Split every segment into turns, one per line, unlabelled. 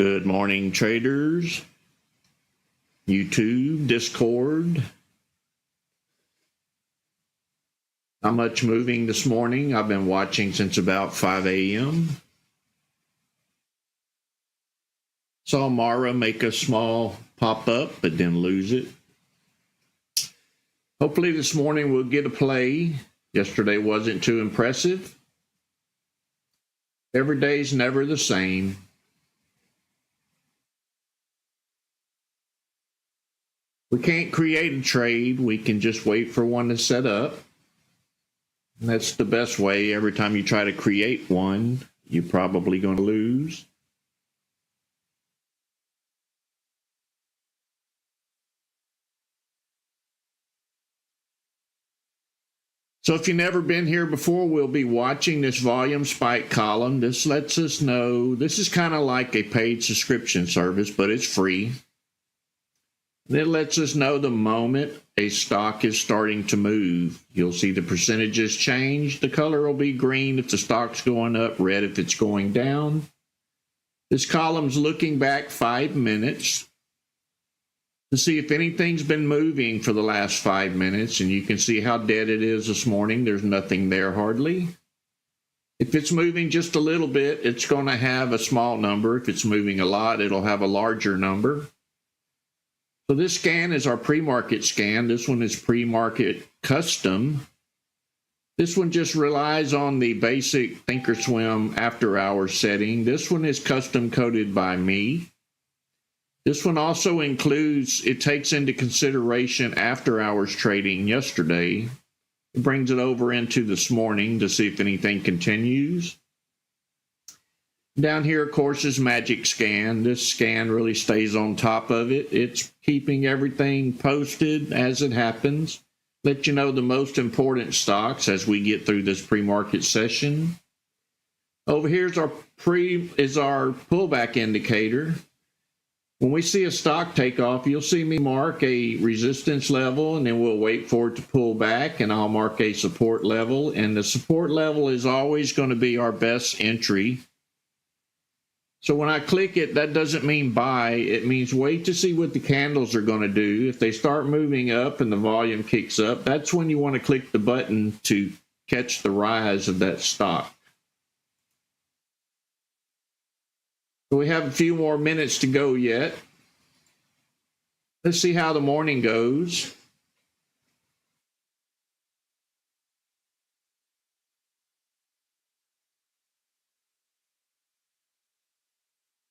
Good morning, traders. YouTube, Discord. Not much moving this morning. I've been watching since about 5 a.m. Saw Mara make a small pop-up, but then lose it. Hopefully this morning we'll get a play. Yesterday wasn't too impressive. Every day's never the same. We can't create a trade. We can just wait for one to set up. And that's the best way. Every time you try to create one, you're probably going to lose. So if you've never been here before, we'll be watching this volume spike column. This lets us know, this is kind of like a paid subscription service, but it's free. It lets us know the moment a stock is starting to move. You'll see the percentages change. The color will be green if the stock's going up, red if it's going down. This column's looking back 5 minutes to see if anything's been moving for the last 5 minutes, and you can see how dead it is this morning. There's nothing there hardly. If it's moving just a little bit, it's going to have a small number. If it's moving a lot, it'll have a larger number. So this scan is our pre-market scan. This one is pre-market custom. This one just relies on the basic ThinkorSwim after-hours setting. This one is custom coded by me. This one also includes, it takes into consideration after-hours trading yesterday. It brings it over into this morning to see if anything continues. Down here, of course, is Magic Scan. This scan really stays on top of it. It's keeping everything posted as it happens. Let you know the most important stocks as we get through this pre-market session. Over here is our pullback indicator. When we see a stock take off, you'll see me mark a resistance level, and then we'll wait for it to pull back, and I'll mark a support level. And the support level is always going to be our best entry. So when I click it, that doesn't mean buy. It means wait to see what the candles are going to do. If they start moving up and the volume kicks up, that's when you want to click the button to catch the rise of that stock. So we have a few more minutes to go yet. Let's see how the morning goes.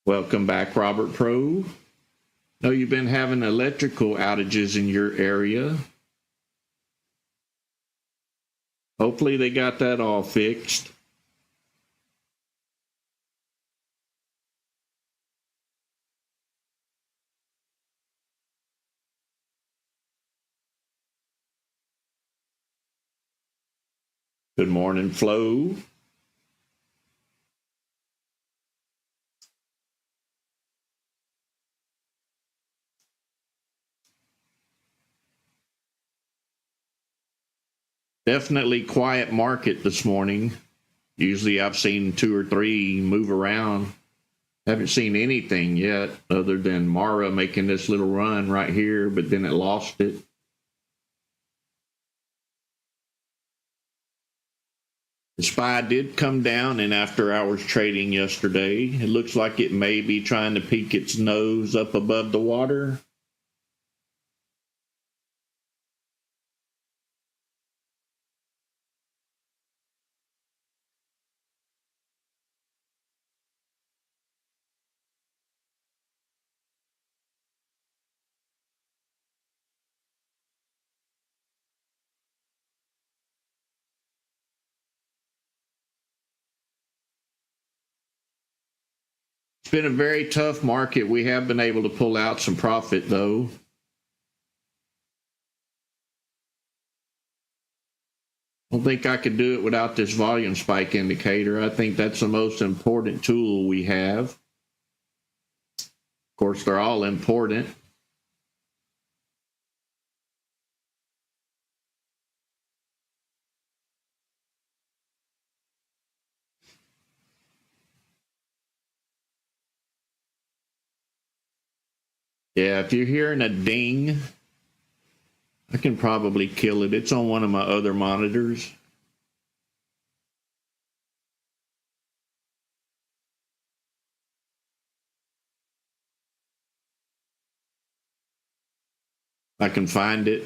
Welcome back, Robert Pro. Know you've been having electrical outages in your area. Hopefully they got that all fixed. Good morning, Flo. Definitely quiet market this morning. Usually I've seen 2 or 3 move around. Haven't seen anything yet other than Mara making this little run right here, but then it lost it. The SPY did come down in after-hours trading yesterday. It looks like it may be trying to peek its nose up above the water. It's been a very tough market. We have been able to pull out some profit, though. I don't think I could do it without this volume spike indicator. I think that's the most important tool we have. Of course, they're all important. Yeah, if you're hearing a ding, I can probably kill it. It's on one of my other monitors. I can find it.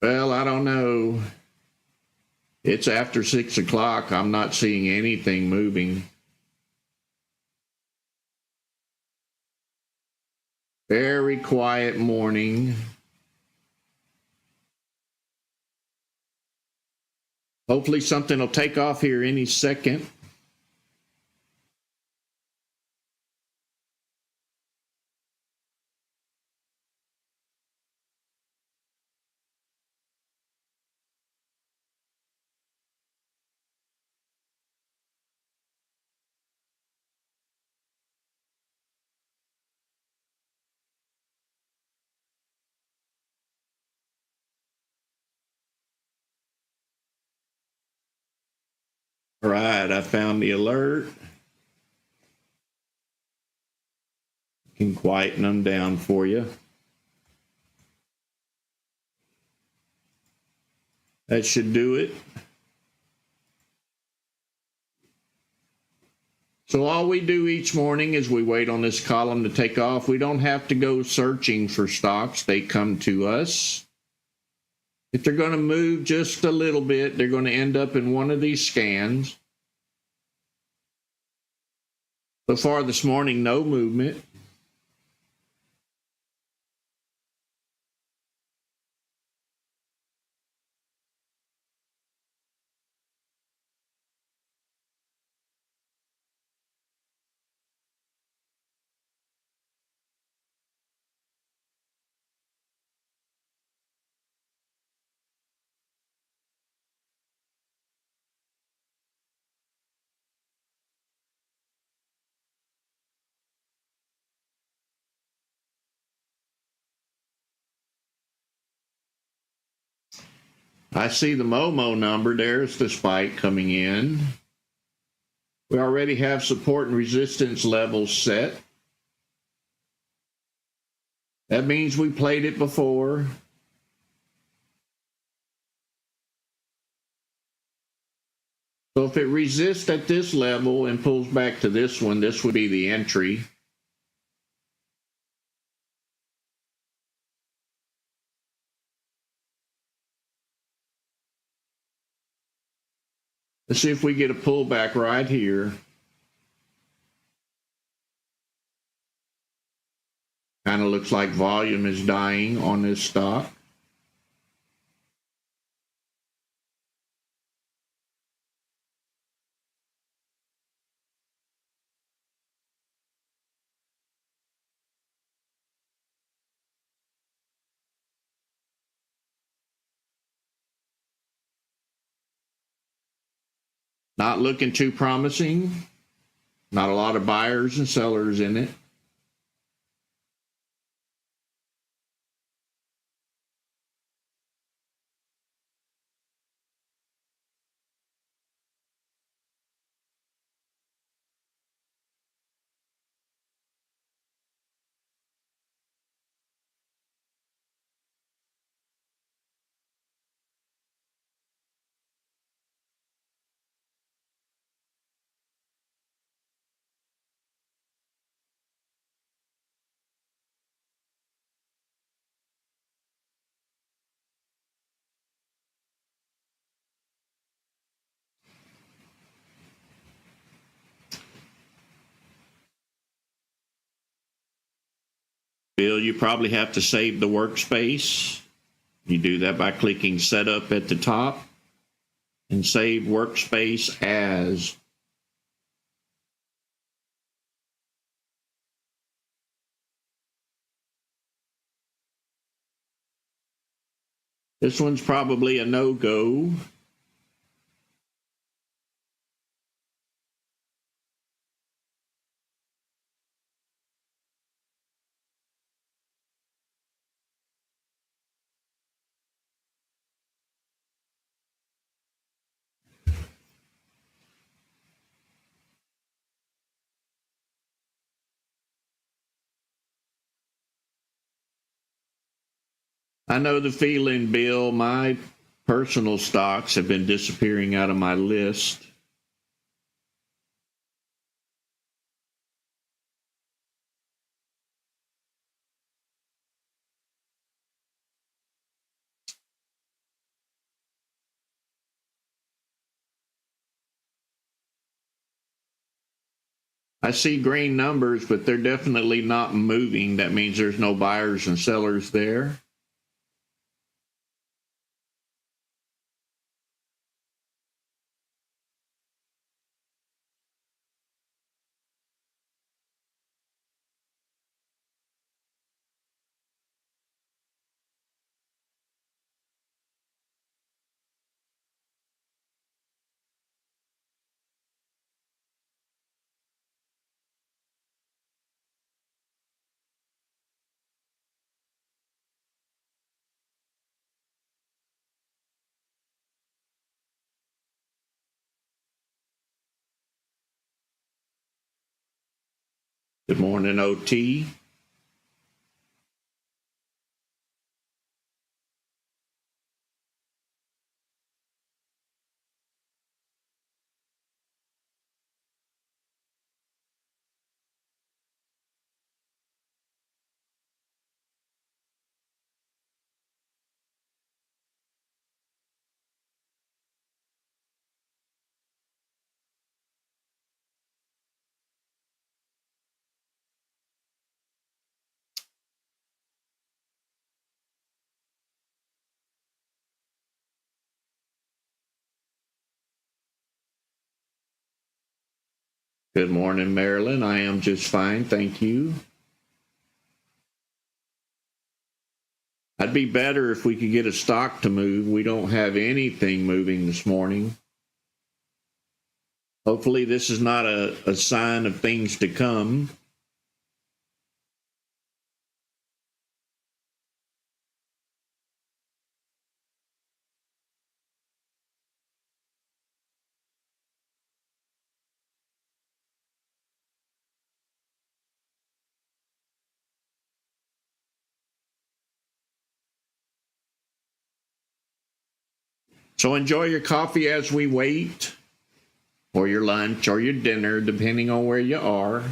Well, I don't know. It's after 6 o'clock. I'm not seeing anything moving. Very quiet morning. Hopefully something will take off here any second. All right, I found the alert. Can quieten them down for you. That should do it. So all we do each morning is we wait on this column to take off. We don't have to go searching for stocks. They come to us. If they're going to move just a little bit, they're going to end up in one of these scans. So far this morning, no movement. I see the Momo number. There's the spike coming in. We already have support and resistance levels set. That means we played it before. So if it resists at this level and pulls back to this one, this would be the entry. Let's see if we get a pullback right here. Kind of looks like volume is dying on this stock. Not looking too promising. Not a lot of buyers and sellers in it. Bill, you probably have to save the workspace. You do that by clicking Setup at the top and save workspace as. This one's probably a no-go. I know the feeling, Bill. My personal stocks have been disappearing out of my list. I see green numbers, but they're definitely not moving. That means there's no buyers and sellers there. Good morning, OT. Good morning, Marilyn. I am just fine, thank you. I'd be better if we could get a stock to move. We don't have anything moving this morning. Hopefully, this is not a sign of things to come. So enjoy your coffee as we wait, or your lunch, or your dinner, depending on where you are.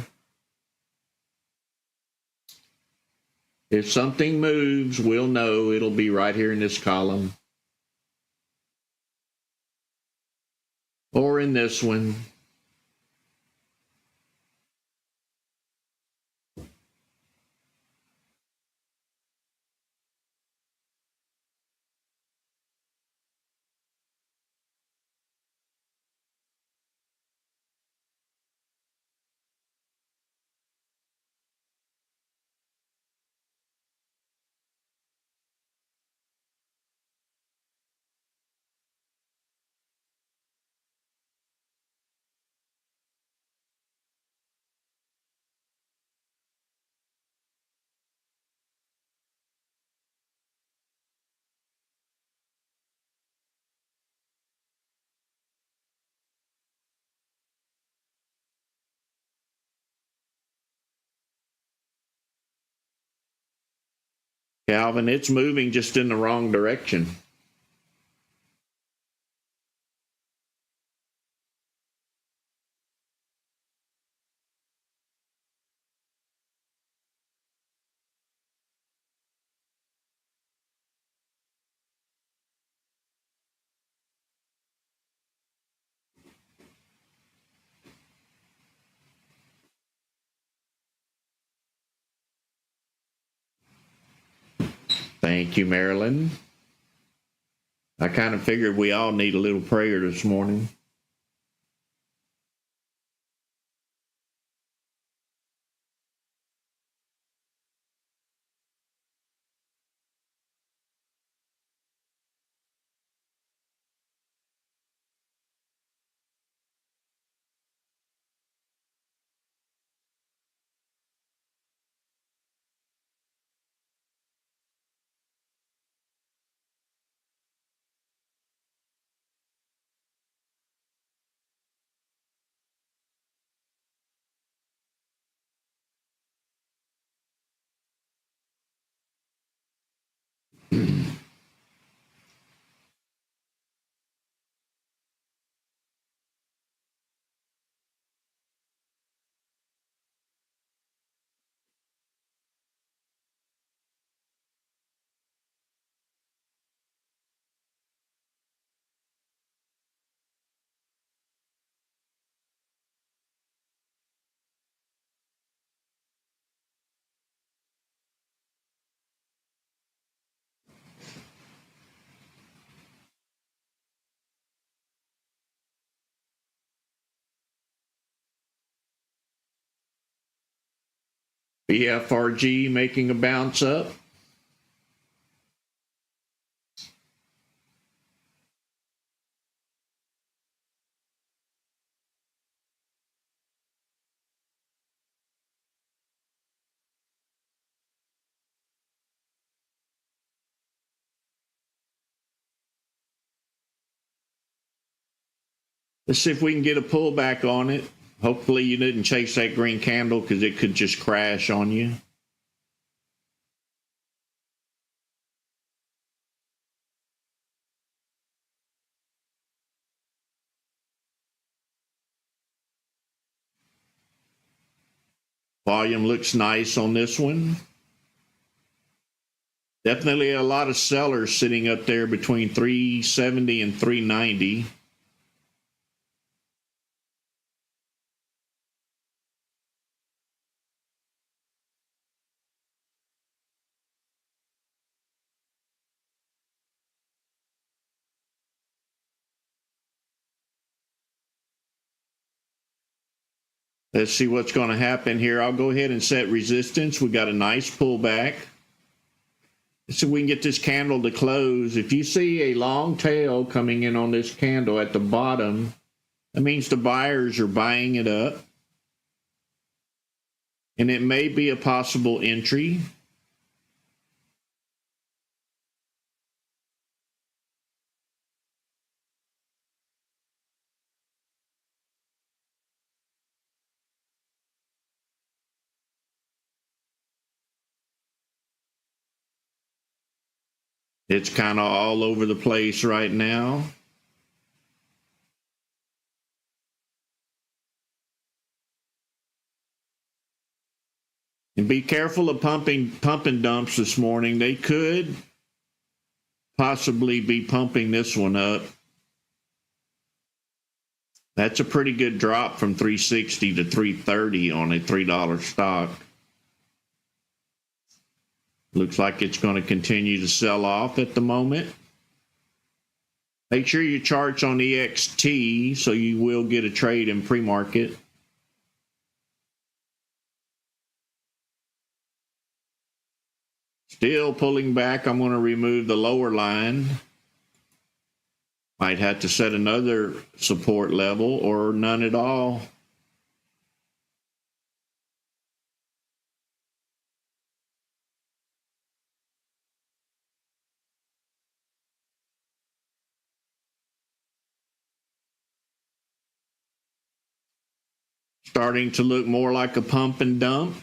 If something moves, we'll know. It'll be right here in this column, or in this one. Calvin, it's moving just in the wrong direction. Thank you, Marilyn. I kind of figured we all need a little prayer this morning. BFRG making a bounce up. Let's see if we can get a pullback on it. Hopefully you didn't chase that green candle because it could just crash on you. Volume looks nice on this one. Definitely a lot of sellers sitting up there between 370 and 390. Let's see what's going to happen here. I'll go ahead and set resistance. We got a nice pullback. Let's see if we can get this candle to close. If you see a long tail coming in on this candle at the bottom, that means the buyers are buying it up. And it may be a possible entry. It's kind of all over the place right now. And be careful of pump and dumps this morning. They could possibly be pumping this one up. That's a pretty good drop from 360 to 330 on a $3 stock. Looks like it's going to continue to sell off at the moment. Make sure your chart's on EXT so you will get a trade in pre-market. Still pulling back. I'm going to remove the lower line. Might have to set another support level or none at all. Starting to look more like a pump and dump.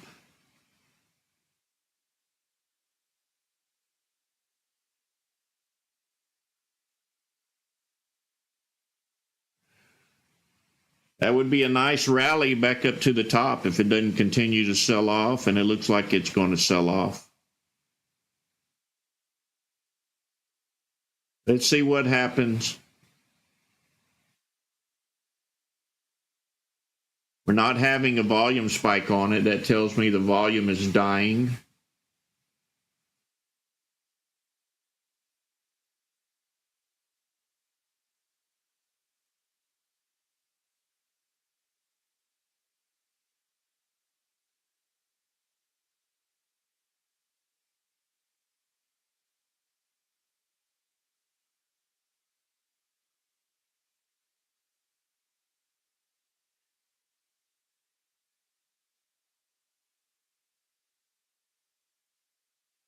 That would be a nice rally back up to the top if it doesn't continue to sell off, and it looks like it's going to sell off. Let's see what happens. We're not having a volume spike on it. That tells me the volume is dying.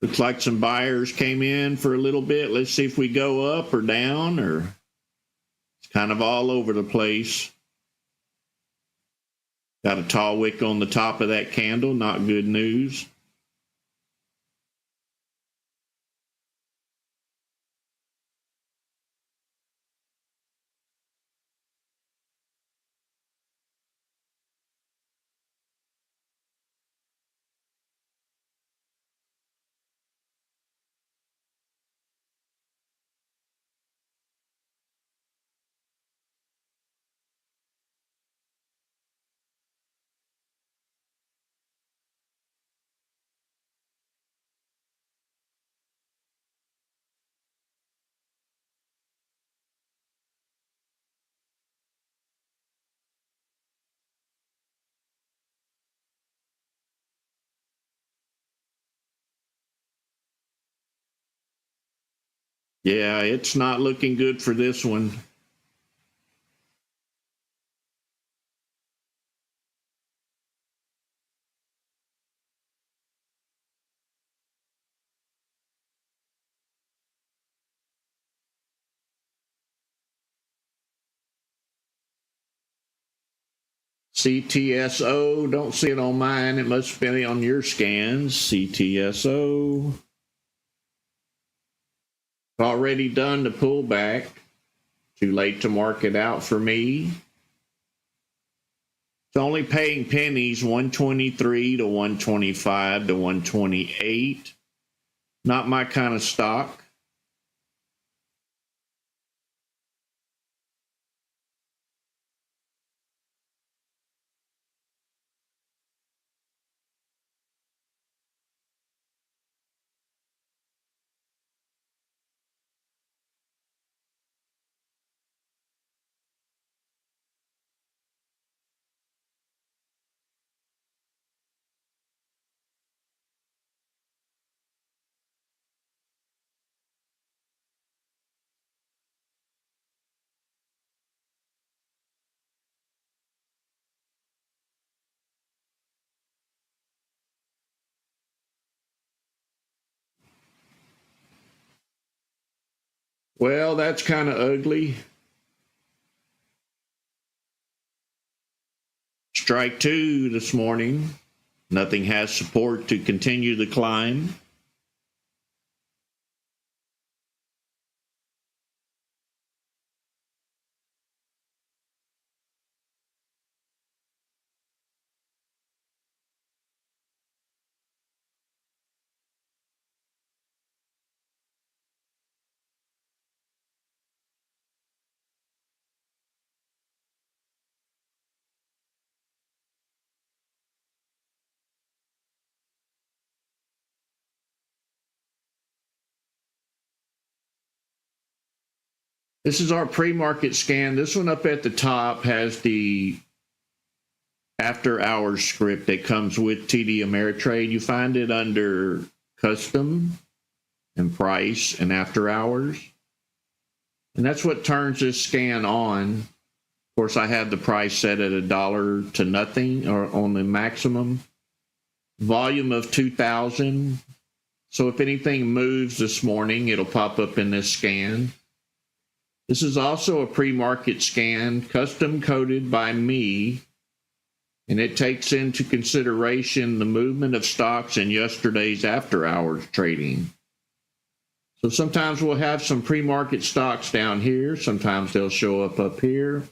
Looks like some buyers came in for a little bit. Let's see if we go up or down, or it's kind of all over the place. Got a tall wick on the top of that candle. Not good news. Yeah, it's not looking good for this one. CTSO, don't see it on mine. It must be on your scans. CTSO. Already done the pullback. Too late to mark it out for me. It's only paying pennies, 123 to 125 to 128. Not my kind of stock. Well, that's kind of ugly. Strike two this morning. Nothing has support to continue the climb. This is our pre-market scan. This one up at the top has the after hours script that comes with TD Ameritrade. You find it under custom and price and after hours. And that's what turns this scan on. Of course, I have the price set at $1 to nothing or on the maximum. Volume of 2,000. So if anything moves this morning, it'll pop up in this scan. This is also a pre-market scan, custom coded by me, and it takes into consideration the movement of stocks in yesterday's after-hours trading. So sometimes we'll have some pre-market stocks down here. Sometimes they'll show up here.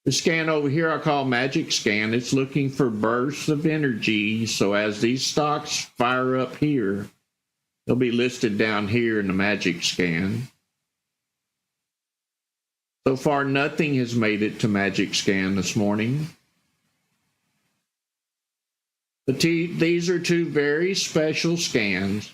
The scan over here I call Magic Scan. It's looking for bursts of energy. So as these stocks fire up here, they'll be listed down here in the Magic Scan. So far, nothing has made it to Magic Scan this morning. These are two very special scans.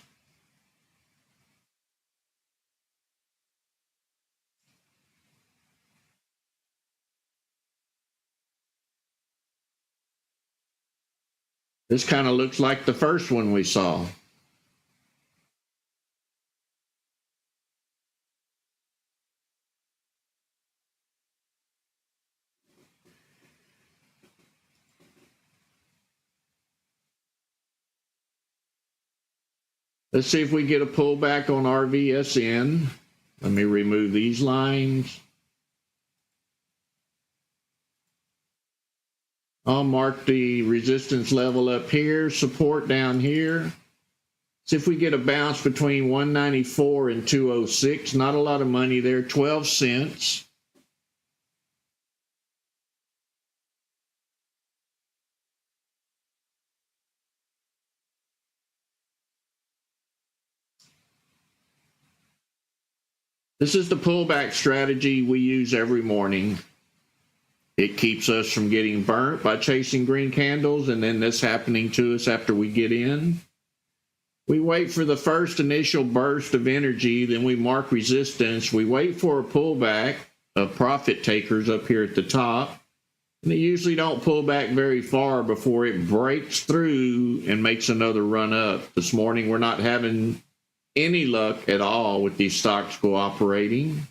This kind of looks like the first one we saw. Let's see if we get a pullback on RVSN. Let me remove these lines. I'll mark the resistance level up here, support down here. See if we get a bounce between 194 and 206. Not a lot of money there, 12 cents. This is the pullback strategy we use every morning. It keeps us from getting burnt by chasing green candles and then this happening to us after we get in. We wait for the first initial burst of energy, then we mark resistance. We wait for a pullback of profit takers up here at the top. And they usually don't pull back very far before it breaks through and makes another run up. This morning we're not having any luck at all with these stocks cooperating.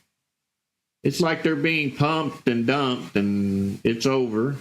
It's like they're being pumped and dumped and it's over.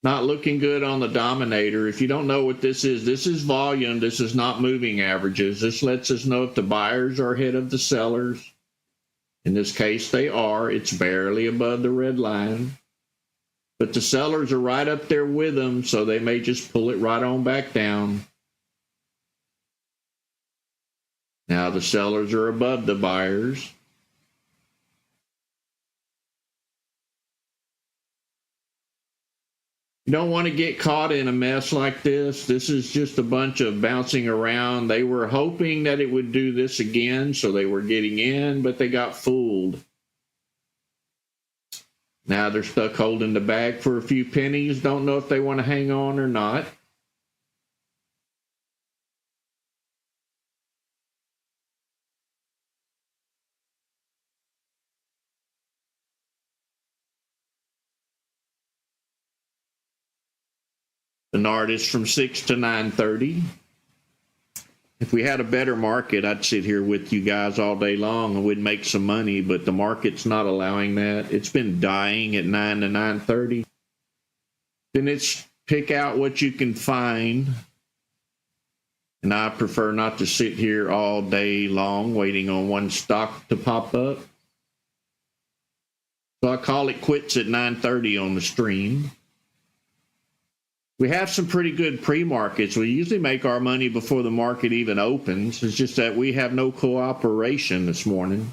Not looking good on the dominator. If you don't know what this is volume. This is not moving averages. This lets us know if the buyers are ahead of the sellers. In this case, they are. It's barely above the red line. But the sellers are right up there with them, so they may just pull it right on back down. Now the sellers are above the buyers. You don't want to get caught in a mess like this. This is just a bunch of bouncing around. They were hoping that it would do this again, so they were getting in, but they got fooled. Now they're stuck holding the bag for a few pennies. Don't know if they want to hang on or not. The NARD is from 6 to 9:30. If we had a better market, I'd sit here with you guys all day long and we'd make some money, but the market's not allowing that. It's been dying at 9 to 9:30. Then it's pick out what you can find. And I prefer not to sit here all day long waiting on one stock to pop up. So I call it quits at 9:30 on the stream. We have some pretty good pre-markets. We usually make our money before the market even opens. It's just that we have no cooperation this morning.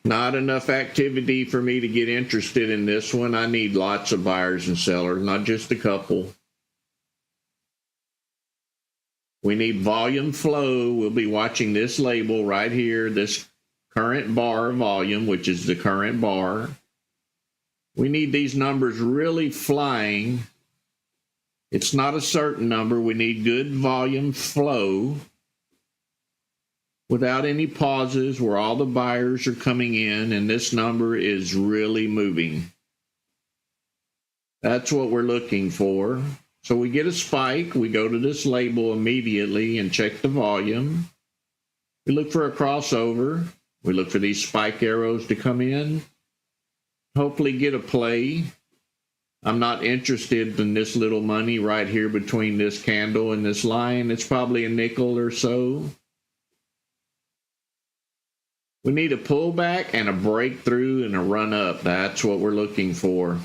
Not enough activity for me to get interested in this one. I need lots of buyers and sellers, not just a couple. We need volume flow. We'll be watching this label right here, this current bar volume, which is the current bar. We need these numbers really flying. It's not a certain number. We need good volume flow without any pauses where all the buyers are coming in and this number is really moving. That's what we're looking for. So we get a spike. We go to this label immediately and check the volume. We look for a crossover. We look for these spike arrows to come in, hopefully get a play. I'm not interested in this little money right here between this candle and this line. It's probably a nickel or so. We need a pullback and a breakthrough and a run up. That's what we're looking for.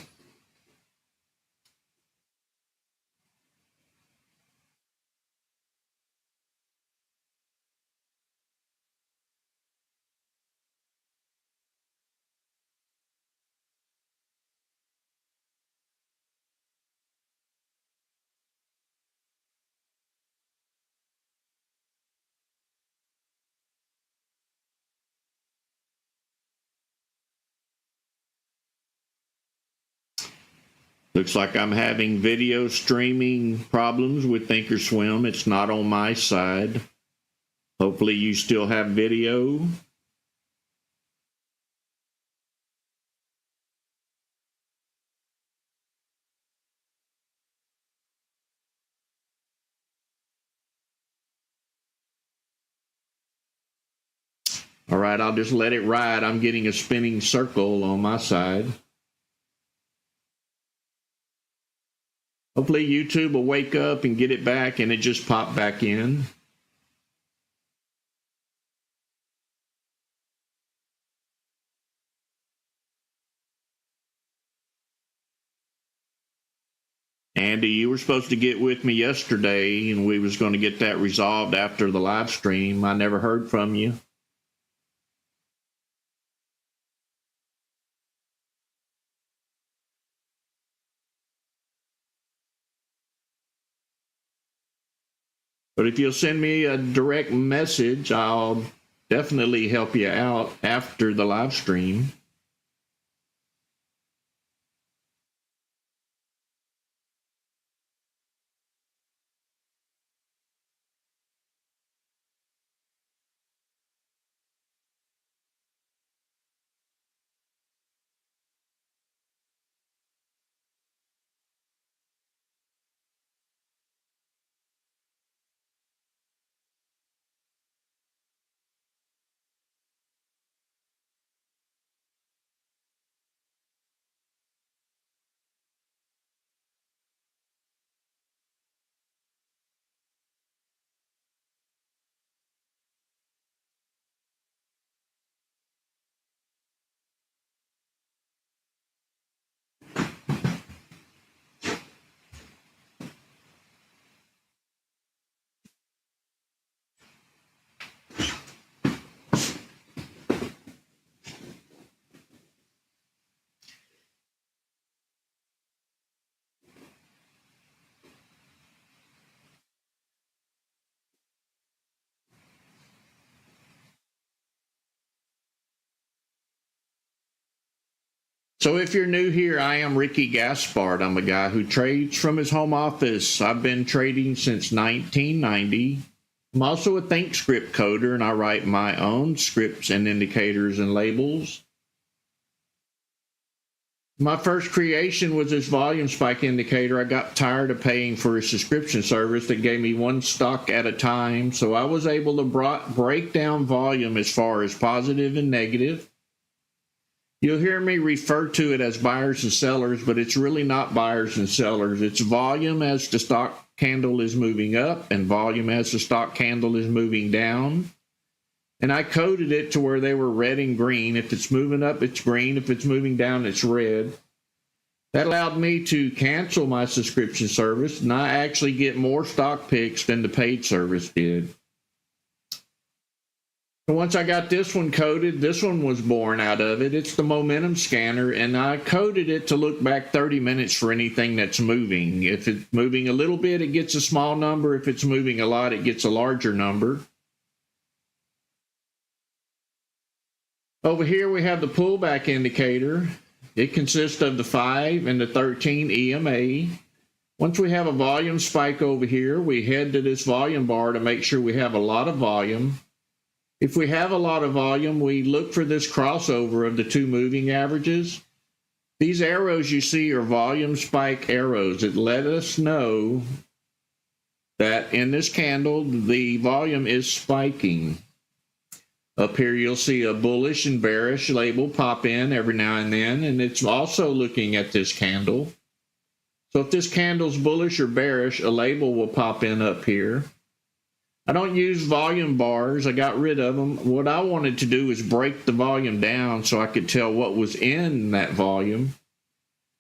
Looks like I'm having video streaming problems with ThinkorSwim. It's not on my side. Hopefully you still have video. All right, I'll just let it ride. I'm getting a spinning circle on my side. Hopefully YouTube will wake up and get it back and it just popped back in. Andy, you were supposed to get with me yesterday and we was going to get that resolved after the live stream. I never heard from you. But if you'll send me a direct message, I'll definitely help you out after the live stream. So if you're new here, I am Ricky Gaspard. I'm a guy who trades from his home office. I've been trading since 1990. I'm also a ThinkScript coder, and I write my own scripts and indicators and labels. My first creation was this volume spike indicator. I got tired of paying for a subscription service that gave me one stock at a time, so I was able to break down volume as far as positive and negative. You'll hear me refer to it as buyers and sellers, but it's really not buyers and sellers. It's volume as the stock candle is moving up and volume as the stock candle is moving down. And I coded it to where they were red and green. If it's moving up, it's green. If it's moving down, it's red. That allowed me to cancel my subscription service, and I actually get more stock picks than the paid service did. Once I got this one coded, this one was born out of it. It's the momentum scanner, and I coded it to look back 30 minutes for anything that's moving. If it's moving a little bit, it gets a small number. If it's moving a lot, it gets a larger number. Over here, we have the pullback indicator. It consists of the 5 and the 13 EMA. Once we have a volume spike over here, we head to this volume bar to make sure we have a lot of volume. If we have a lot of volume, we look for this crossover of the two moving averages. These arrows you see are volume spike arrows. It let us know that in this candle, the volume is spiking. Up here, you'll see a bullish and bearish label pop in every now and then, and it's also looking at this candle. So if this candle's bullish or bearish, a label will pop in up here. I don't use volume bars. I got rid of them. What I wanted to do is break the volume down so I could tell what was in that volume.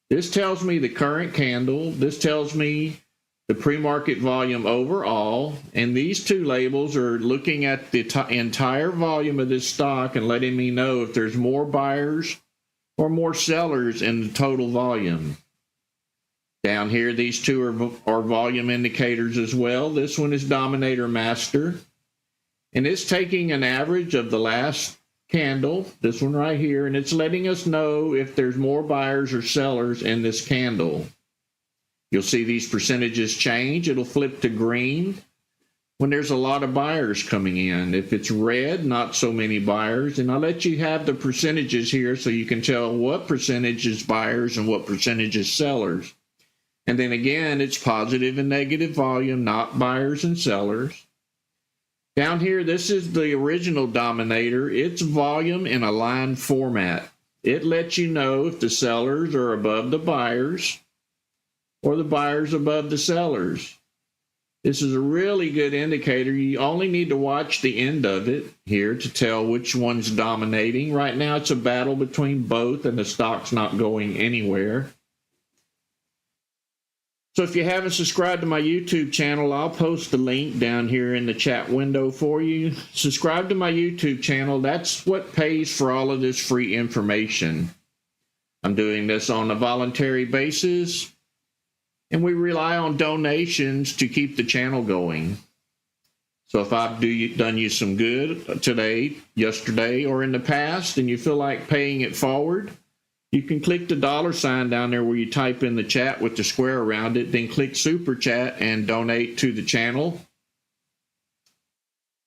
This tells me the current candle. This tells me the pre-market volume overall. And these two labels are looking at the entire volume of this stock and letting me know if there's more buyers or more sellers in the total volume. Down here, these two are volume indicators as well. This one is Dominator Master. And it's taking an average of the last candle, this one right here, and it's letting us know if there's more buyers or sellers in this candle. You'll see these percentages change. It'll flip to green when there's a lot of buyers coming in. If it's red, not so many buyers. And I'll let you have the percentages here so you can tell what percentage is buyers and what percentage is sellers. And then again, it's positive and negative volume, not buyers and sellers. Down here, this is the original Dominator. It's volume in a line format. It lets you know if the sellers are above the buyers or the buyers above the sellers. This is a really good indicator. You only need to watch the end of it here to tell which one's dominating. Right now, it's a battle between both, and the stock's not going anywhere. So if you haven't subscribed to my YouTube channel, I'll post the link down here in the chat window for you. Subscribe to my YouTube channel. That's what pays for all of this free information. I'm doing this on a voluntary basis, and we rely on donations to keep the channel going. So if I've done you some good today, yesterday, or in the past, and you feel like paying it forward, you can click the $ down there where you type in the chat with the square around it, then click Super Chat and donate to the channel.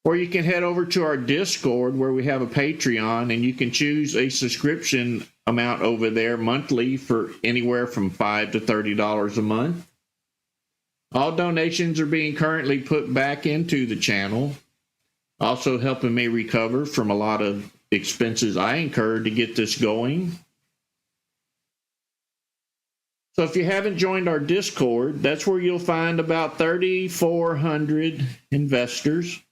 Or you can head over to our Discord where we have a Patreon, and you can choose a subscription amount over there monthly for anywhere from $5 to $30 a month. All donations are being currently put back into the channel, also helping me recover from a lot of expenses I incurred to get this going. So if you haven't joined our Discord, that's where you'll find about 3,400 investors.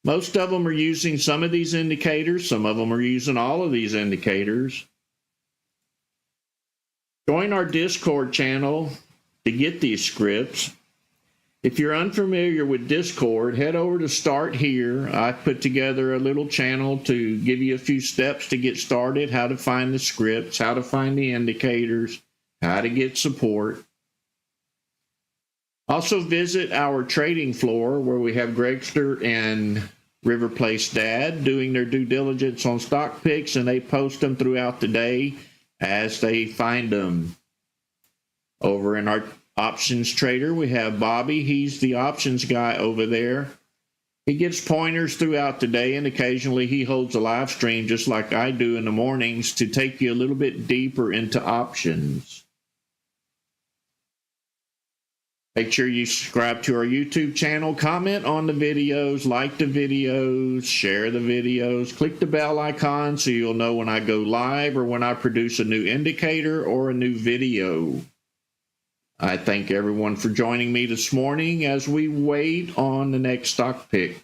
Most of them are using some of these indicators. Some of them are using all of these indicators. Join our Discord channel to get these scripts. If you're unfamiliar with Discord, head over to Start Here. I put together a little channel to give you a few steps to get started, how to find the scripts, how to find the indicators, how to get support. Also visit our trading floor where we have Gregster and River Place Dad doing their due diligence on stock picks, and they post them throughout the day as they find them. Over in our options trader, we have Bobby. He's the options guy over there. He gives pointers throughout the day, and occasionally he holds a live stream just like I do in the mornings to take you a little bit deeper into options. Make sure you subscribe to our YouTube channel, comment on the videos, like the videos, share the videos, click the bell icon so you'll know when I go live or when I produce a new indicator or a new video. I thank everyone for joining me this morning as we wait on the next stock pick.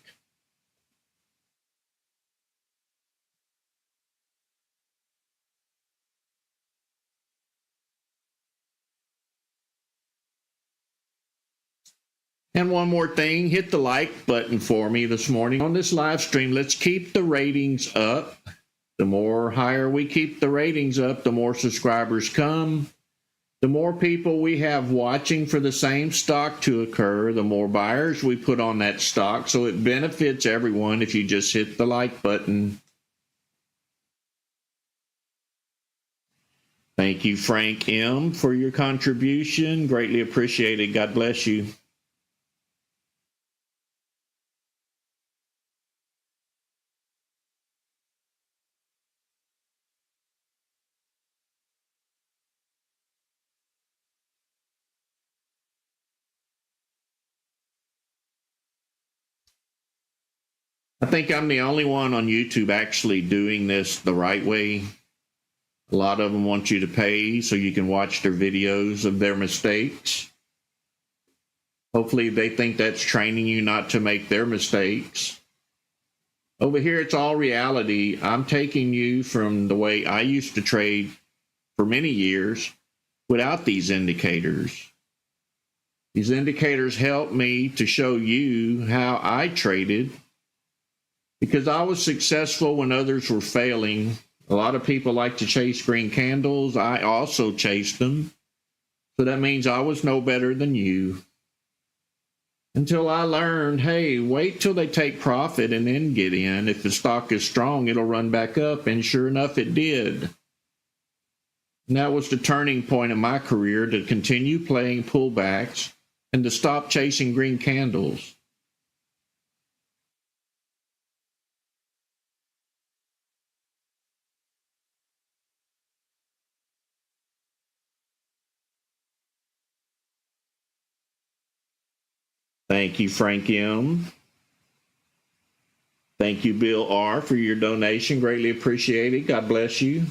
And one more thing, hit the like button for me this morning on this live stream. Let's keep the ratings up. The more higher we keep the ratings up, the more subscribers come. The more people we have watching for the same stock to occur, the more buyers we put on that stock. So it benefits everyone if you just hit the like button. Thank you, Frank M., for your contribution. Greatly appreciated. God bless you. I think I'm the only one on YouTube actually doing this the right way. A lot of them want you to pay so you can watch their videos of their mistakes. Hopefully they think that's training you not to make their mistakes. Over here, it's all reality. I'm taking you from the way I used to trade for many years without these indicators. These indicators help me to show you how I traded, because I was successful when others were failing. A lot of people like to chase green candles. I also chased them. So that means I was no better than you. Until I learned, hey, wait till they take profit and then get in. If the stock is strong, it'll run back up. And sure enough, it did. And that was the turning point in my career, to continue playing pullbacks and to stop chasing green candles. Thank you, Frank M. Thank you, Bill R., for your donation. Greatly appreciated. God bless you.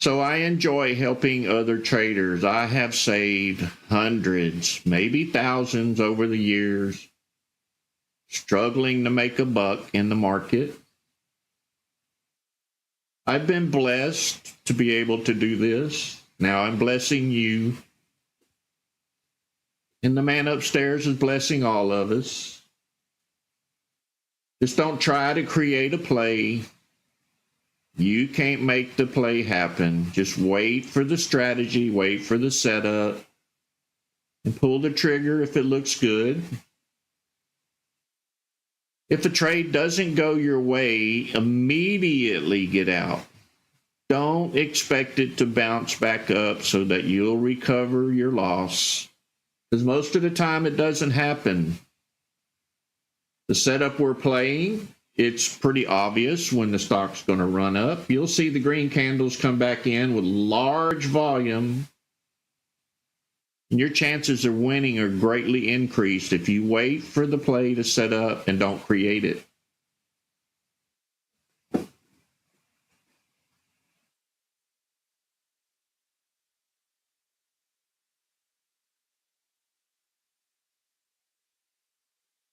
So I enjoy helping other traders. I have saved hundreds, maybe thousands over the years, struggling to make a buck in the market. I've been blessed to be able to do this. Now I'm blessing you. And the man upstairs is blessing all of us. Just don't try to create a play. You can't make the play happen. Just wait for the strategy, wait for the setup, and pull the trigger if it looks good. If a trade doesn't go your way, immediately get out. Don't expect it to bounce back up so that you'll recover your loss, because most of the time it doesn't happen. The setup we're playing, it's pretty obvious when the stock's going to run up. You'll see the green candles come back in with large volume, and your chances of winning are greatly increased if you wait for the play to set up and don't create it.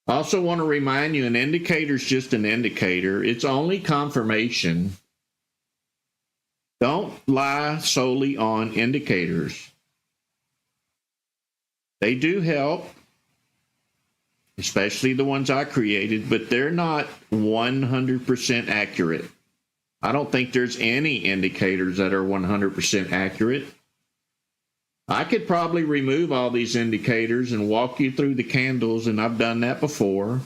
I also want to remind you, an indicator is just an indicator. It's only confirmation. Don't rely solely on indicators. They do help, especially the ones I created, but they're not 100% accurate. I don't think there's any indicators that are 100% accurate. I could probably remove all these indicators and walk you through the candles, and I've done that before.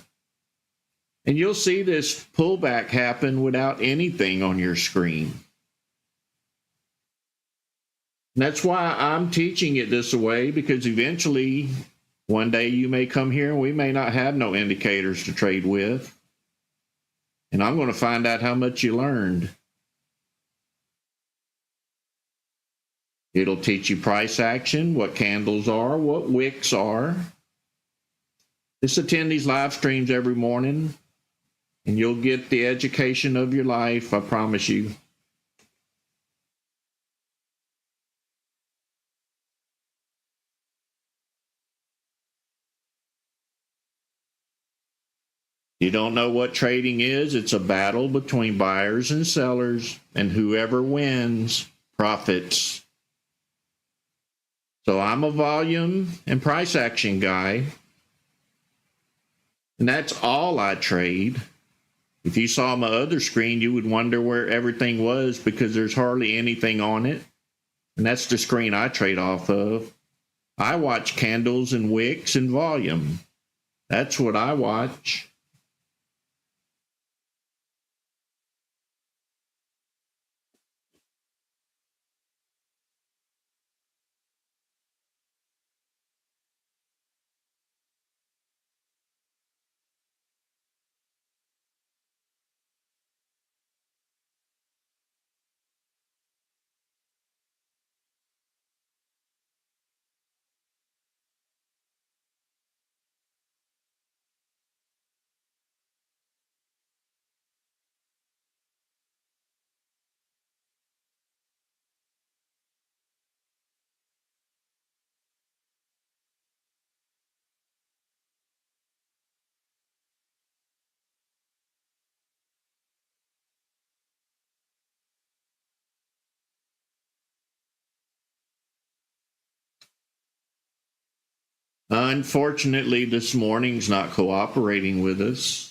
And you'll see this pullback happen without anything on your screen. And that's why I'm teaching it this way, because eventually, one day you may come here and we may not have no indicators to trade with. And I'm going to find out how much you learned. It'll teach you price action, what candles are, what wicks are. Just attend these live streams every morning, and you'll get the education of your life, I promise you. You don't know what trading is? It's a battle between buyers and sellers, and whoever wins profits. So I'm a volume and price action guy, and that's all I trade. If you saw my other screen, you would wonder where everything was, because there's hardly anything on it. And that's the screen I trade off of. I watch candles and wicks and volume. That's what I watch. Unfortunately, this morning's not cooperating with us.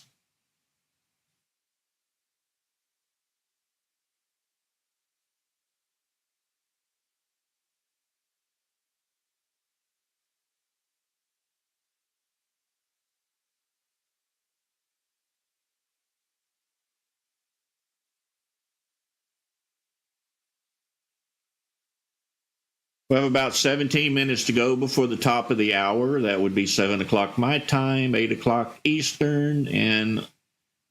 We have about 17 minutes to go before the top of the hour. That would be 7 o'clock my time, 8 o'clock Eastern, and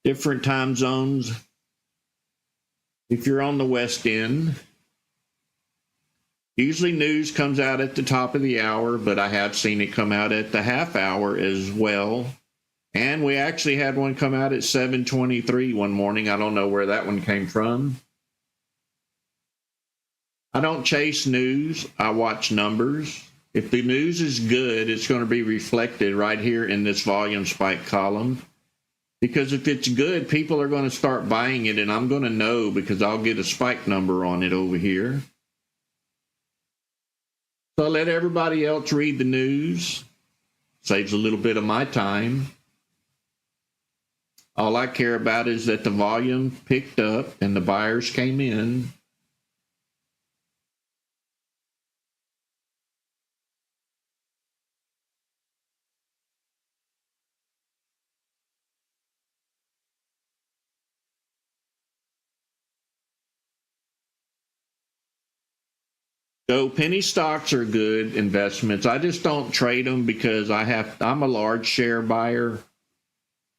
different time zones. If you're on the West End, usually news comes out at the top of the hour, but I have seen it come out at the half hour as well. And we actually had one come out at 7:23 one morning. I don't know where that one came from. I don't chase news. I watch numbers. If the news is good, it's going to be reflected right here in this volume spike column. Because if it's good, people are going to start buying it, and I'm going to know because I'll get a spike number on it over here. So I let everybody else read the news. Saves a little bit of my time. All I care about is that the volume picked up and the buyers came in. So penny stocks are good investments. I just don't trade them because I'm a large share buyer.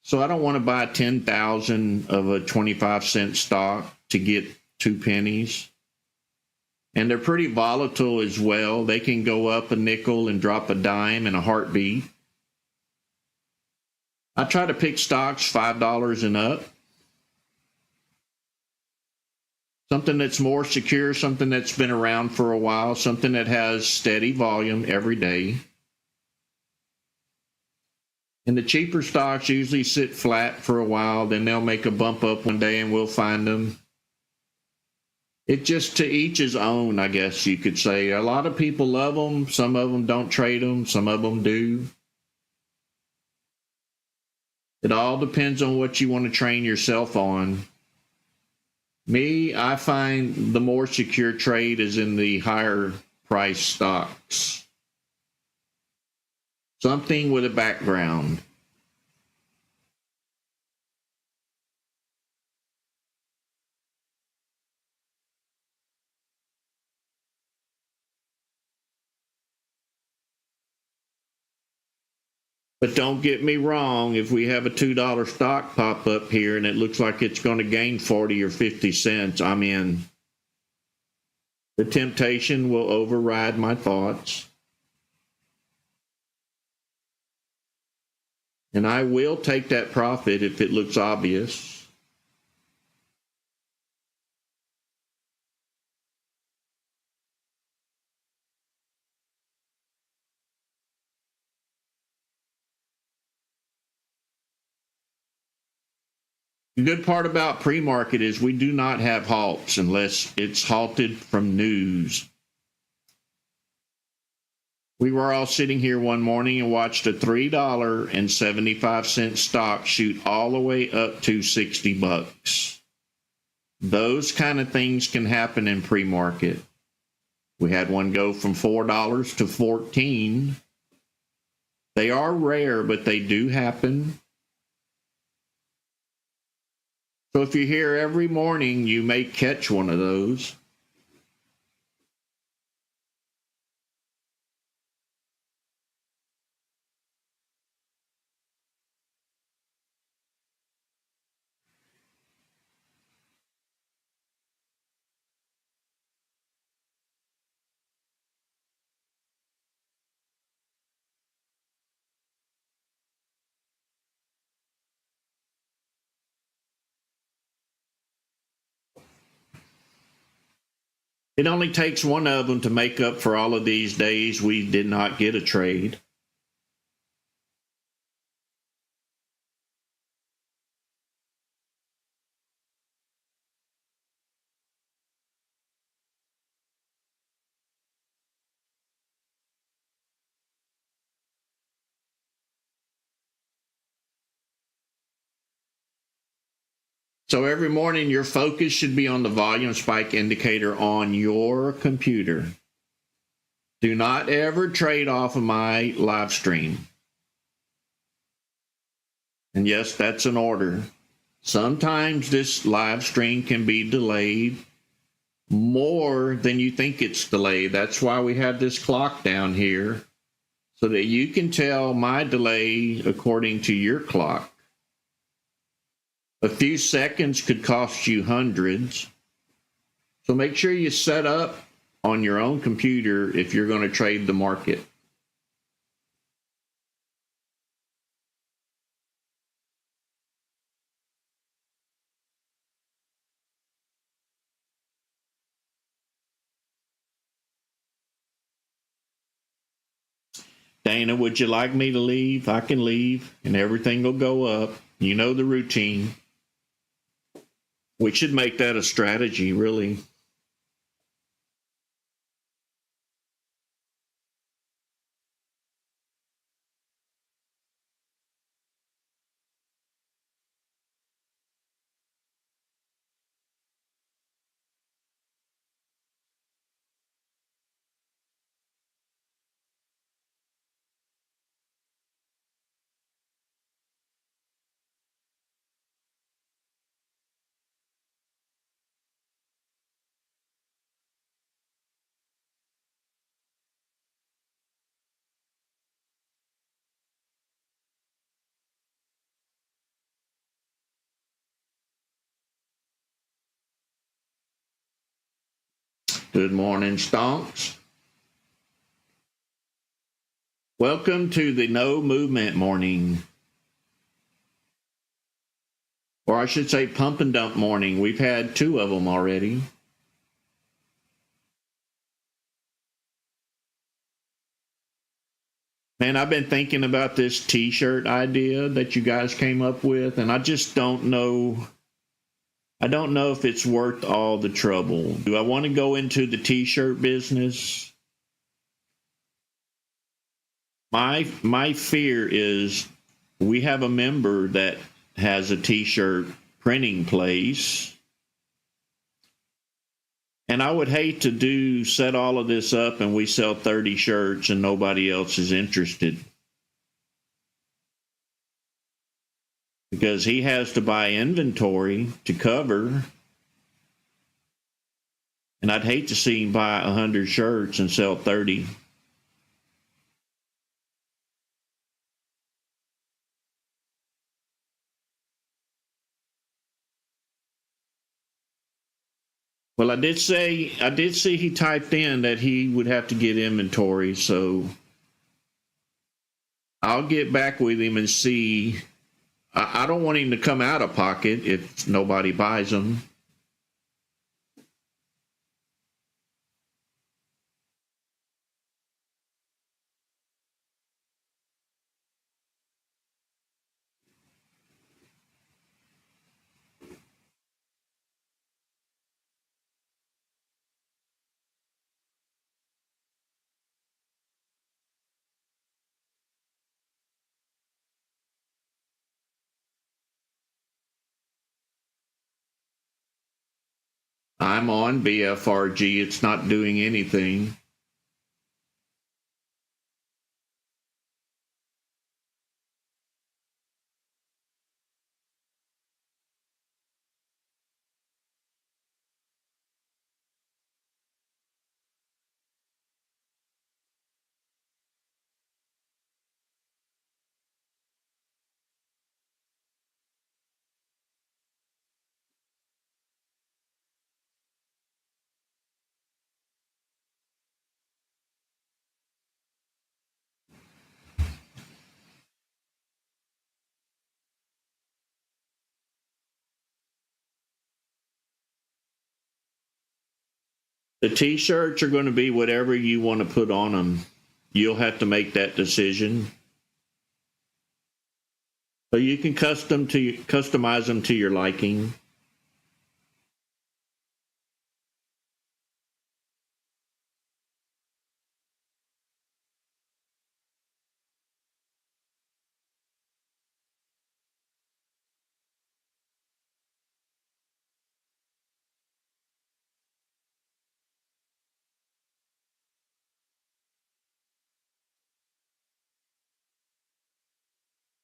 So I don't want to buy 10,000 of a 25-cent stock to get 2 pennies. And they're pretty volatile as well. They can go up a nickel and drop a dime in a heartbeat. I try to pick stocks $5 and up. Something that's more secure, something that's been around for a while, something that has steady volume every day. And the cheaper stocks usually sit flat for a while, then they'll make a bump up one day and we'll find them. It just to each his own, I guess you could say. A lot of people love them. Some of them don't trade them. Some of them do. It all depends on what you want to train yourself on. Me, I find the more secure trade is in the higher price stocks. Something with a background. But don't get me wrong, if we have a $2 stock pop up here and it looks like it's going to gain 40 or 50 cents, I'm in. The temptation will override my thoughts. And I will take that profit if it looks obvious. The good part about pre-market is we do not have halts unless it's halted from news. We were all sitting here one morning and watched a $3.75 stock shoot all the way up to $60. Those kind of things can happen in pre-market. We had one go from $4 to $14. They are rare, but they do happen. So if you're here every morning, you may catch one of those. It only takes one of them to make up for all of these days we did not get a trade. So every morning your focus should be on the volume spike indicator on your computer. Do not ever trade off of my live stream. And yes, that's an order. Sometimes this live stream can be delayed more than you think it's delayed. That's why we have this clock down here, so that you can tell my delay according to your clock. A few seconds could cost you hundreds. So make sure you set up on your own computer if you're going to trade the market. Dana, would you like me to leave? I can leave and everything will go up. You know the routine. We should make that a strategy, really. Good morning, Stonks. Welcome to the no movement morning. Or I should say pump and dump morning. We've had 2 of them already. Man, I've been thinking about this t-shirt idea that you guys came up with, and I just don't know. I don't know if it's worth all the trouble. Do I want to go into the t-shirt business? My fear is we have a member that has a t-shirt printing place, and I would hate to set all of this up and we sell 30 shirts and nobody else is interested, because he has to buy inventory to cover, and I'd hate to see him buy 100 shirts and sell 30. Well, I did see he typed in that he would have to get inventory, so I'll get back with him and see. I don't want him to come out of pocket if nobody buys them. I'm on BFRG. It's not doing anything. The t-shirts are going to be whatever you want to put on them. You'll have to make that decision. So you can customize them to your liking.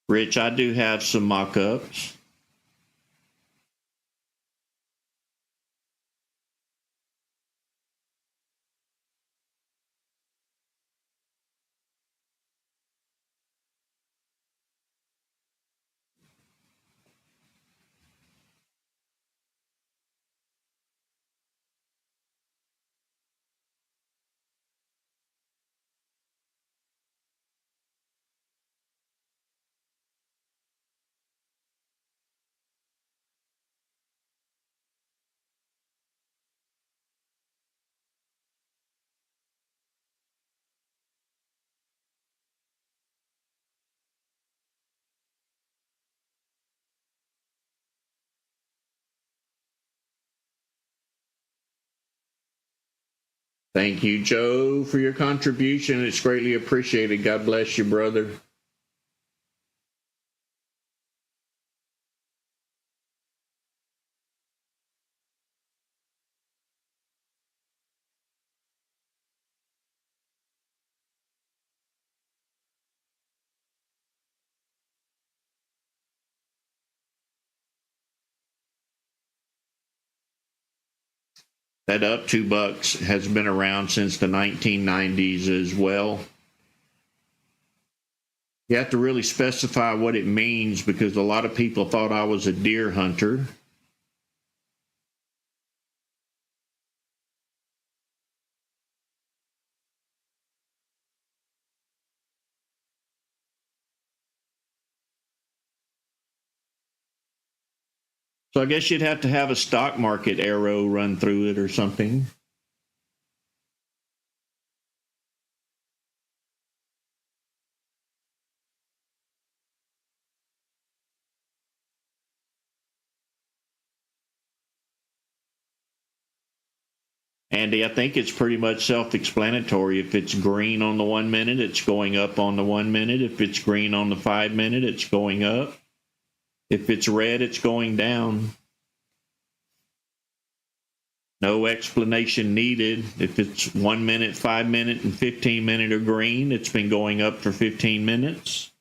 Rich, I do have some mock-ups. Thank you, Joe, for your contribution. It's greatly appreciated. God bless you, brother. That up $2 has been around since the 1990s as well. You have to really specify what it means because a lot of people thought I was a deer hunter. So I guess you'd have to have a stock market arrow run through it or something. Andy, I think it's pretty much self-explanatory. If it's green on the 1 minute, it's going up on the 1 minute. If it's green on the 5 minute, it's going up. If it's red, it's going down. No explanation needed. If it's 1 minute, 5 minute, and 15 minute are green, it's been going up for 15 minutes.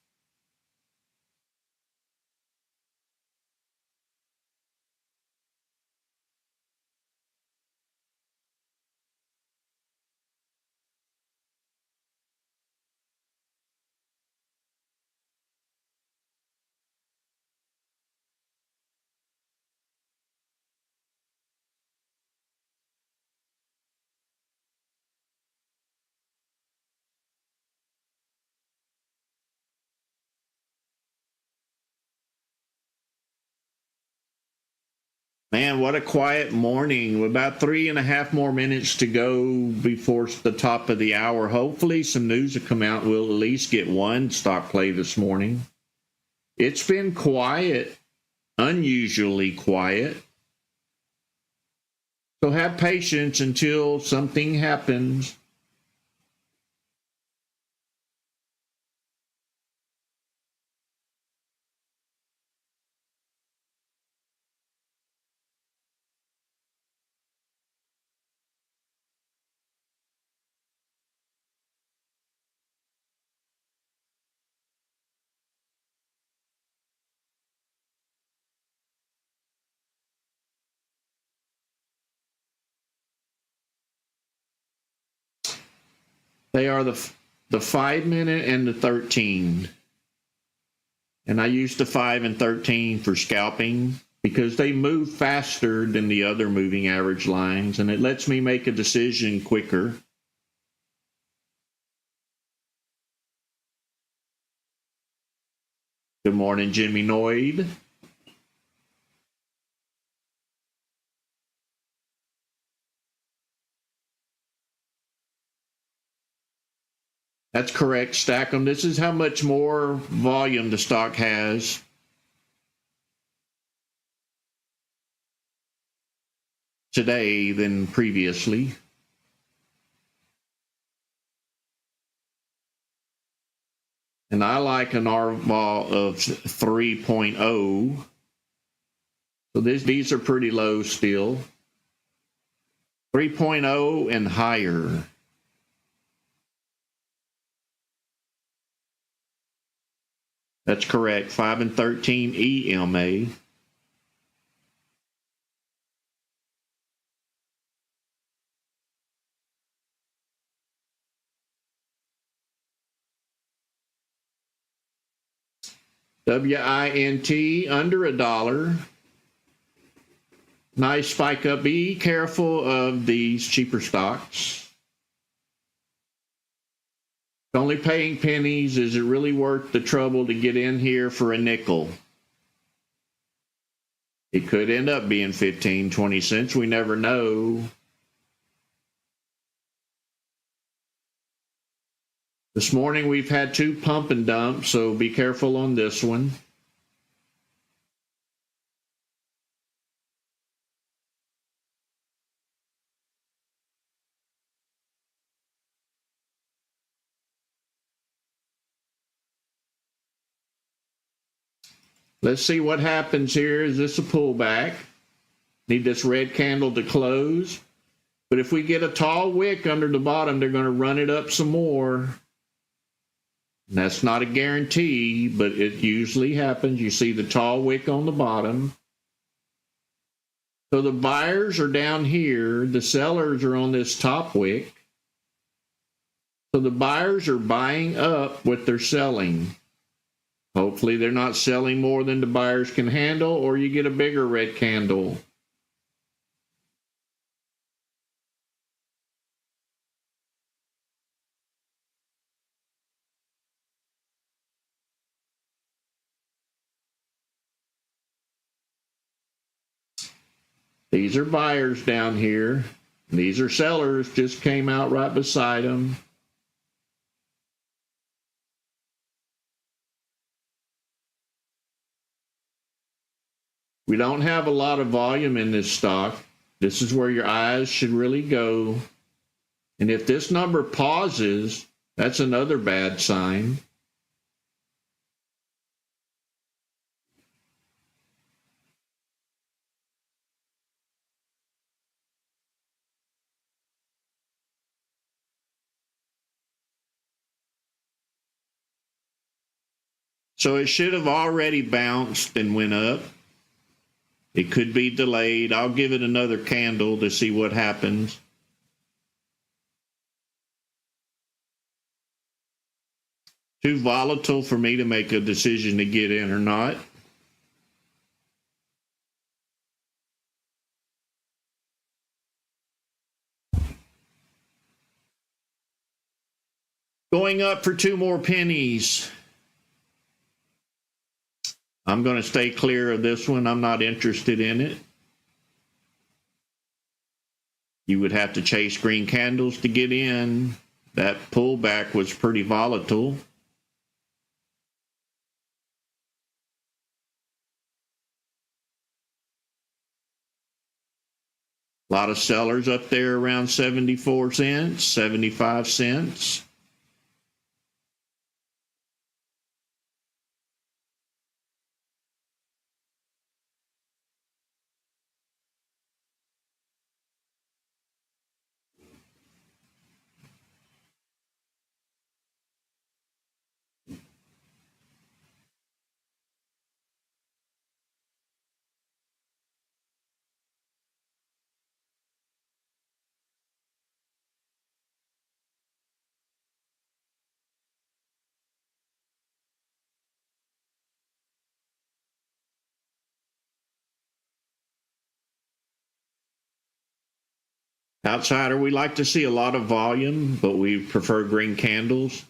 Man, what a quiet morning. About 3.5 more minutes to go before the top of the hour. Hopefully some news will come out. We'll at least get one stock play this morning. It's been quiet, unusually quiet. So have patience until something happens. They are the 5 minute and the 13. And I use the 5 and 13 for scalping because they move faster than the other moving average lines, and it lets me make a decision quicker. Good morning, Jimmy Noid. That's correct, Stack 'em. This is how much more volume the stock has. Today than previously. And I like an RVAL of 3.0. So these are pretty low still. 3.0 and higher. That's correct. 5 and 13 EMA. WINT under $1. Nice spike up. Be careful of these cheaper stocks. Only paying pennies. Is it really worth the trouble to get in here for a nickel? It could end up being 15, 20 cents. We never know. This morning we've had 2 pump and dumps, so be careful on this one. Let's see what happens here. Is this a pullback? Need this red candle to close. But if we get a tall wick under the bottom, they're going to run it up some more. And that's not a guarantee, but it usually happens. You see the tall wick on the bottom. So the buyers are down here. The sellers are on this top wick. So the buyers are buying up what they're selling. Hopefully they're not selling more than the buyers can handle, or you get a bigger red candle. These are buyers down here. These are sellers, just came out right beside them. We don't have a lot of volume in this stock. This is where your eyes should really go. And if this number pauses, that's another bad sign. So it should have already bounced and went up. It could be delayed. I'll give it another candle to see what happens. Too volatile for me to make a decision to get in or not. Going up for 2 more pennies. I'm going to stay clear of this one. I'm not interested in it. You would have to chase green candles to get in. That pullback was pretty volatile. A lot of sellers up there around 74 cents, 75 cents. Outsider, we like to see a lot of volume, but we prefer green candles.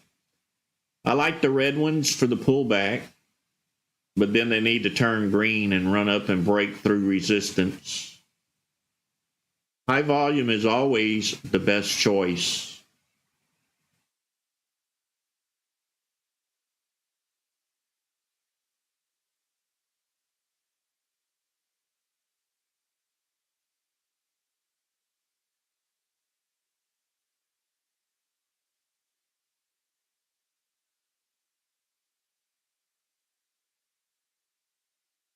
I like the red ones for the pullback, but then they need to turn green and run up and break through resistance. High volume is always the best choice.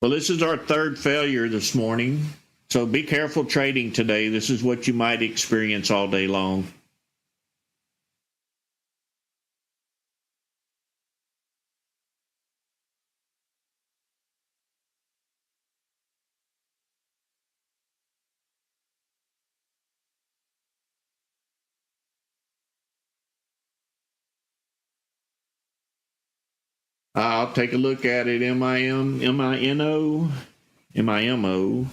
Well, this is our 3rd failure this morning. So be careful trading today. This is what you might experience all day long. I'll take a look at it. M-I-M-I-N-O. M-I-M-O.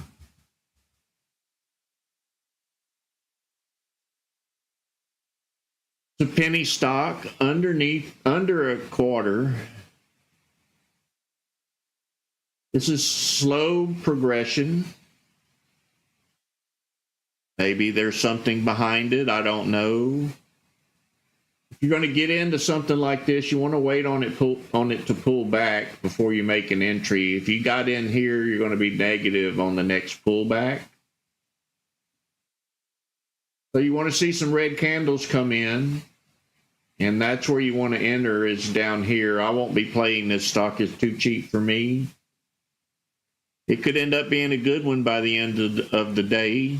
It's a penny stock under a quarter. This is slow progression. Maybe there's something behind it. I don't know. If you're going to get into something like this, you want to wait on it to pull back before you make an entry. If you got in here, you're going to be negative on the next pullback. So you want to see some red candles come in, and that's where you want to enter, is down here. I won't be playing this stock. It's too cheap for me. It could end up being a good one by the end of the day.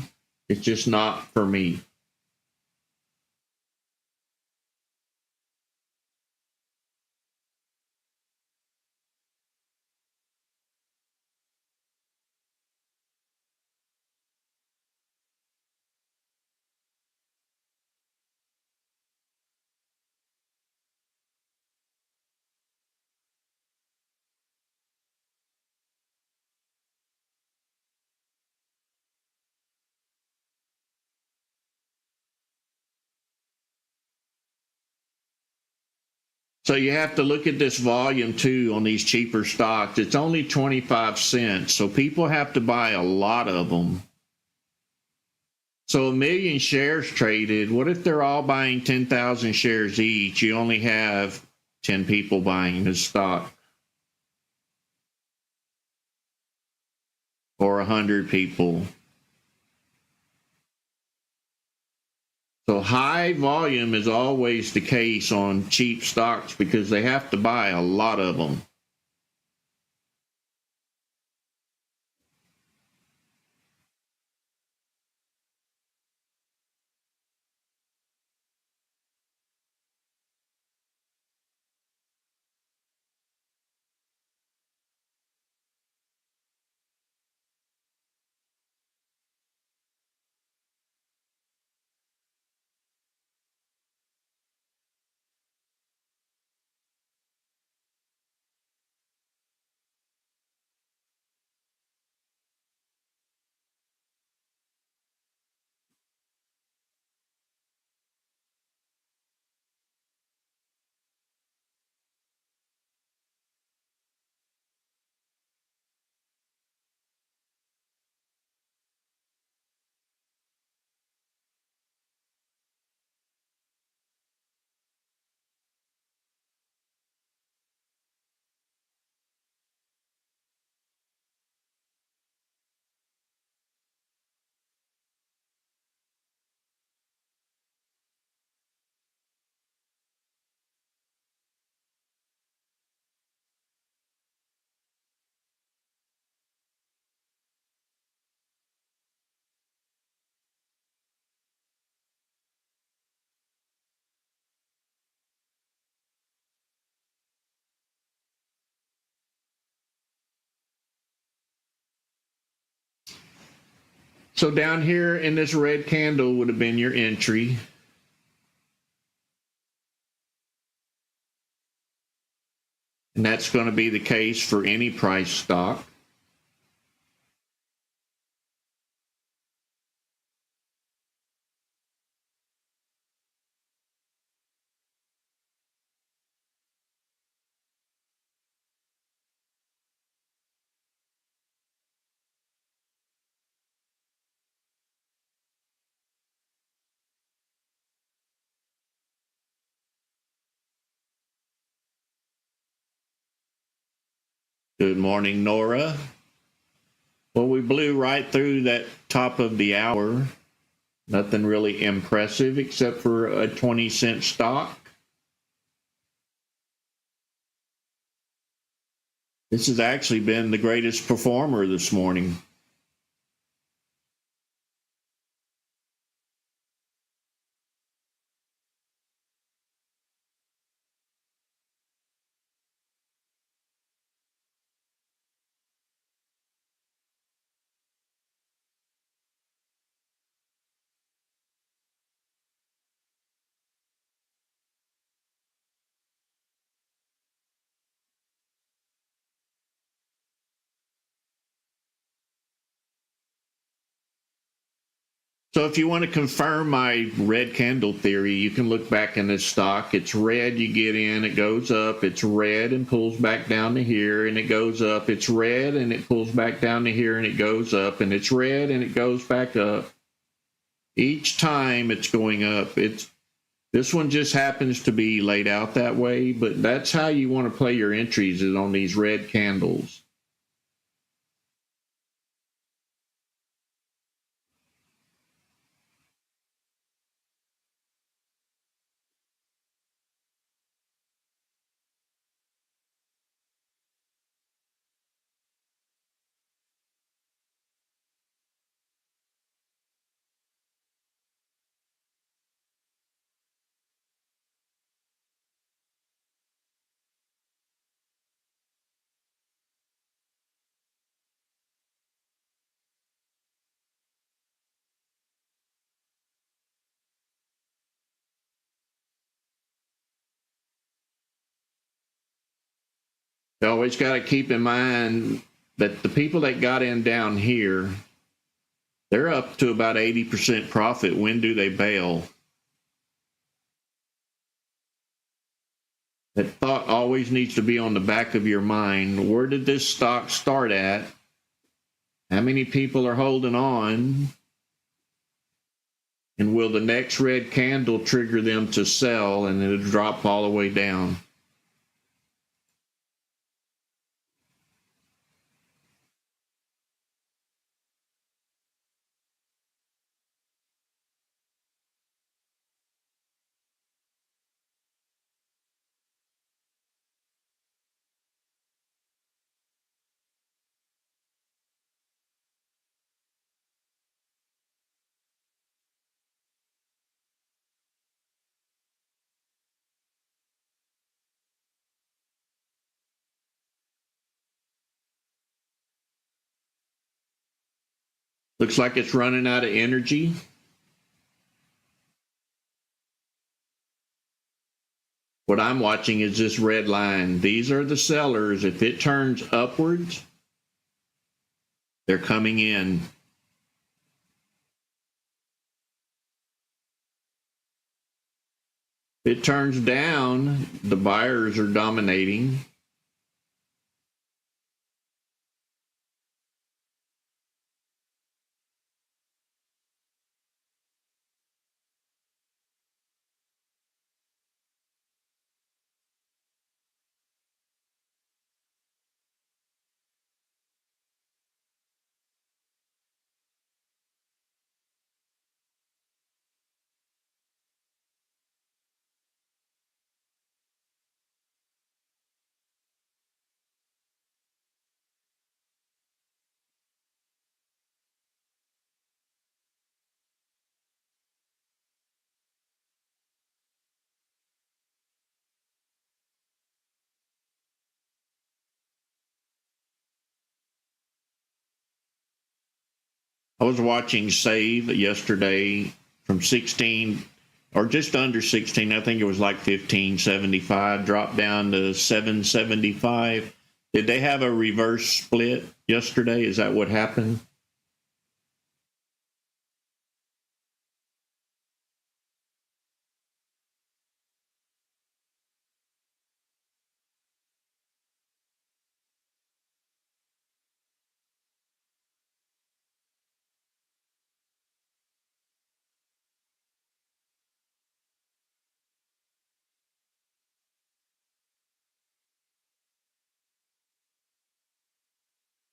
It's just not for me. So you have to look at this volume too on these cheaper stocks. It's only 25 cents, so people have to buy a lot of them. So 1 million shares traded. What if they're all buying 10,000 shares each? You only have 10 people buying this stock, or 100 people. So high volume is always the case on cheap stocks because they have to buy a lot of them. So down here in this red candle would have been your entry. And that's going to be the case for any price stock. Good morning, Nora. Well, we blew right through that top of the hour. Nothing really impressive except for a 20-cent stock. This has actually been the greatest performer this morning. So if you want to confirm my red candle theory, you can look back in this stock. It's red, you get in, it goes up. It's red and pulls back down to here, and it goes up. It's red and it pulls back down to here, and it goes up. And it's red and it goes back up. Each time it's going up. This one just happens to be laid out that way, but that's how you want to play your entries, is on these red candles. You always got to keep in mind that the people that got in down here, they're up to about 80% profit. When do they bail? That thought always needs to be on the back of your mind. Where did this stock start at? How many people are holding on? And will the next red candle trigger them to sell, and it'll drop all the way down? Looks like it's running out of energy. What I'm watching is this red line. These are the sellers. If it turns upwards, they're coming in. If it turns down, the buyers are dominating. I was watching Save yesterday from 16 or just under 16. I think it was like 15.75, dropped down to 7.75. Did they have a reverse split yesterday? Is that what happened?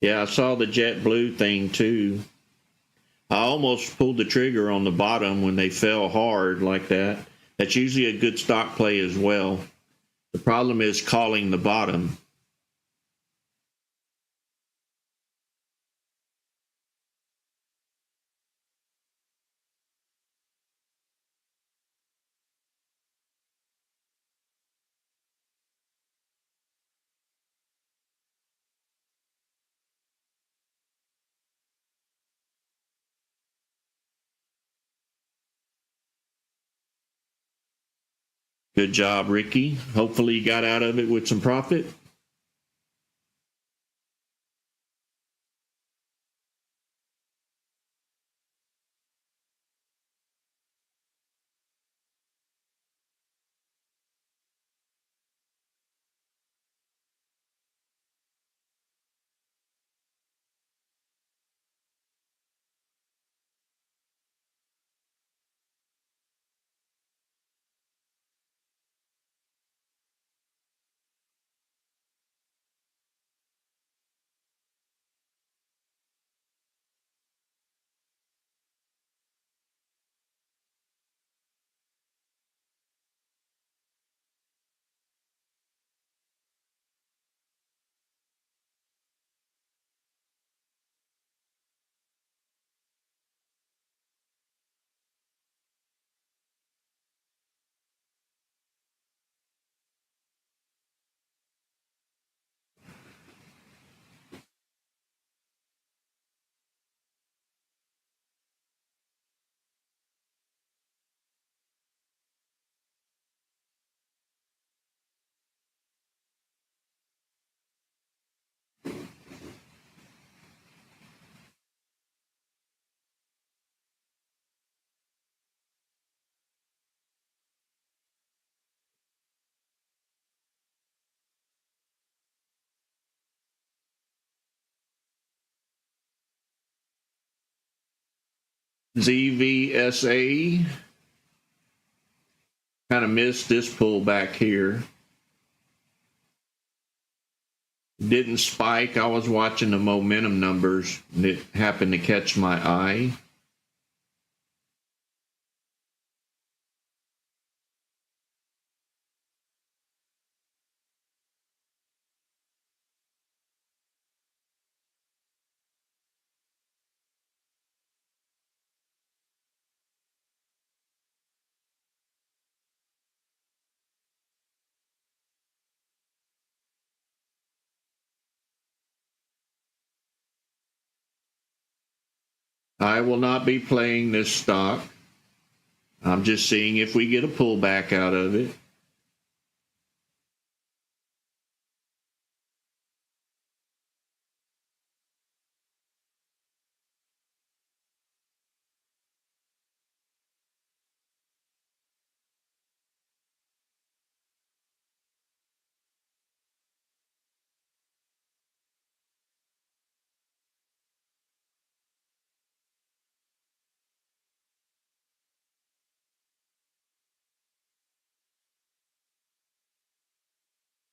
Yeah, I saw the JetBlue thing too. I almost pulled the trigger on the bottom when they fell hard like that. That's usually a good stock play as well. The problem is calling the bottom. Good job, Ricky. Hopefully you got out of it with some profit. ZVSA. Kind of missed this pullback here. Didn't spike. I was watching the momentum numbers and it happened to catch my eye. I will not be playing this stock. I'm just seeing if we get a pullback out of it.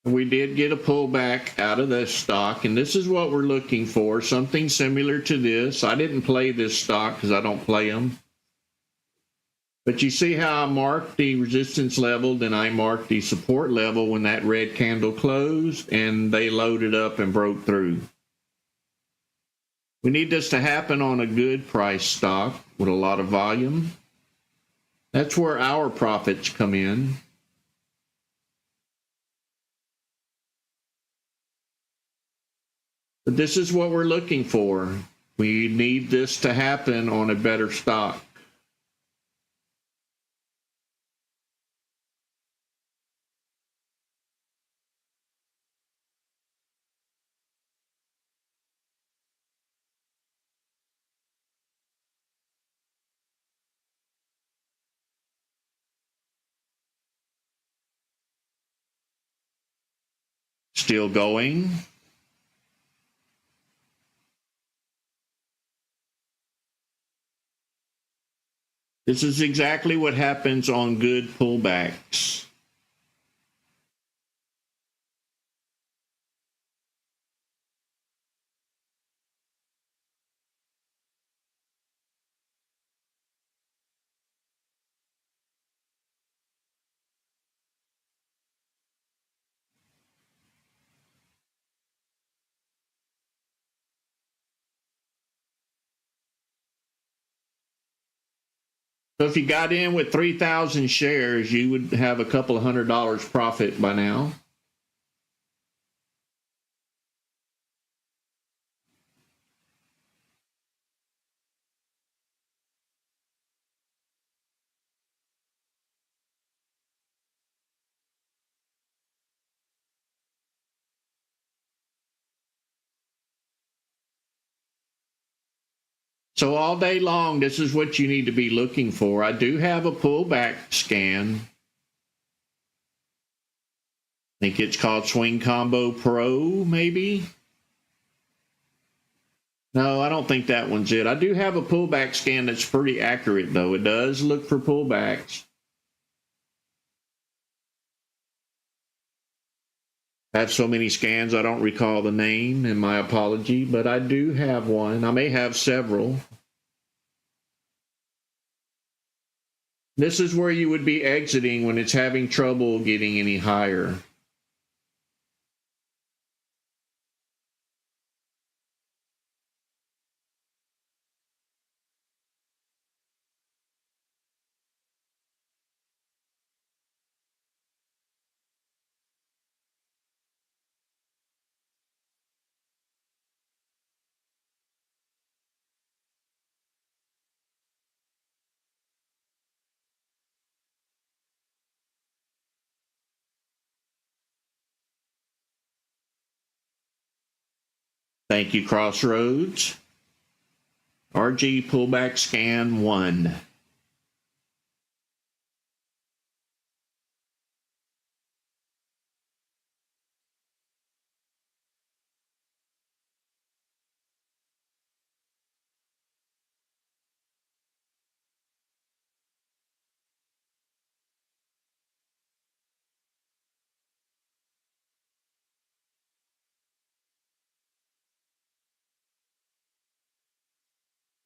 We did get a pullback out of this stock, and this is what we're looking for, something similar to this. I didn't play this stock because I don't play them. But you see how I marked the resistance level, then I marked the support level when that red candle closed, and they loaded up and broke through. We need this to happen on a good price stock with a lot of volume. That's where our profits come in. But this is what we're looking for. We need this to happen on a better stock. Still going. This is exactly what happens on good pullbacks. So if you got in with 3,000 shares, you would have a couple of $100 profit by now. So all day long, this is what you need to be looking for. I do have a pullback scan. I think it's called Swing Combo Pro, maybe. No, I don't think that one's it. I do have a pullback scan that's pretty accurate, though. It does look for pullbacks. I have so many scans, I don't recall the name, and my apology, but I do have one. I may have several. This is where you would be exiting when it's having trouble getting any higher. Thank you, Crossroads. RG pullback scan 1.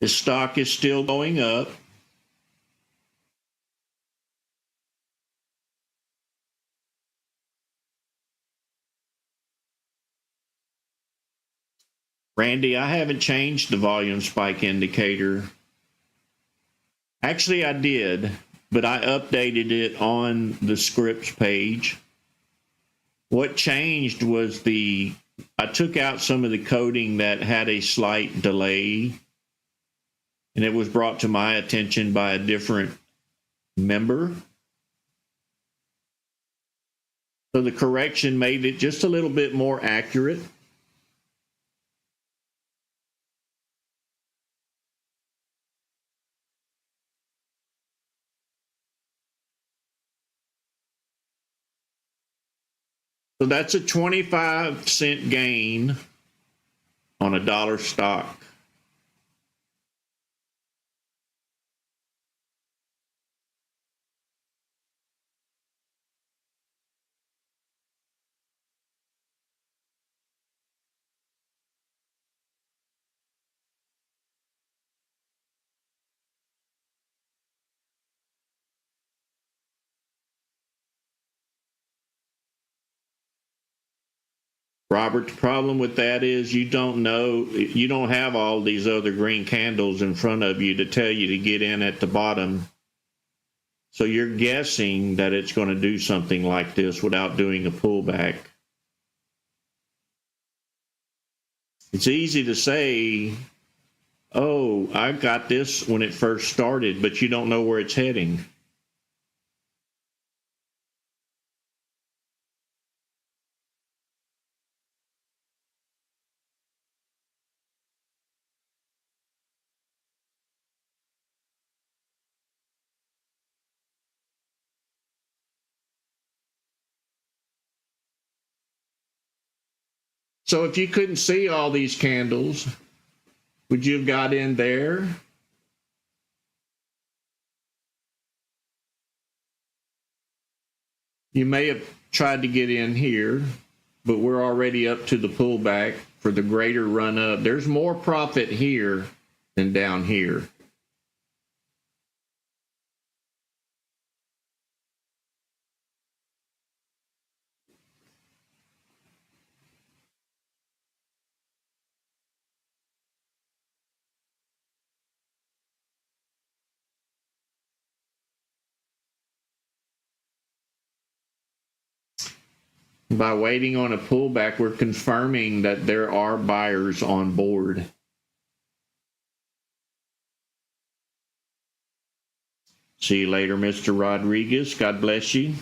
The stock is still going up. Randy, I haven't changed the volume spike indicator. Actually, I did, but I updated it on the scripts page. What changed was I took out some of the coding that had a slight delay, and it was brought to my attention by a different member. So the correction made it just a little bit more accurate. So that's a 25-cent gain on $1 stock. Robert, the problem with that is you don't have all these other green candles in front of you to tell you to get in at the bottom. So you're guessing that it's going to do something like this without doing a pullback. It's easy to say, oh, I got this when it first started, but you don't know where it's heading. So if you couldn't see all these candles, would you have got in there? You may have tried to get in here, but we're already up to the pullback for the greater run up. There's more profit here than down here. By waiting on a pullback, we're confirming that there are buyers on board. See you later, Mr. Rodriguez. God bless you.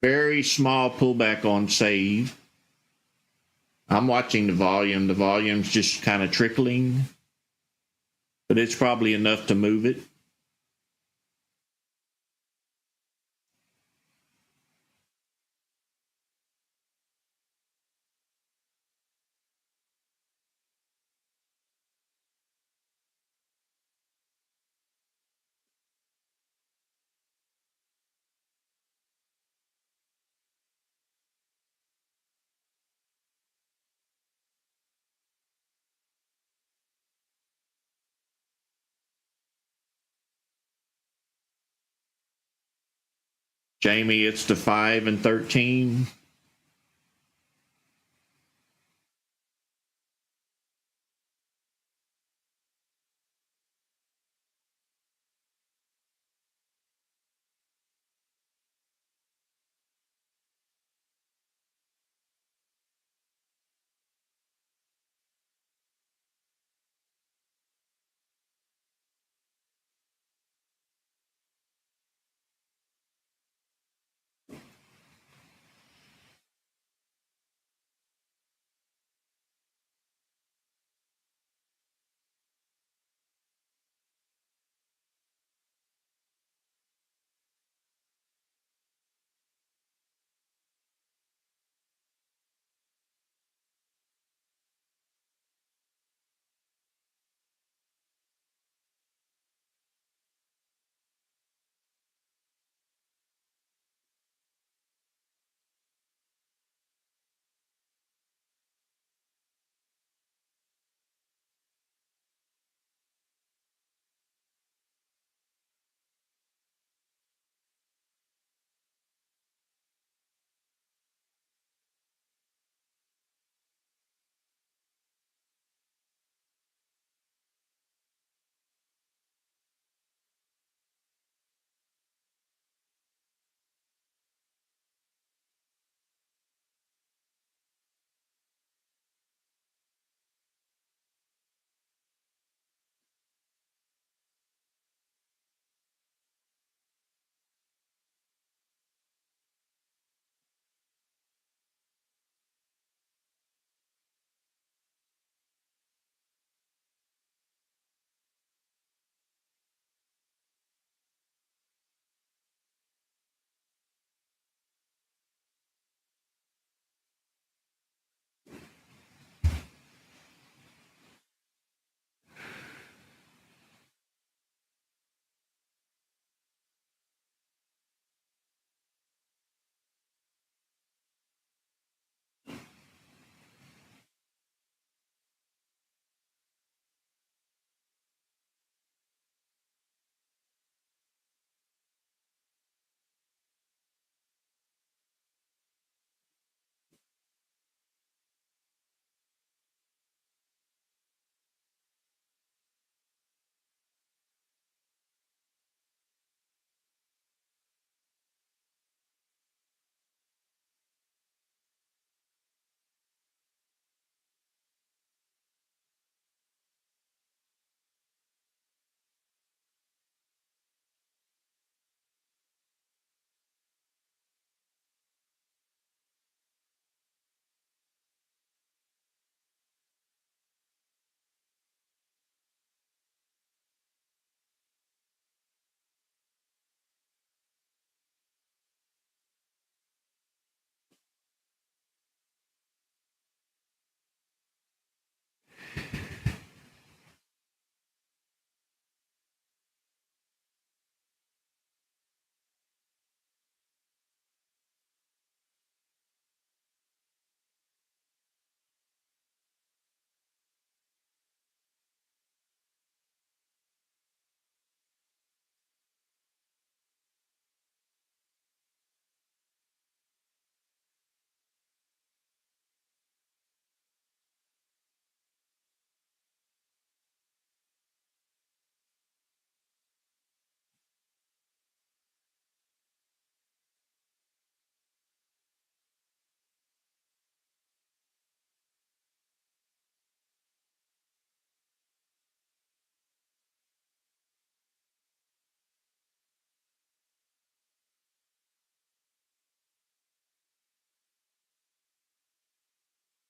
Very small pullback on save. I'm watching the volume. The volume's just kind of trickling, but it's probably enough to move it. Jamie, it's the 5 and 13.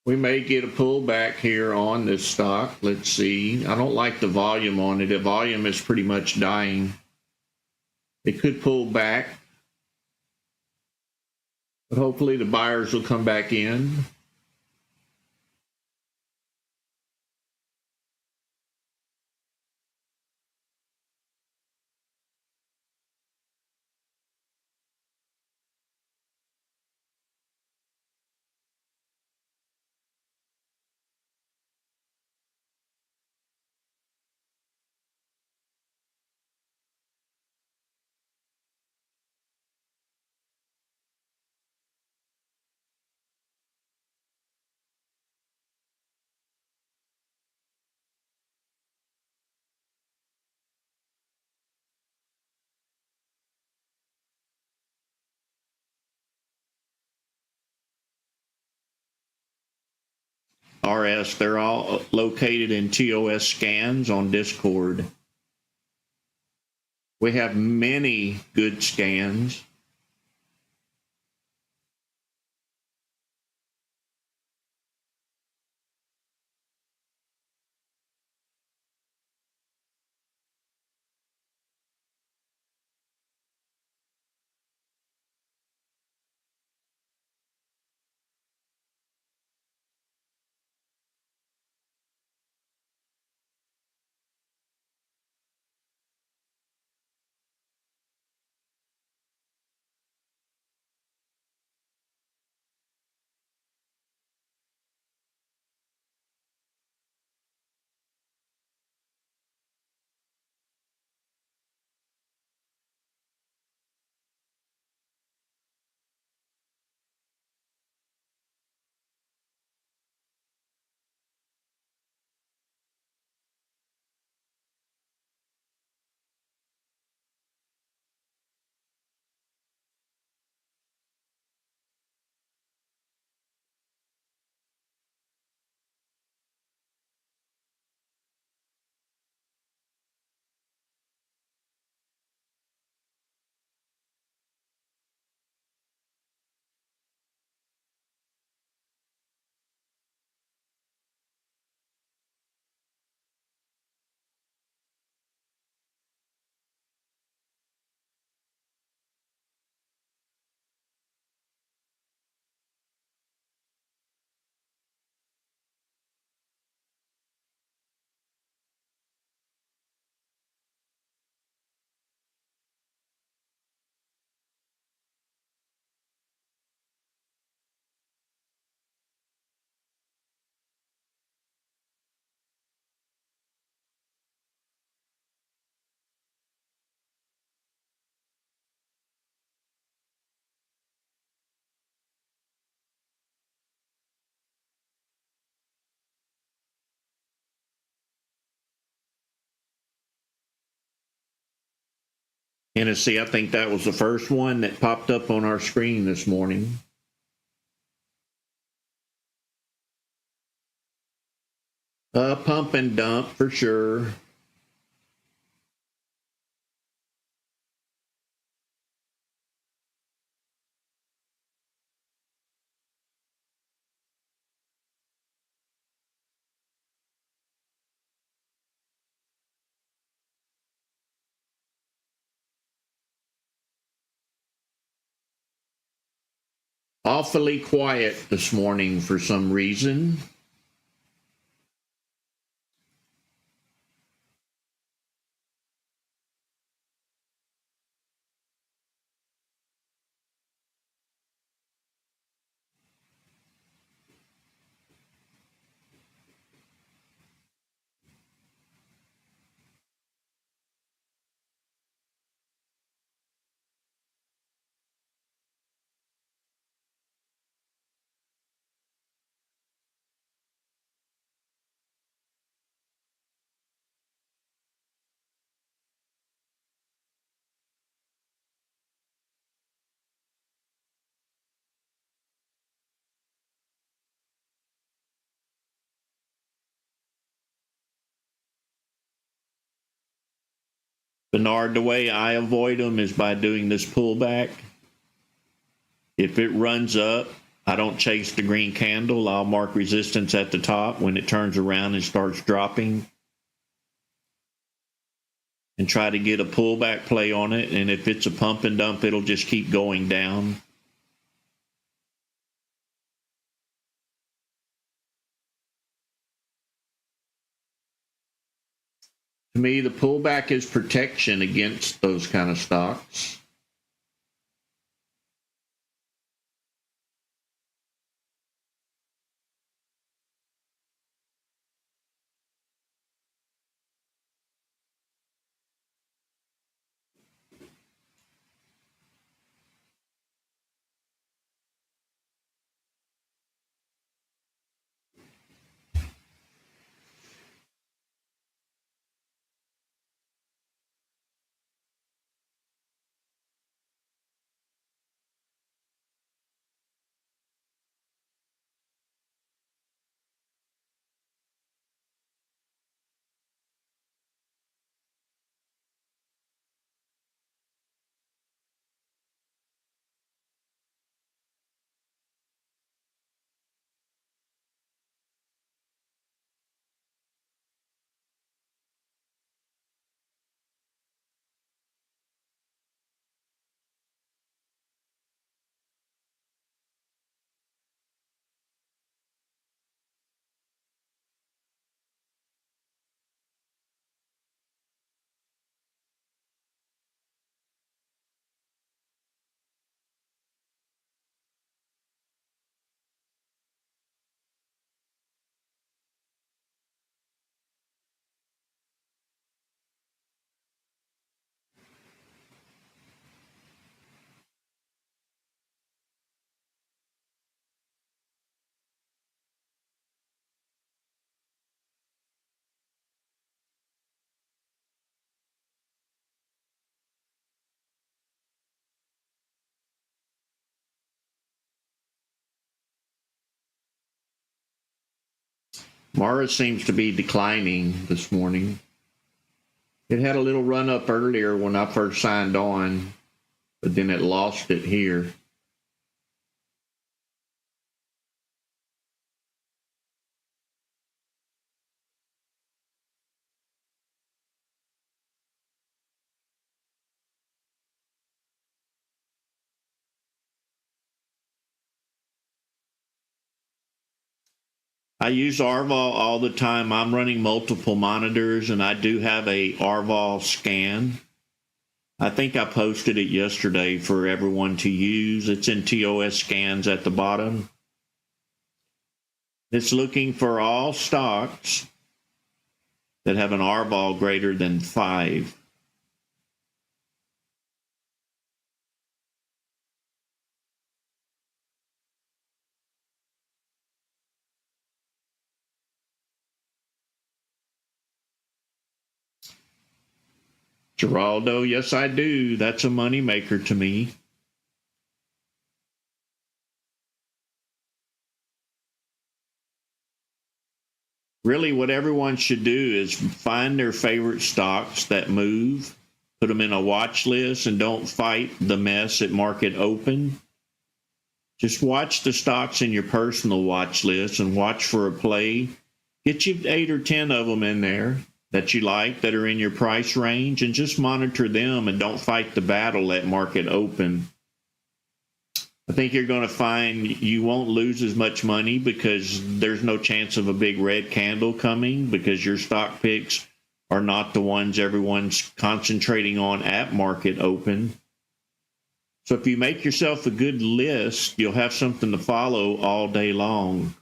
We may get a pullback here on this stock. Let's see. I don't like the volume on it. The volume is pretty much dying. It could pull back, but hopefully the buyers will come back in. RS, they're all located in TOS scans on Discord. We have many good scans. Tennessee, I think that was the first one that popped up on our screen this morning. Pump and dump for sure. Awfully quiet this morning for some reason. Bernard, the way I avoid them is by doing this pullback. If it runs up, I don't chase the green candle. I'll mark resistance at the top when it turns around and starts dropping, and try to get a pullback play on it. And if it's a pump and dump, it'll just keep going down. To me, the pullback is protection against those kind of stocks. Mara seems to be declining this morning. It had a little run up earlier when I first signed on, but then it lost it here. I use RVOL all the time. I'm running multiple monitors, and I do have a RVOL scan. I think I posted it yesterday for everyone to use. It's in TOS scans at the bottom. It's looking for all stocks that have an RVOL greater than 5. Geraldo, yes, I do. That's a moneymaker to me. Really, what everyone should do is find their favorite stocks that move, put them in a watch list, and don't fight the mess at market open. Just watch the stocks in your personal watch list and watch for a play. Get you 8 or 10 of them in there that you like, that are in your price range, and just monitor them and don't fight the battle at market open. I think you're going to find you won't lose as much money because there's no chance of a big red candle coming, because your stock picks are not the ones everyone's concentrating on at market open. So if you make yourself a good list, you'll have something to follow all day long.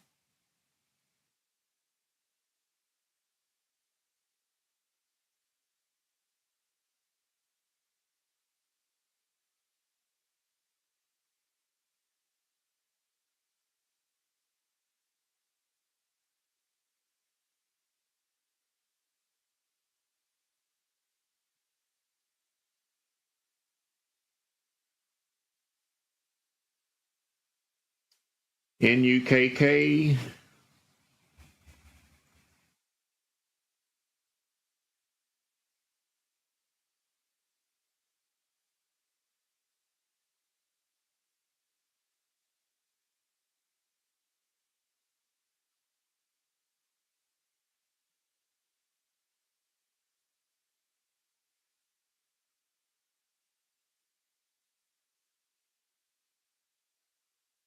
NUKK.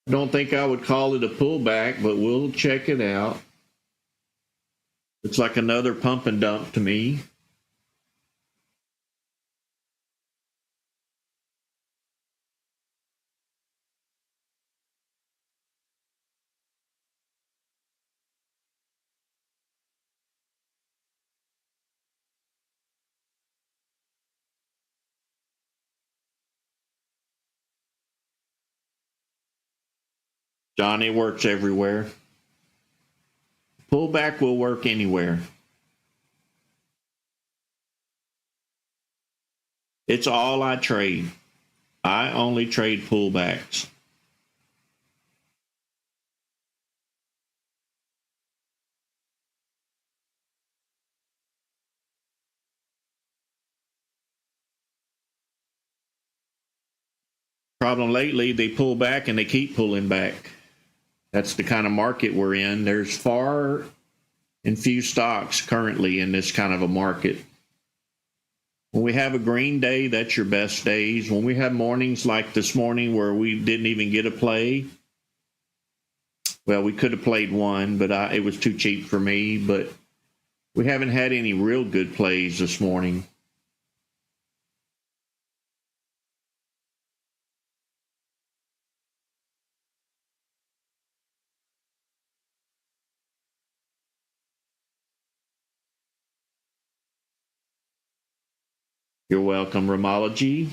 I don't think I would call it a pullback, but we'll check it out. It's like another pump and dump to me. Johnny works everywhere. Pullback will work anywhere. It's all I trade. I only trade pullbacks. Problem lately, they pull back and they keep pulling back. That's the kind of market we're in. There's far and few stocks currently in this kind of a market. When we have a green day, that's your best days. When we have mornings like this morning where we didn't even get a play, well, we could have played one, but it was too cheap for me. But we haven't had any real good plays this morning. You're welcome, Ramology.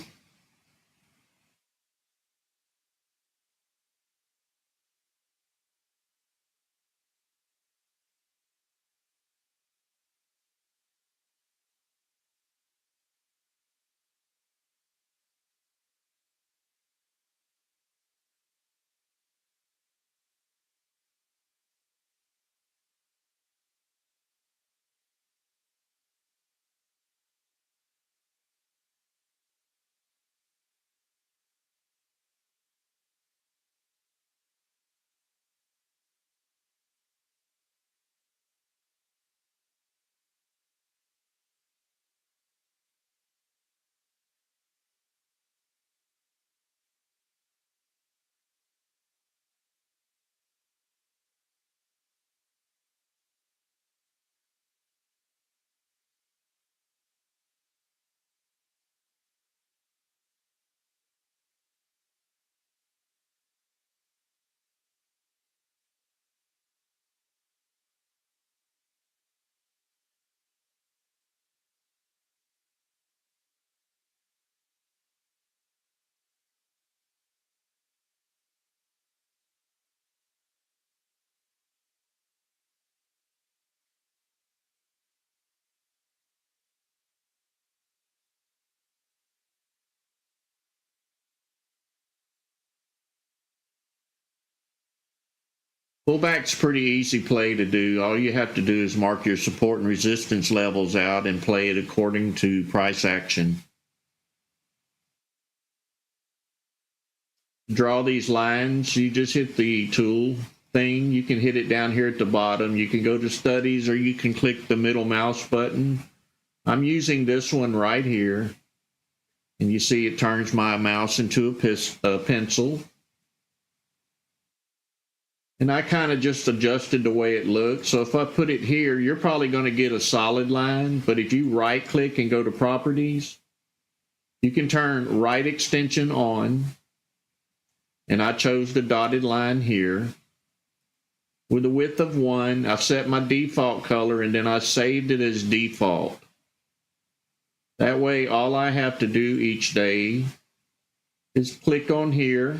Pullback's pretty easy play to do. All you have to do is mark your support and resistance levels out and play it according to price action. Draw these lines. You just hit the tool thing. You can hit it down here at the bottom. You can go to studies or you can click the middle mouse button. I'm using this one right here. And you see it turns my mouse into a pencil. And I kind of just adjusted the way it looks. So if I put it here, you're probably going to get a solid line. But if you right click and go to properties, you can turn right extension on. And I chose the dotted line here. With a width of 1, I set my default color and then I saved it as default. That way, all I have to do each day is click on here,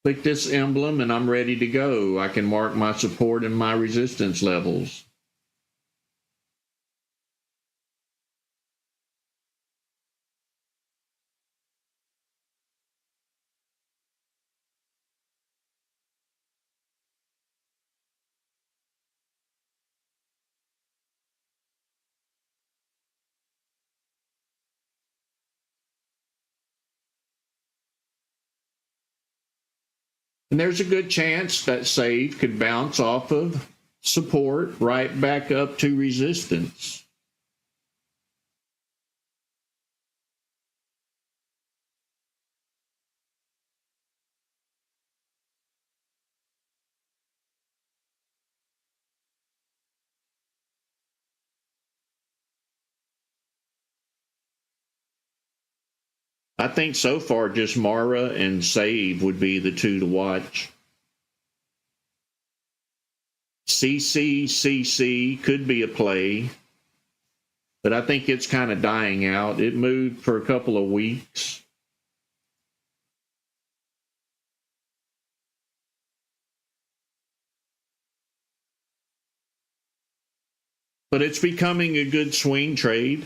click this emblem, and I'm ready to go. I can mark my support and my resistance levels. And there's a good chance that save could bounce off of support right back up to resistance. I think so far just Mara and Save would be the two to watch. CCCC could be a play, but I think it's kind of dying out. It moved for a couple of weeks. But it's becoming a good swing trade.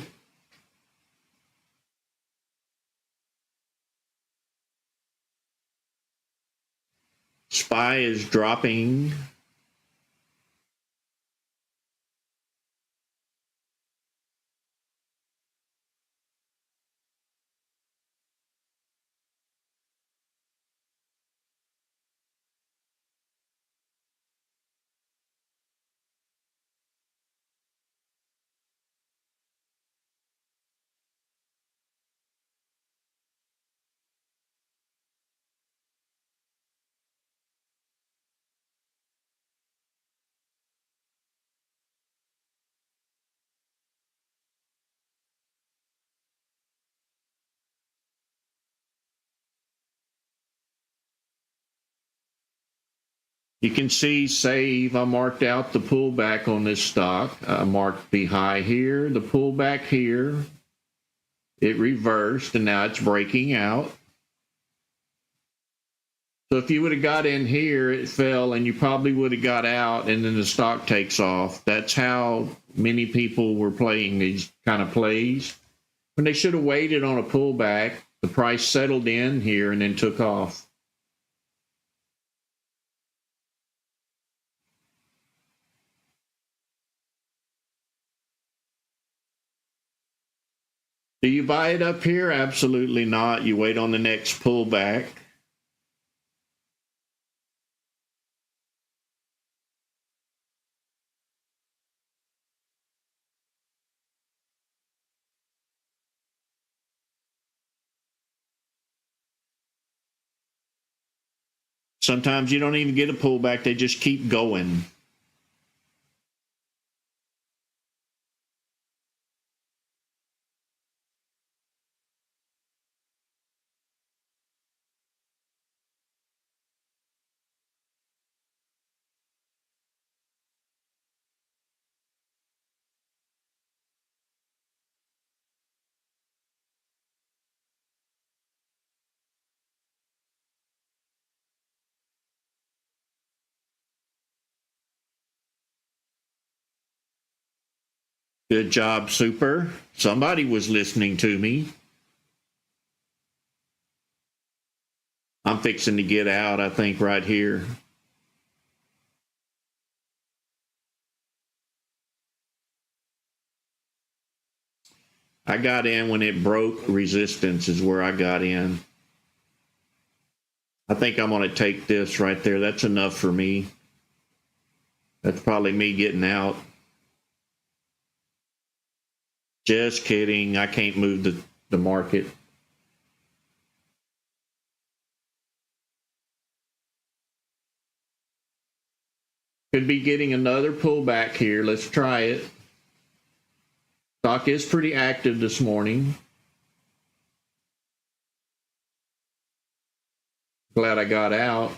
SPY is dropping. You can see Save, I marked out the pullback on this stock. I marked the high here, the pullback here. It reversed, and now it's breaking out. So if you would have got in here, it fell, and you probably would have got out, and then the stock takes off. That's how many people were playing these kind of plays. When they should have waited on a pullback, the price settled in here and then took off. Do you buy it up here? Absolutely not. You wait on the next pullback. Sometimes you don't even get a pullback. They just keep going. Good job, Super. Somebody was listening to me. I'm fixing to get out, I think, right here. I got in when it broke resistance is where I got in. I think I'm going to take this right there. That's enough for me. That's probably me getting out. Just kidding. I can't move the market. Could be getting another pullback here. Let's try it. Stock is pretty active this morning. Glad I got out.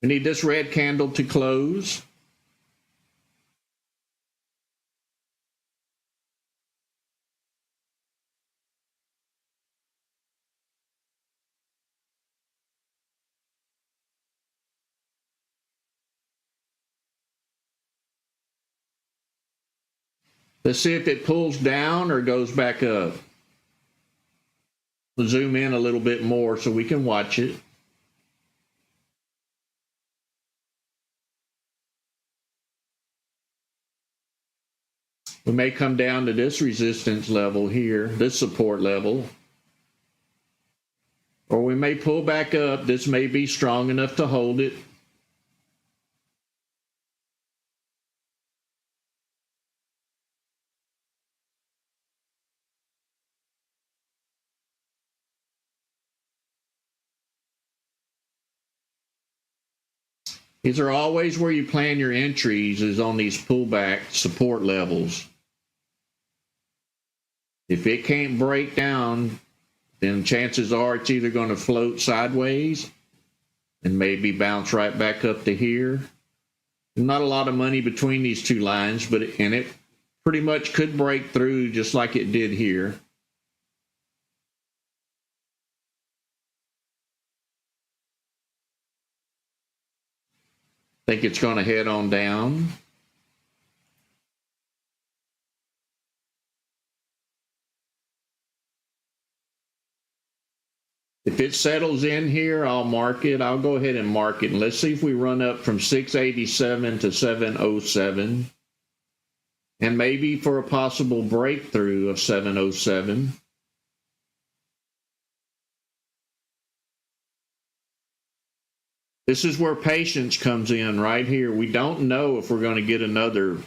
We need this red candle to close. Let's see if it pulls down or goes back up. We'll zoom in a little bit more so we can watch it. We may come down to this resistance level here, this support level. Or we may pull back up. This may be strong enough to hold it. These are always where you plan your entries, is on these pullback support levels. If it can't break down, then chances are it's either going to float sideways and maybe bounce right back up to here. Not a lot of money between these two lines, but it pretty much could break through just like it did here. Think it's going to head on down. If it settles in here, I'll mark it. I'll go ahead and mark it. And let's see if we run up from 687 to 707. And maybe for a possible breakthrough of 707. This is where patience comes in right here. We don't know if we're going to get another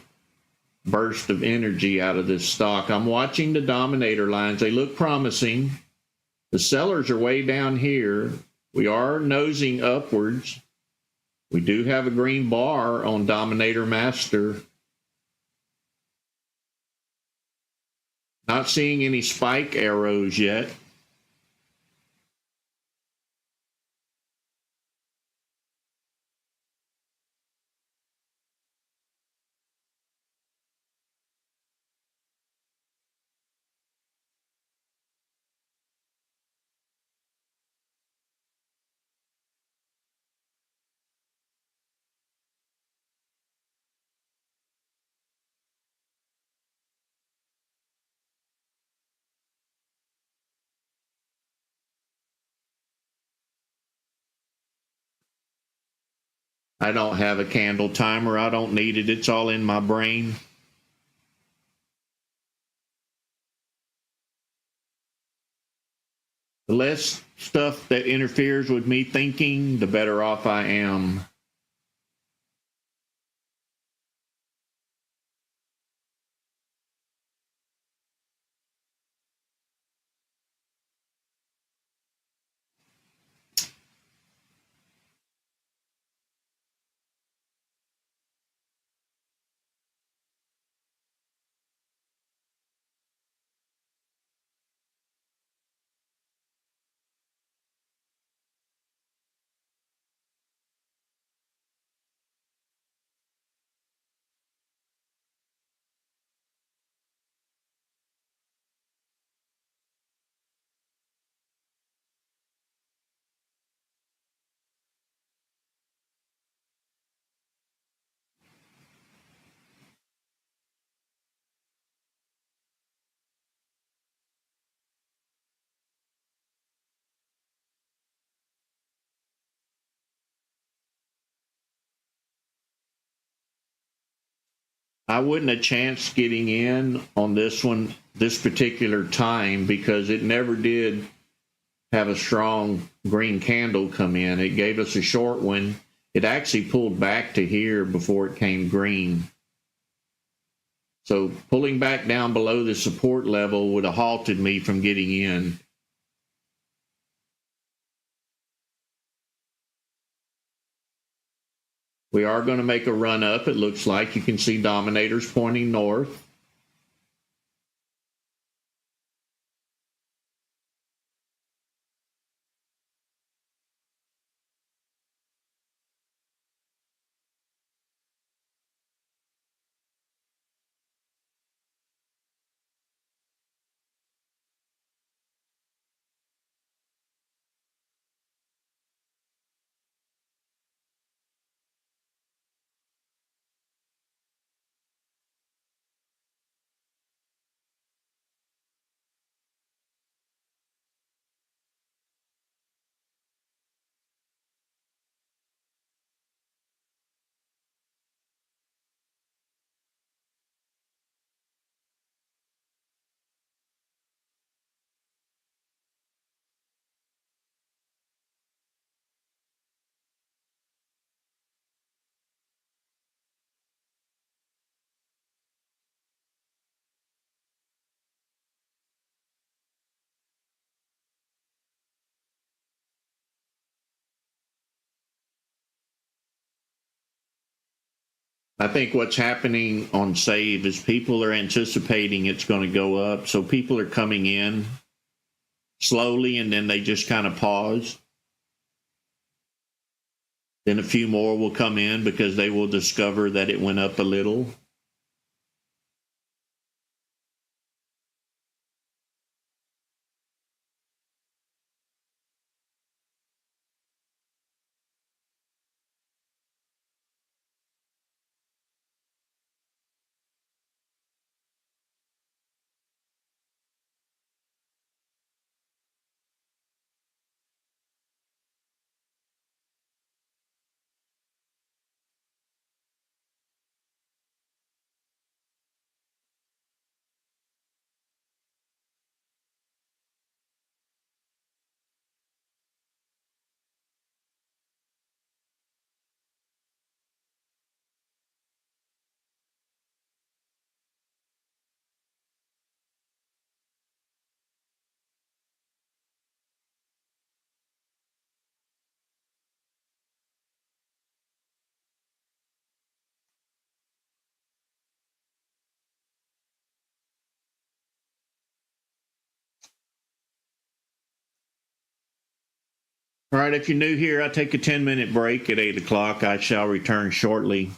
burst of energy out of this stock. I'm watching the dominator lines. They look promising. The sellers are way down here. We are nosing upwards. We do have a green bar on Dominator Master. Not seeing any spike arrows yet. I don't have a candle timer. I don't need it. It's all in my brain. The less stuff that interferes with me thinking, the better off I am. I wouldn't have chanced getting in on this one this particular time because it never did have a strong green candle come in. It gave us a short one. It actually pulled back to here before it came green. So pulling back down below the support level would have halted me from getting in. We are going to make a run up. It looks like you can see dominators pointing north. I think what's happening on Save is people are anticipating it's going to go up. So people are coming in slowly and then they just kind of pause. Then a few more will come in because they will discover that it went up a little. All right, if you're new here, I take a 10-minute break at 8 o'clock. I shall return shortly.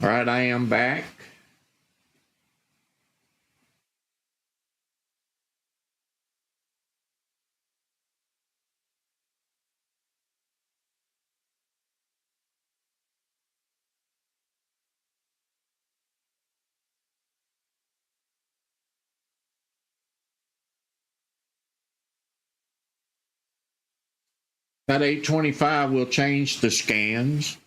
All right, I am back. At 8:25, we'll change the scans.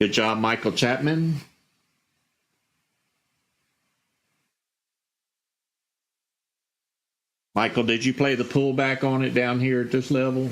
Good job, Michael Chapman. Michael, did you play the pullback on it down here at this level?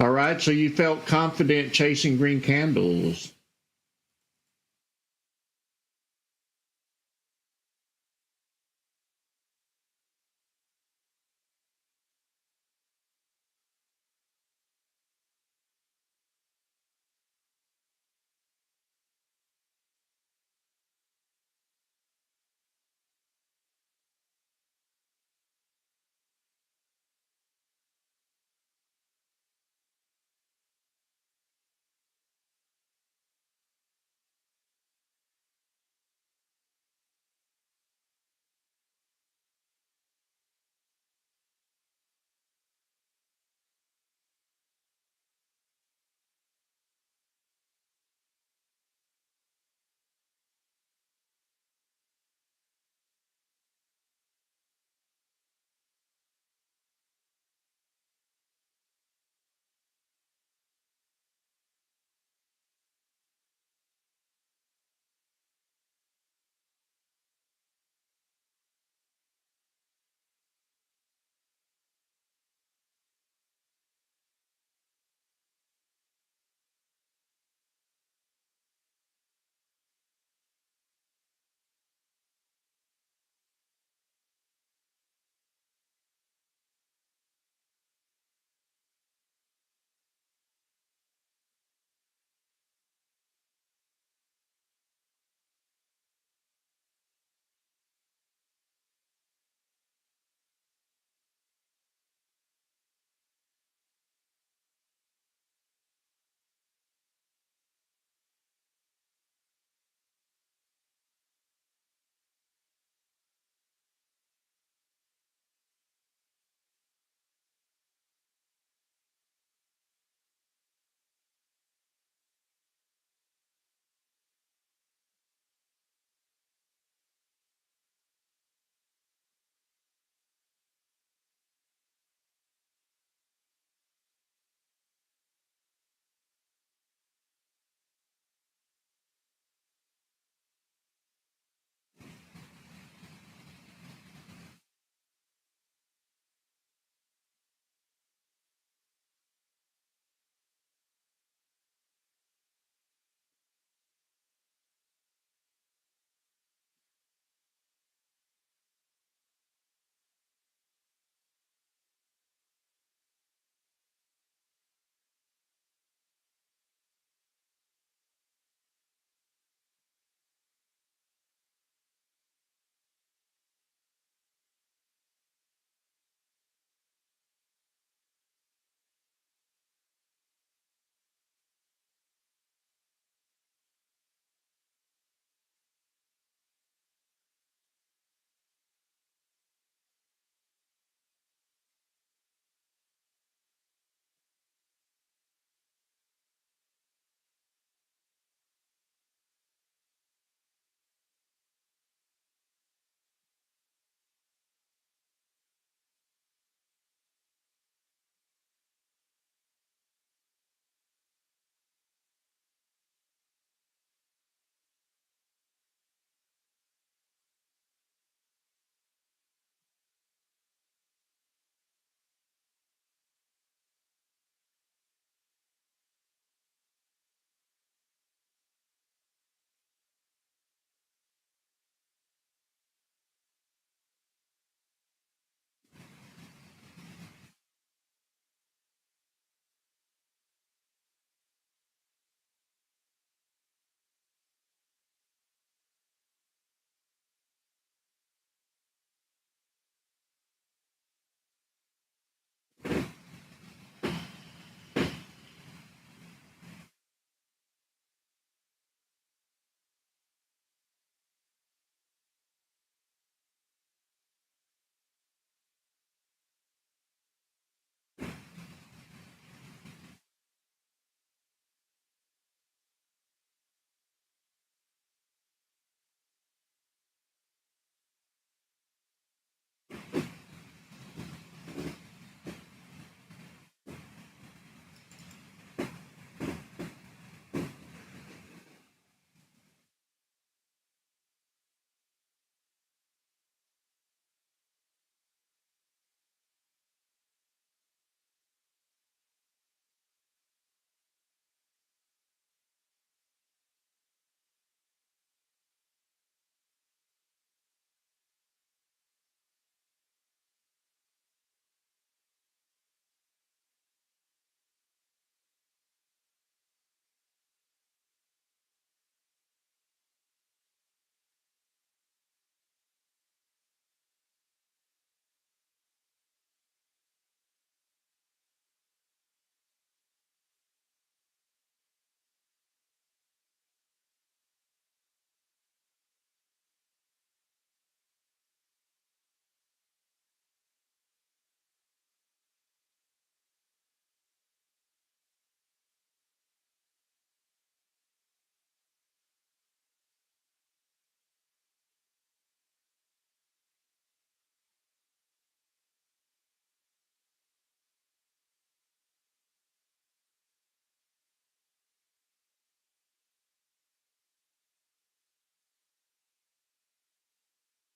All right, so you felt confident chasing green candles.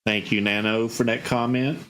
Thank you, Nano, for that comment.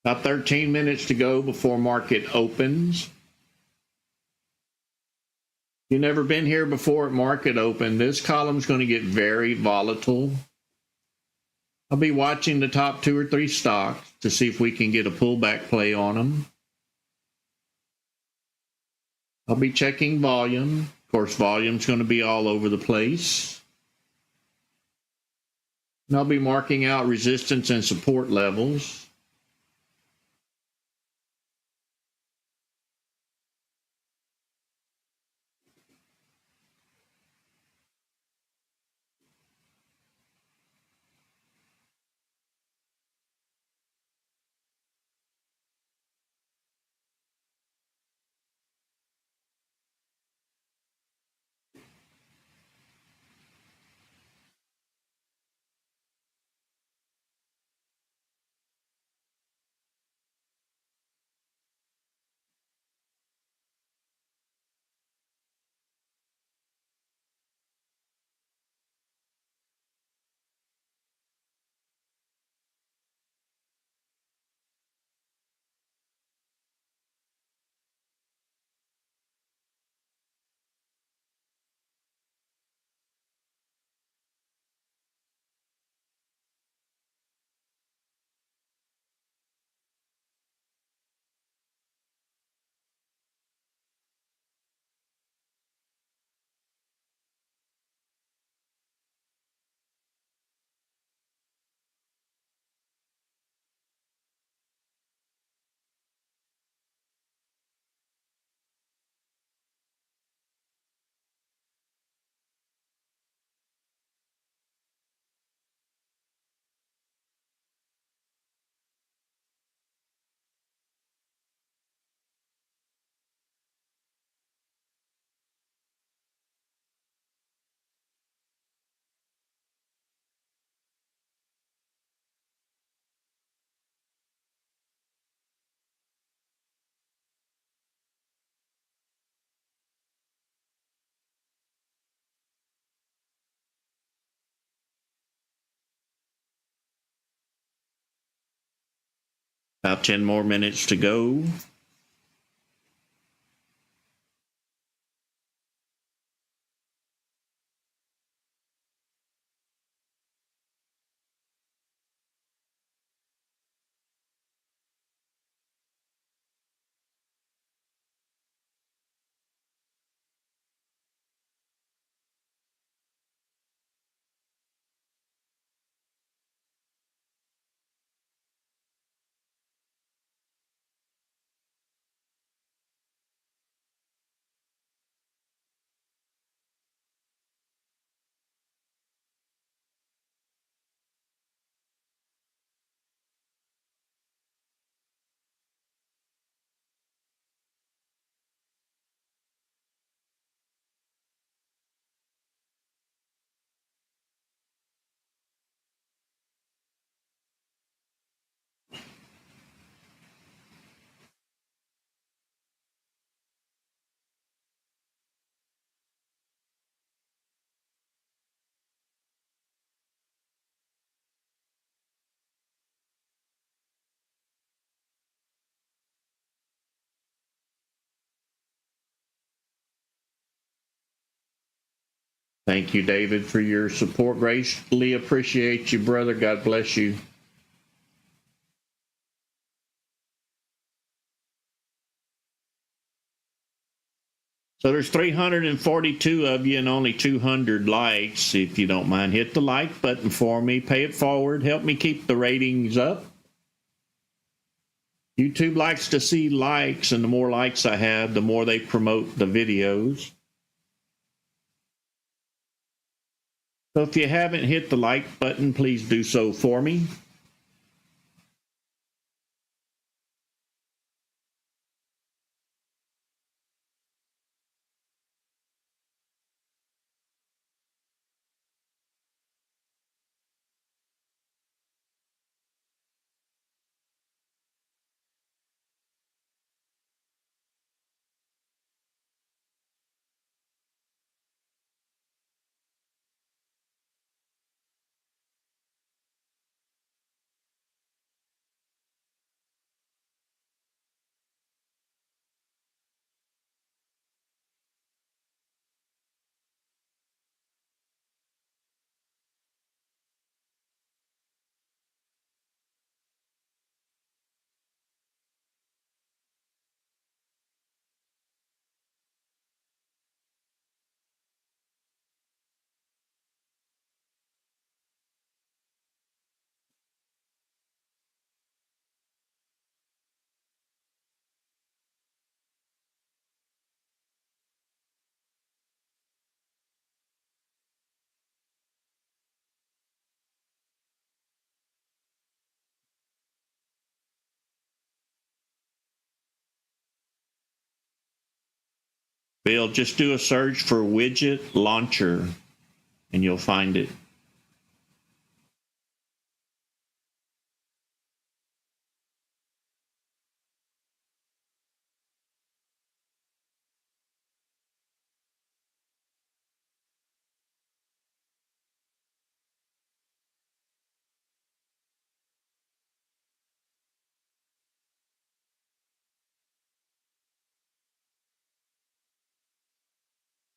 About 13 minutes to go before market opens. You've never been here before at market open. This column is going to get very volatile. I'll be watching the top 2 or 3 stocks to see if we can get a pullback play on them. I'll be checking volume. Of course, volume's going to be all over the place. And I'll be marking out resistance and support levels. About 10 more minutes to go. Thank you, David, for your support. Greatly appreciate you, brother. God bless you. So there's 342 of you and only 200 likes. If you don't mind, hit the like button for me. Pay it forward. Help me keep the ratings up. YouTube likes to see likes, and the more likes I have, the more they promote the videos. So if you haven't hit the like button, please do so for me. Bill, just do a search for widget launcher and you'll find it.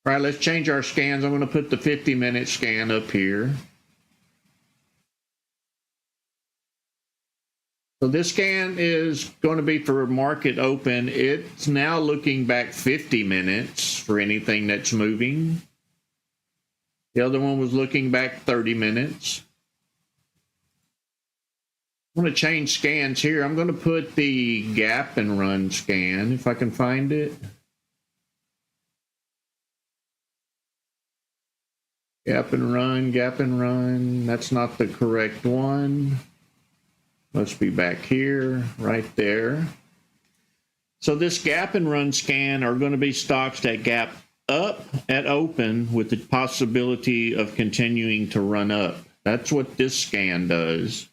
All right, let's change our scans. I'm going to put the 50-minute scan up here. So this scan is going to be for market open. It's now looking back 50 minutes for anything that's moving. The other one was looking back 30 minutes. I'm going to change scans here. I'm going to put the gap and run scan if I can find it. Gap and run, gap and run. That's not the correct one. Must be back here, right there. So this gap and run scan are going to be stocks that gap up at open with the possibility of continuing to run up. That's what this scan does.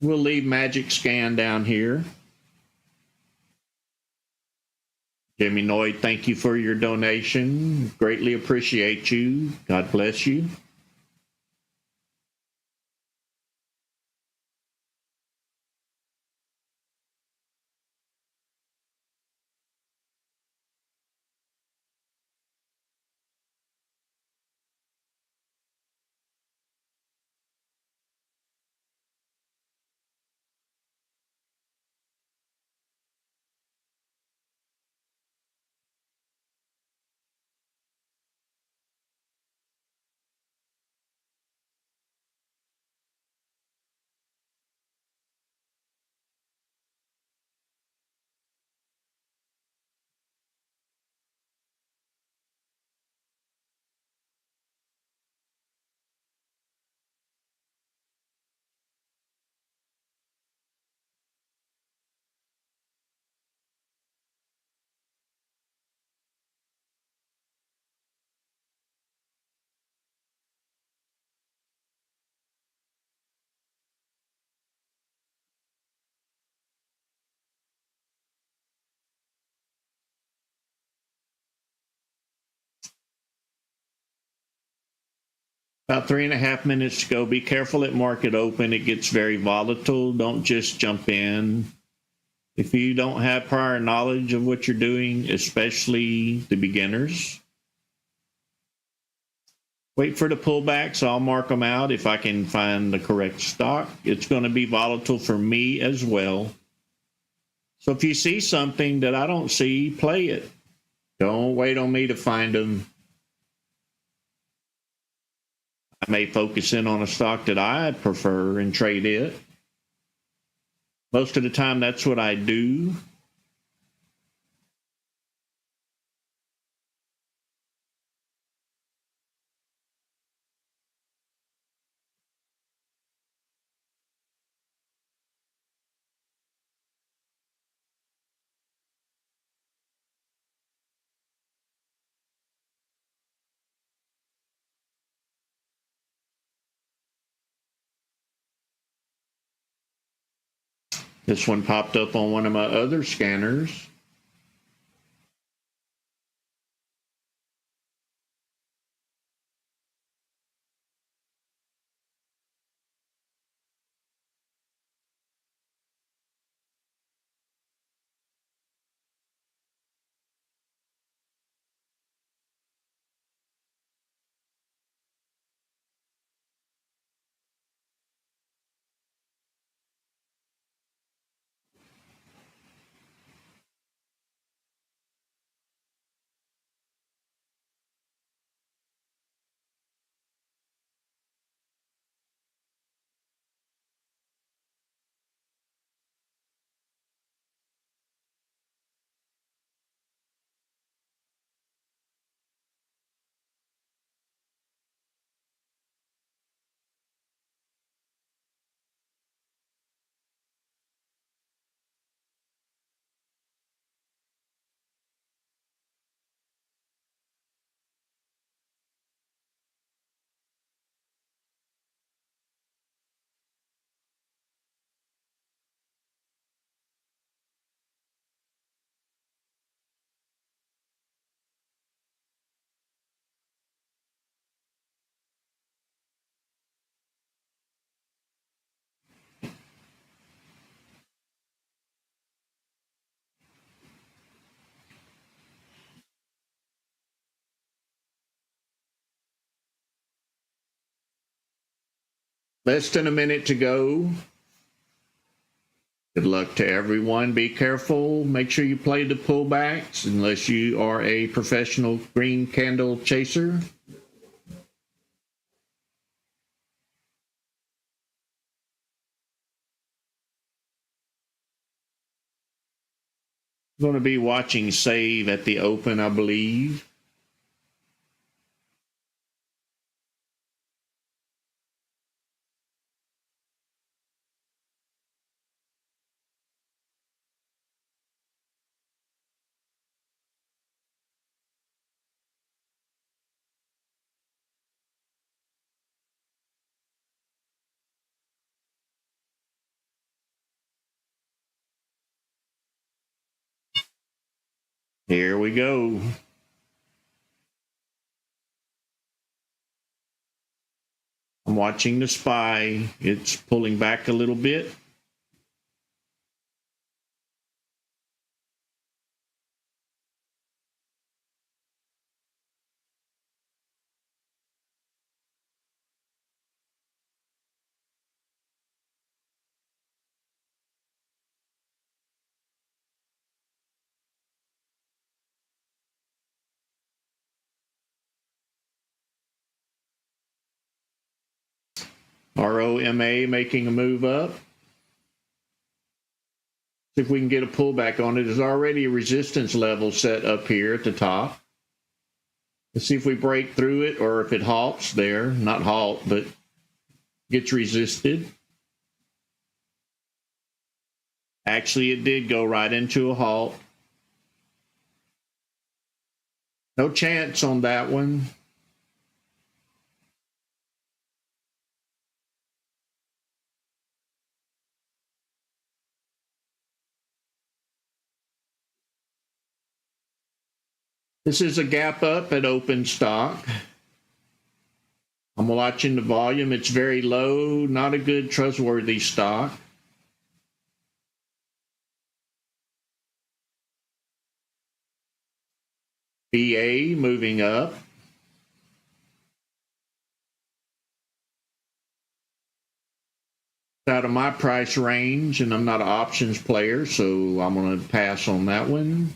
We'll leave Magic Scan down here. Jimmy Noyd, thank you for your donation. Greatly appreciate you. God bless you. About 3.5 minutes to go. Be careful at market open. It gets very volatile. Don't just jump in. If you don't have prior knowledge of what you're doing, especially the beginners, wait for the pullbacks. I'll mark them out if I can find the correct stock. It's going to be volatile for me as well. So if you see something that I don't see, play it. Don't wait on me to find them. I may focus in on a stock that I prefer and trade it. Most of the time, that's what I do. This one popped up on one of my other scanners. Less than a minute to go. Good luck to everyone. Be careful. Make sure you play the pullbacks unless you are a professional green candle chaser. I'm going to be watching Save at the open, I believe. Here we go. I'm watching the SPY. It's pulling back a little bit. ROMA making a move up. See if we can get a pullback on it. There's already a resistance level set up here at the top. Let's see if we break through it or if it halts there. Not halt, but gets resisted. Actually, it did go right into a halt. No chance on that one. This is a gap up at open stock. I'm watching the volume. It's very low, not a good trustworthy stock. BA moving up. Out of my price range, and I'm not an options player, so I'm going to pass on that one.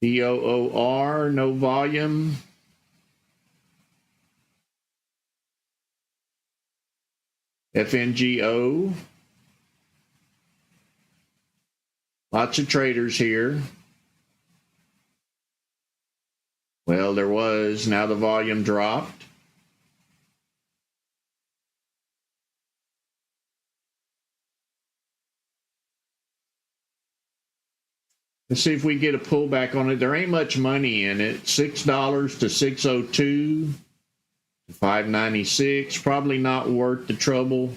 DOOR, no volume. FNGO. Lots of traders here. Well, there was. Now the volume dropped. Let's see if we get a pullback on it. There ain't much money in it. $6 to 602 to 596. Probably not worth the trouble.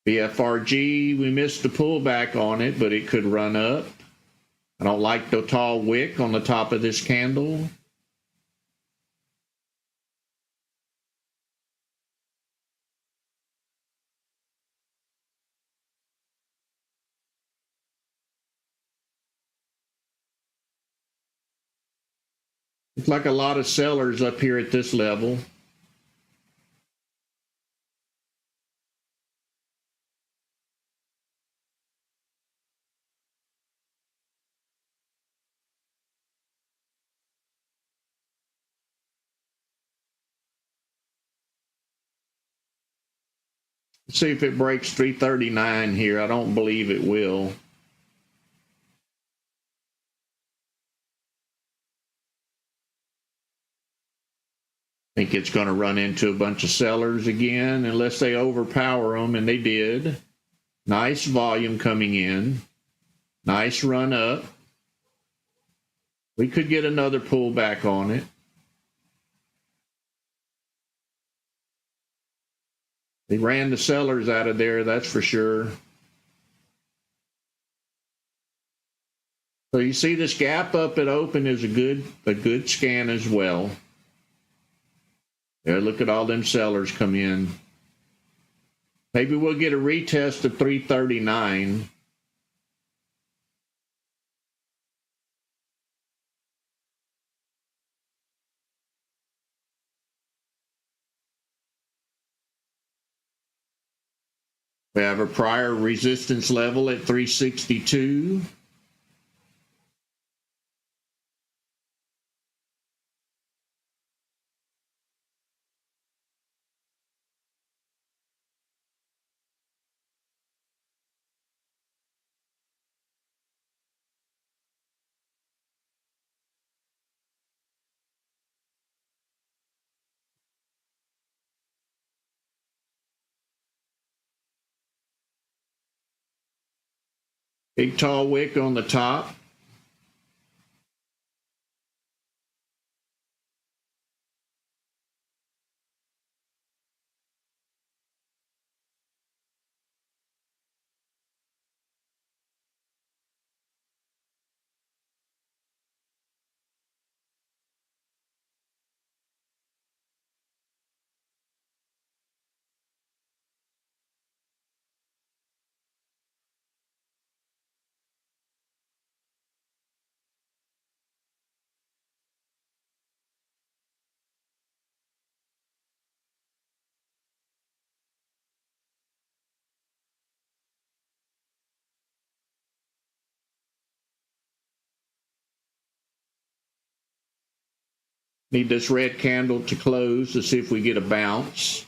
BFRG, we missed the pullback on it, but it could run up. I don't like the tall wick on the top of this candle. Looks like a lot of sellers up here at this level. Let's see if it breaks 339 here. I don't believe it will. I think it's going to run into a bunch of sellers again, unless they overpower them, and they did. Nice volume coming in. Nice run up. We could get another pullback on it. They ran the sellers out of there, that's for sure. So you see this gap up at open is a good scan as well. There, look at all them sellers come in. Maybe we'll get a retest of 339. We have a prior resistance level at 362. Big tall wick on the top. Need this red candle to close to see if we get a bounce.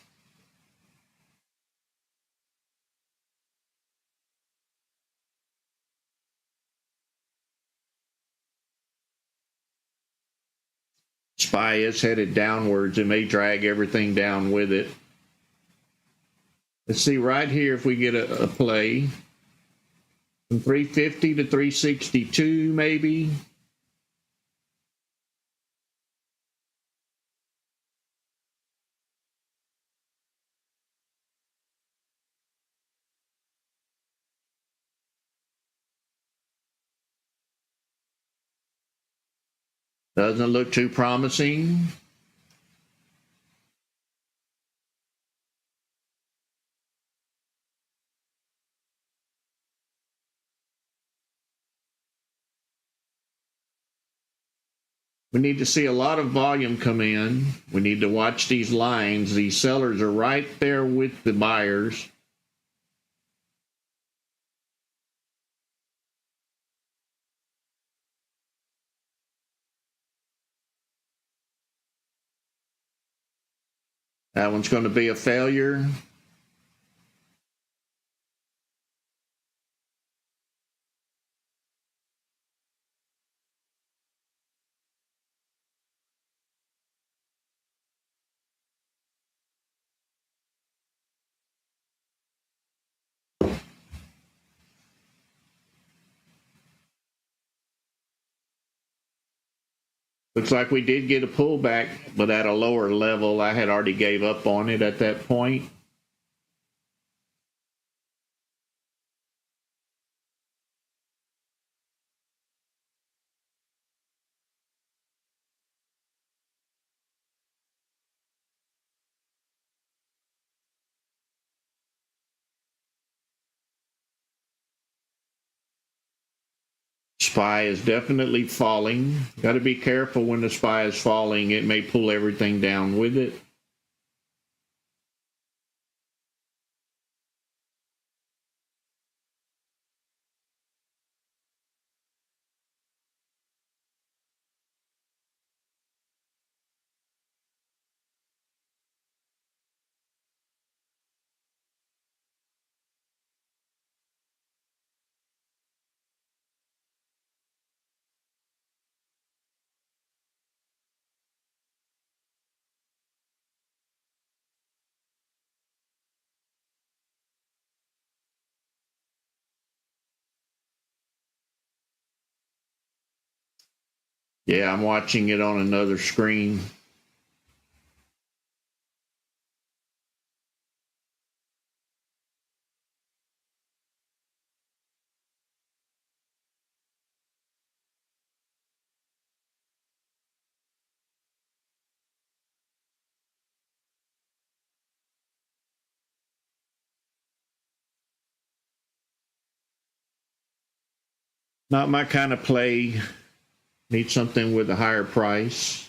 SPY is headed downwards. It may drag everything down with it. Let's see right here if we get a play. From 350 to 362 maybe. Doesn't look too promising. We need to see a lot of volume come in. We need to watch these lines. These sellers are right there with the buyers. That one's going to be a failure. Looks like we did get a pullback, but at a lower level. I had already gave up on it at that point. SPY is definitely falling. Got to be careful when the SPY is falling. It may pull everything down with it. Yeah, I'm watching it on another screen. Not my kind of play. Need something with a higher price.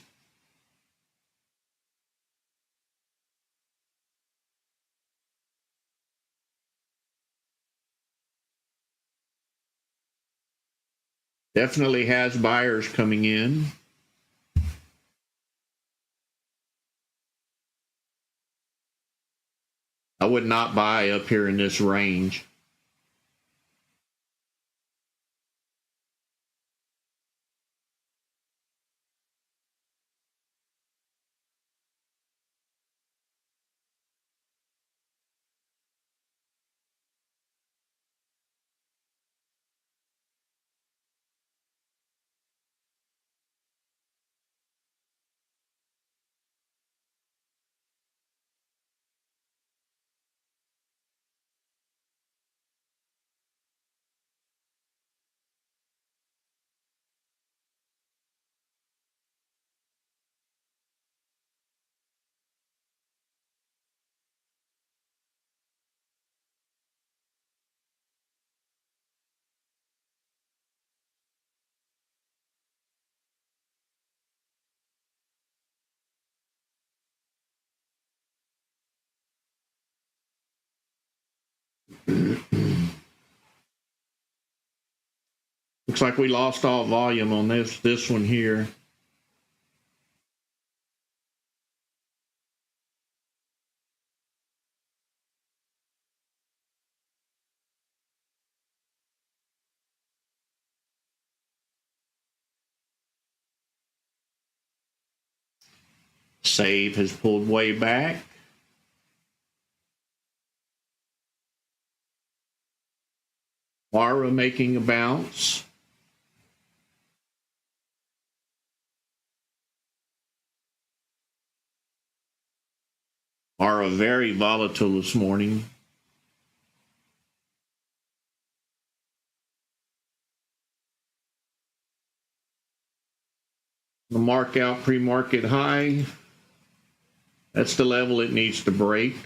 Definitely has buyers coming in. I would not buy up here in this range. Looks like we lost all volume on this one here. Save has pulled way back. Mara making a bounce. Mara very volatile this morning. The mark out pre-market high. That's the level it needs to break.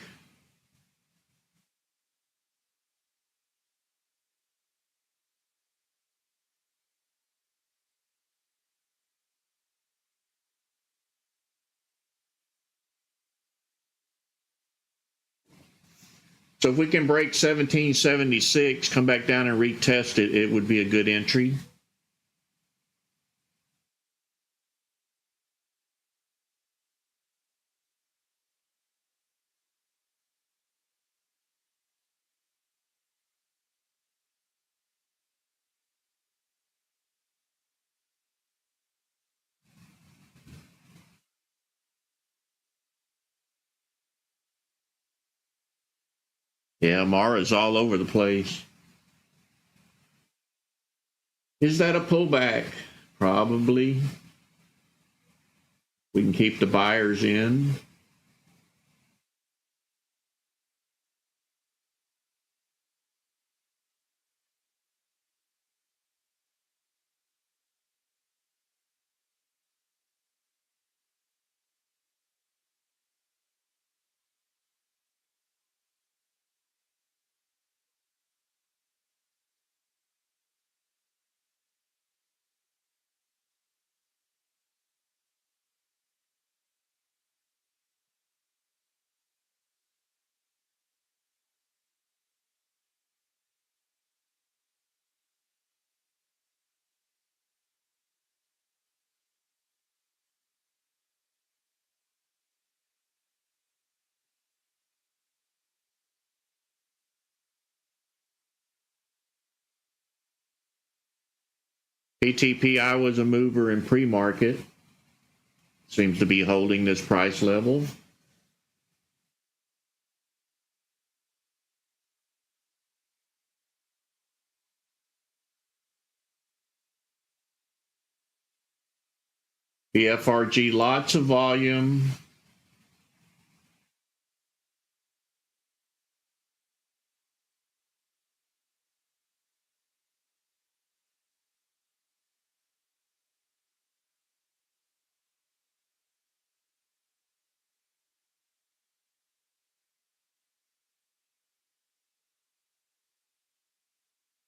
So if we can break 1776, come back down and retest it, it would be a good entry. Yeah, Mara's all over the place. Is that a pullback? Probably. We can keep the buyers in. PTPI was a mover in pre-market. Seems to be holding this price level. BFRG, lots of volume.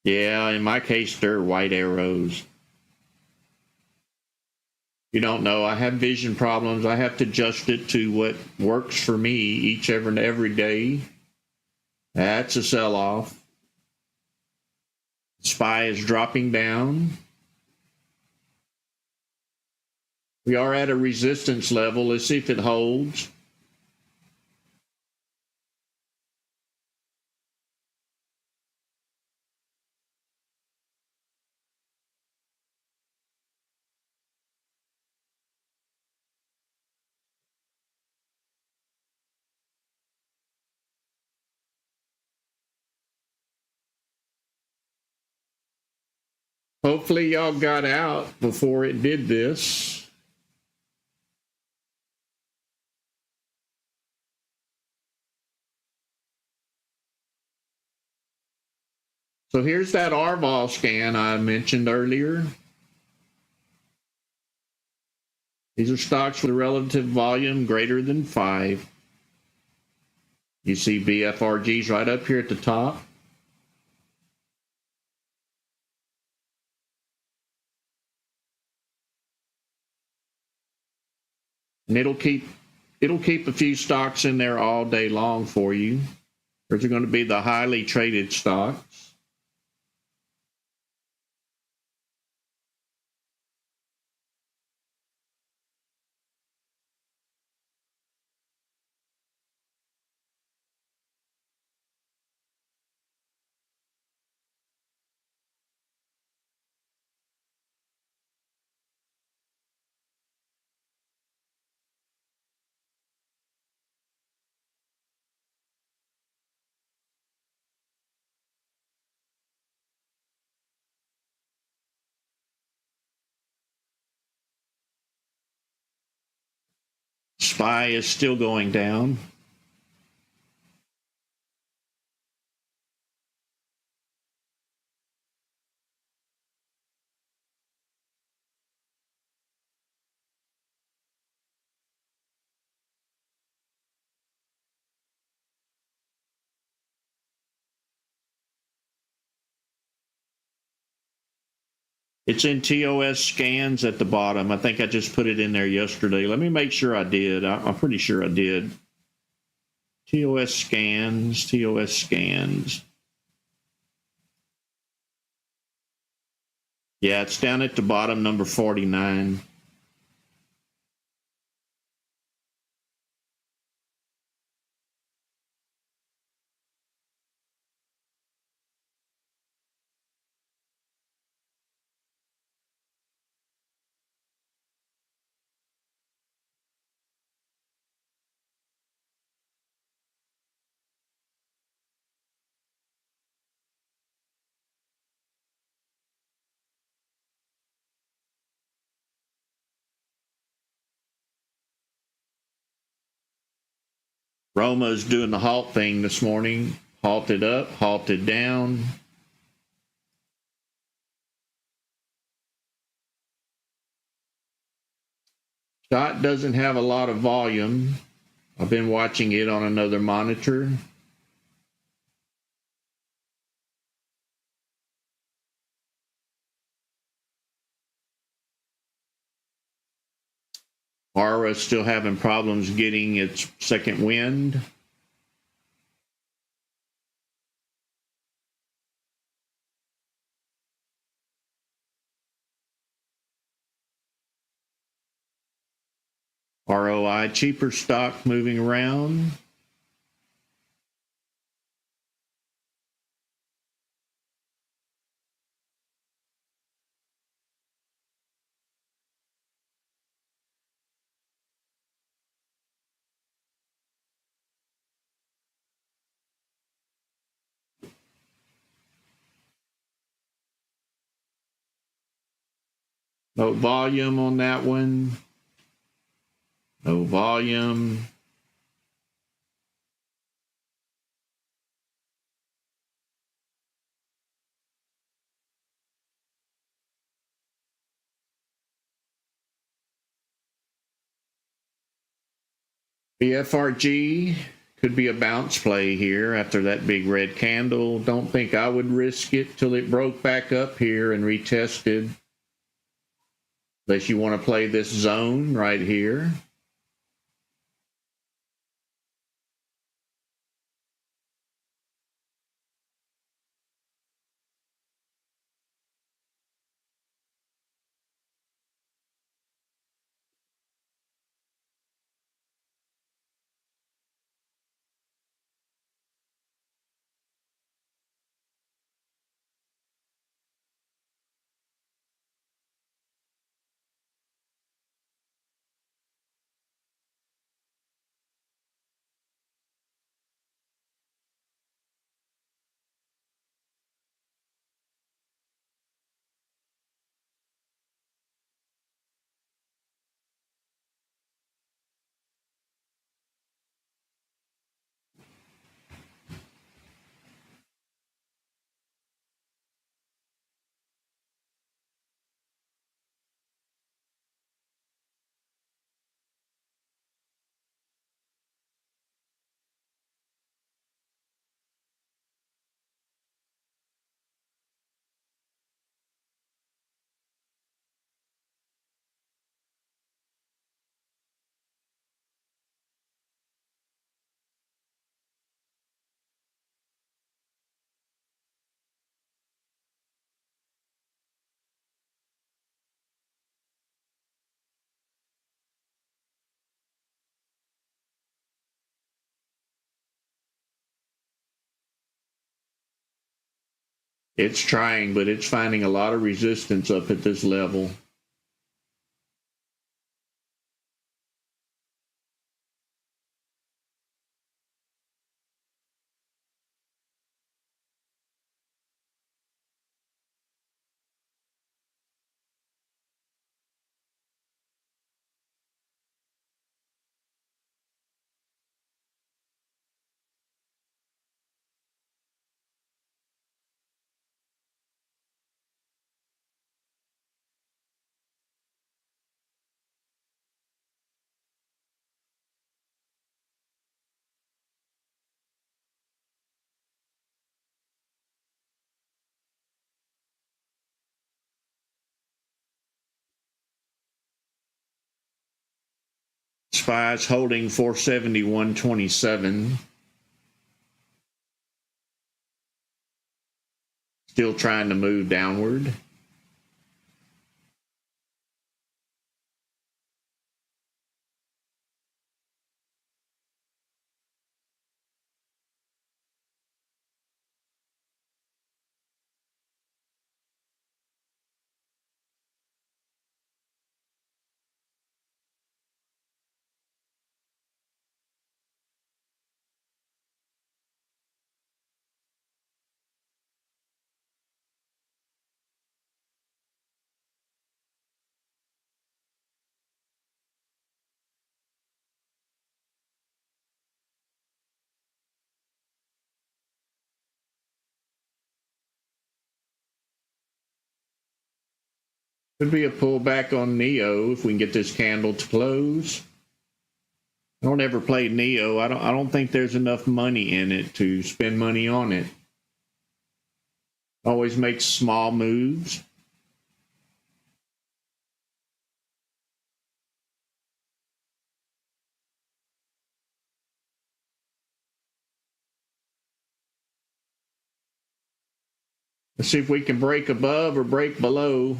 Yeah, in my case, they're white arrows. You don't know. I have vision problems. I have to adjust it to what works for me each every day. That's a sell-off. SPY is dropping down. We are at a resistance level. Let's see if it holds. Hopefully y'all got out before it did this. So here's that RVOL scan I mentioned earlier. These are stocks with a relative volume greater than 5. You see BFRGs right up here at the top. And it'll keep a few stocks in there all day long for you. Those are going to be the highly traded stocks. SPY is still going down. It's in TOS scans at the bottom. I think I just put it in there yesterday. Let me make sure I did. I'm pretty sure I did. TOS scans, TOS scans. Yeah, it's down at the bottom, number 49. Roma's doing the halt thing this morning. Halted up, halted down. Shot doesn't have a lot of volume. I've been watching it on another monitor. Mara's still having problems getting its second wind. ROI, cheaper stock moving around. No volume on that one. No volume. BFRG could be a bounce play here after that big red candle. Don't think I would risk it till it broke back up here and retested. Unless you want to play this zone right here. It's trying, but it's finding a lot of resistance up at this level. SPY's holding 471.27. Still trying to move downward. Could be a pullback on Neo if we can get this candle to close. I don't ever play Neo. I don't think there's enough money in it to spend money on it. Always makes small moves. Let's see if we can break above or break below.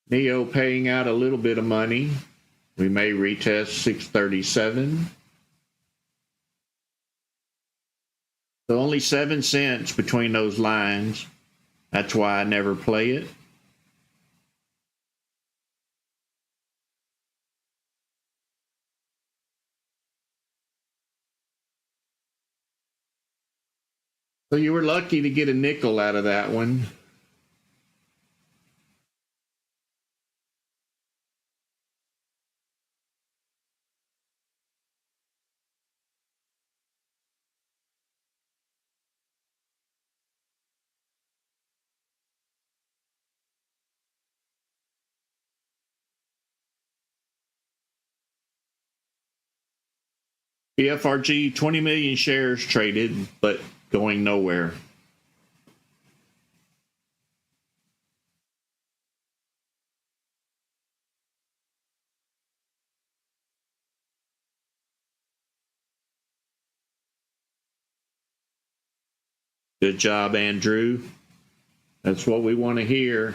Neo paying out a little bit of money. We may retest 637. So only 7 cents between those lines. That's why I never play it. So you were lucky to get a nickel out of that one. PFRG, 20 million shares traded, but going nowhere. Good job, Andrew. That's what we want to hear.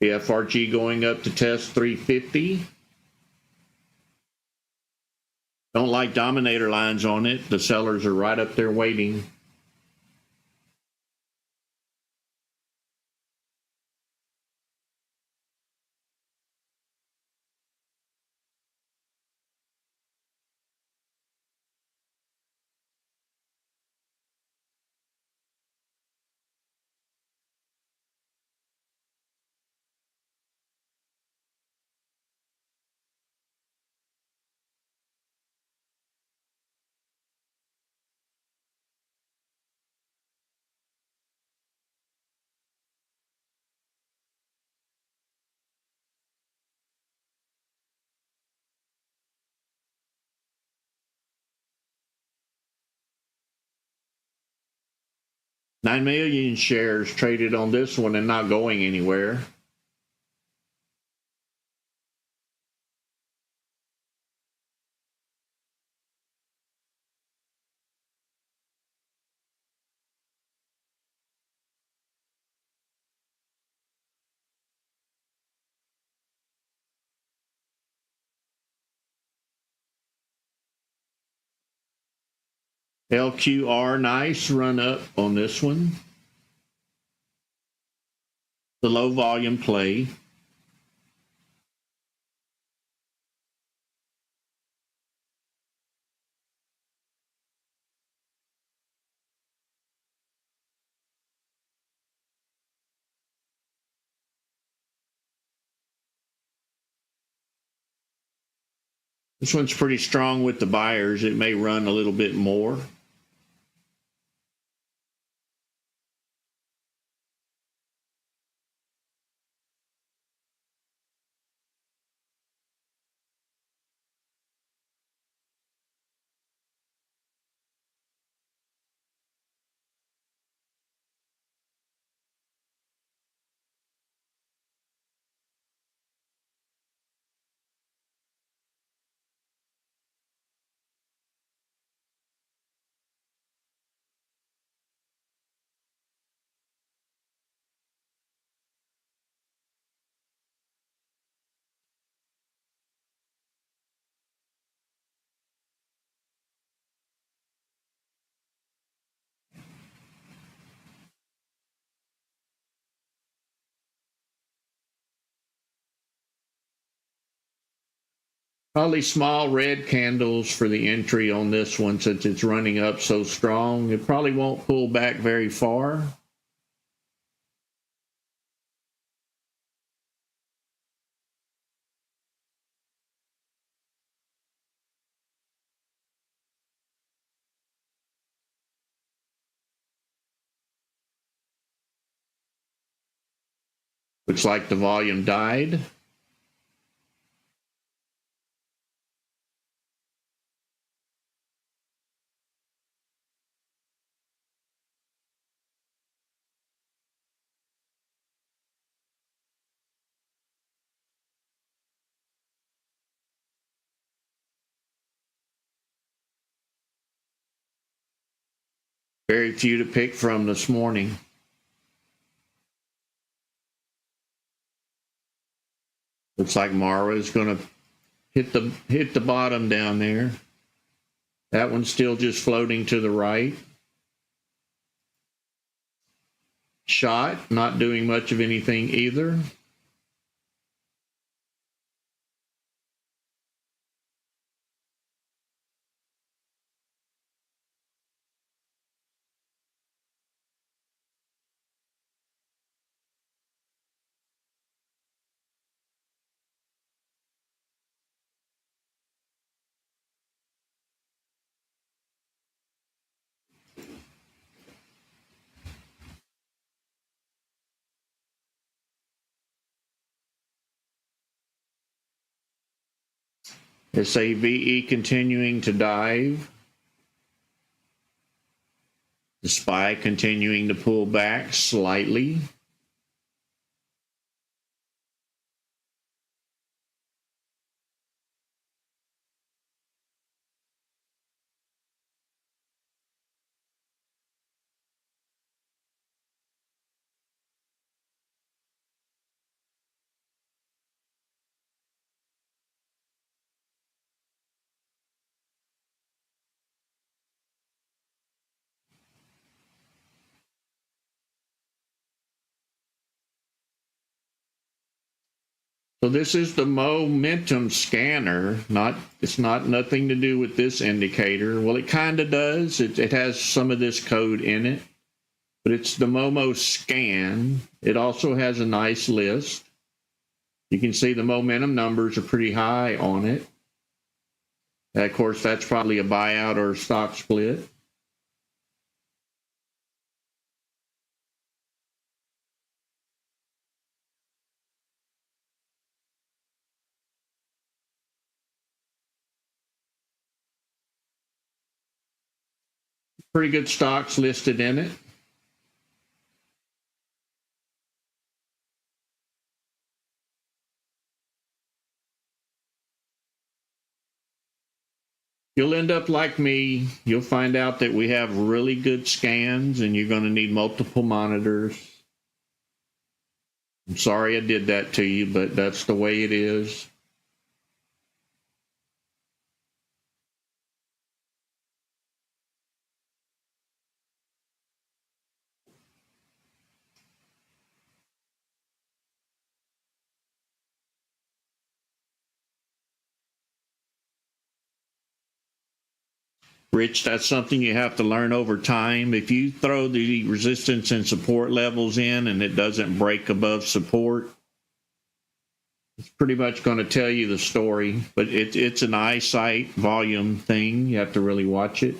PFRG going up to test 350. Don't like dominator lines on it. The sellers are right up there waiting. $9 million shares traded on this one and not going anywhere. LQR, nice run up on this one. The low volume play. This one's pretty strong with the buyers. It may run a little bit more. Probably small red candles for the entry on this one since it's running up so strong. It probably won't pull back very far. Looks like the volume died. Very few to pick from this morning. Looks like Mara is going to hit the bottom down there. That one's still just floating to the right. Shot, not doing much of anything either. SAVE continuing to dive. The SPY continuing to pull back slightly. So this is the momentum scanner. It's not nothing to do with this indicator. Well, it kind of does. It has some of this code in it, but it's the Momo scan. It also has a nice list. You can see the momentum numbers are pretty high on it. And of course, that's probably a buyout or a stock split. Pretty good stocks listed in it. You'll end up like me. You'll find out that we have really good scans and you're going to need multiple monitors. I'm sorry I did that to you, but that's the way it is. Rich, that's something you have to learn over time. If you throw the resistance and support levels in and it doesn't break above support, It's pretty much going to tell you the story, but it's an eyesight volume thing. You have to really watch it.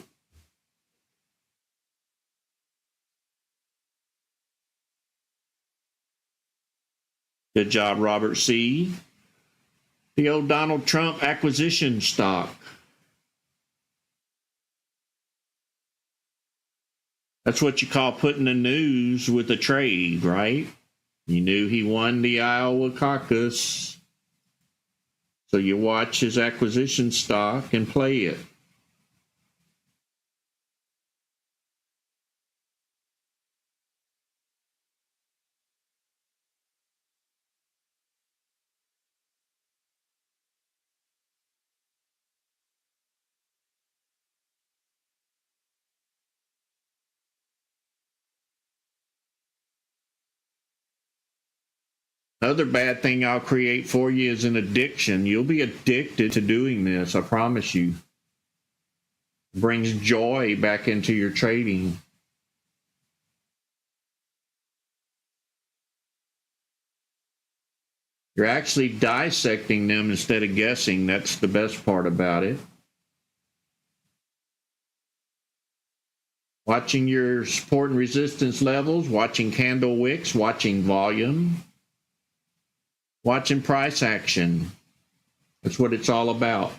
Good job, Robert C. The old Donald Trump acquisition stock. That's what you call putting the news with a trade, right? You knew he won the Iowa caucus, so you watch his acquisition stock and play it. Another bad thing I'll create for you is an addiction. You'll be addicted to doing this, I promise you. It brings joy back into your trading. You're actually dissecting them instead of guessing. That's the best part about it. Watching your support and resistance levels, watching candle wicks, watching volume, watching price action. That's what it's all about.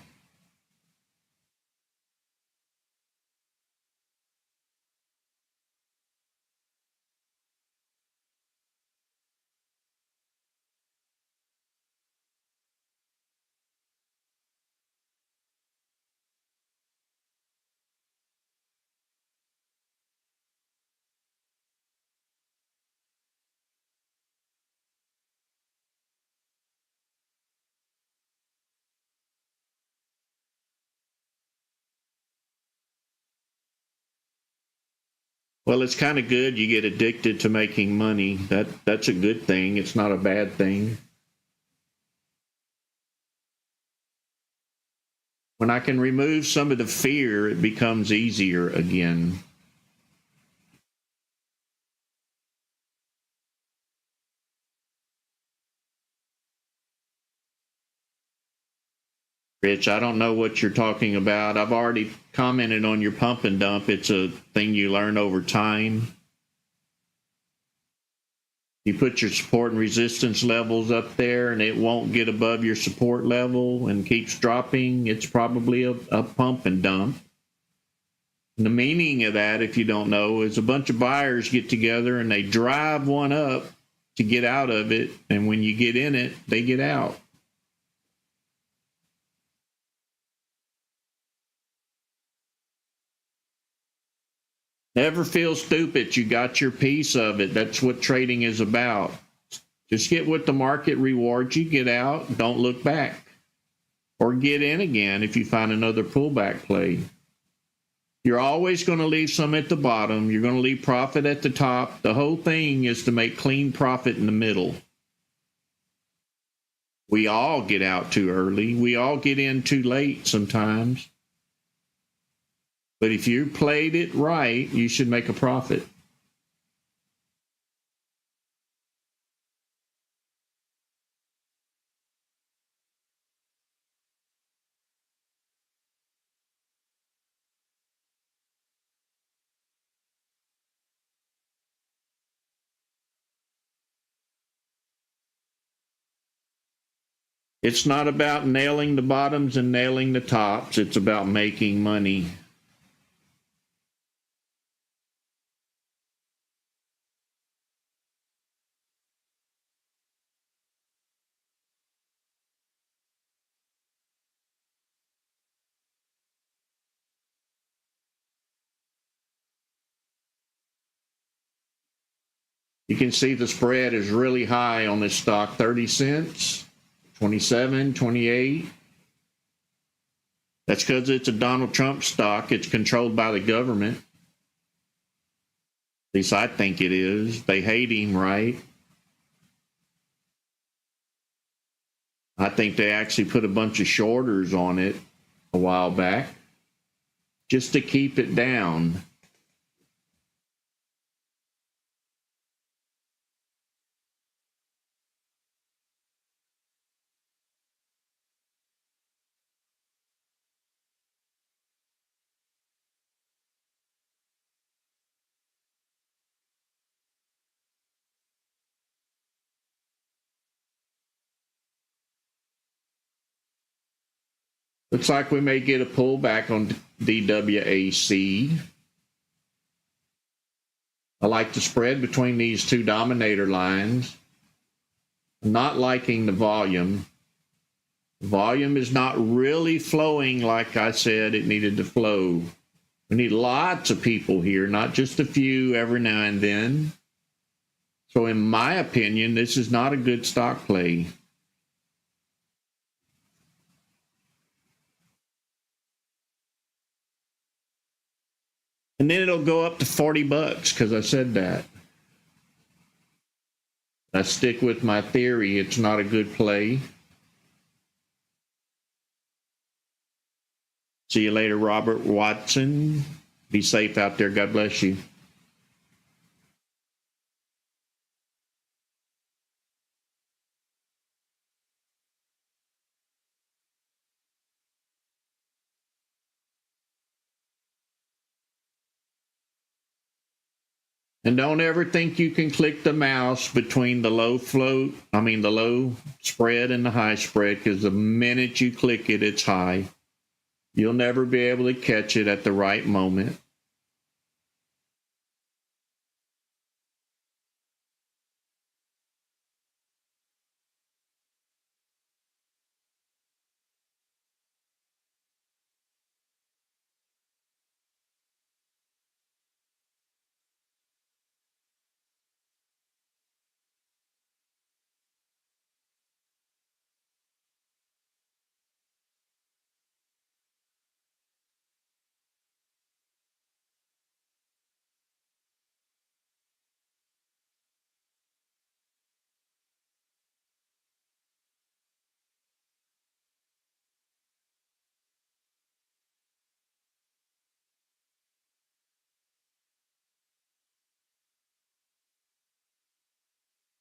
Well, it's kind of good you get addicted to making money. That's a good thing. It's not a bad thing. When I can remove some of the fear, it becomes easier again. Rich, I don't know what you're talking about. I've already commented on your pump and dump. It's a thing you learn over time. You put your support and resistance levels up there and it won't get above your support level and keeps dropping. It's probably a pump and dump. And the meaning of that, if you don't know, is a bunch of buyers get together and they drive one up to get out of it. And when you get in it, they get out. Never feel stupid. You got your piece of it. That's what trading is about. Just get what the market rewards you, get out, don't look back. Or get in again if you find another pullback play. You're always going to leave some at the bottom. You're going to leave profit at the top. The whole thing is to make clean profit in the middle. We all get out too early. We all get in too late sometimes. But if you played it right, you should make a profit. It's not about nailing the bottoms and nailing the tops. It's about making money. You can see the spread is really high on this stock, 30 cents, 27, 28. That's because it's a Donald Trump stock. It's controlled by the government. At least I think it is. They hate him, right? I think they actually put a bunch of shorters on it a while back just to keep it down. Looks like we may get a pullback on DWAC. I like the spread between these two dominator lines. I'm not liking the volume. The volume is not really flowing like I said it needed to flow. We need lots of people here, not just a few every now and then. So in my opinion, this is not a good stock play. And then it'll go up to 40 bucks because I said that. I stick with my theory. It's not a good play. See you later, Robert Watson. Be safe out there. God bless you. And don't ever think you can click the mouse between the low spread and the high spread, because the minute you click it, it's high. You'll never be able to catch it at the right moment.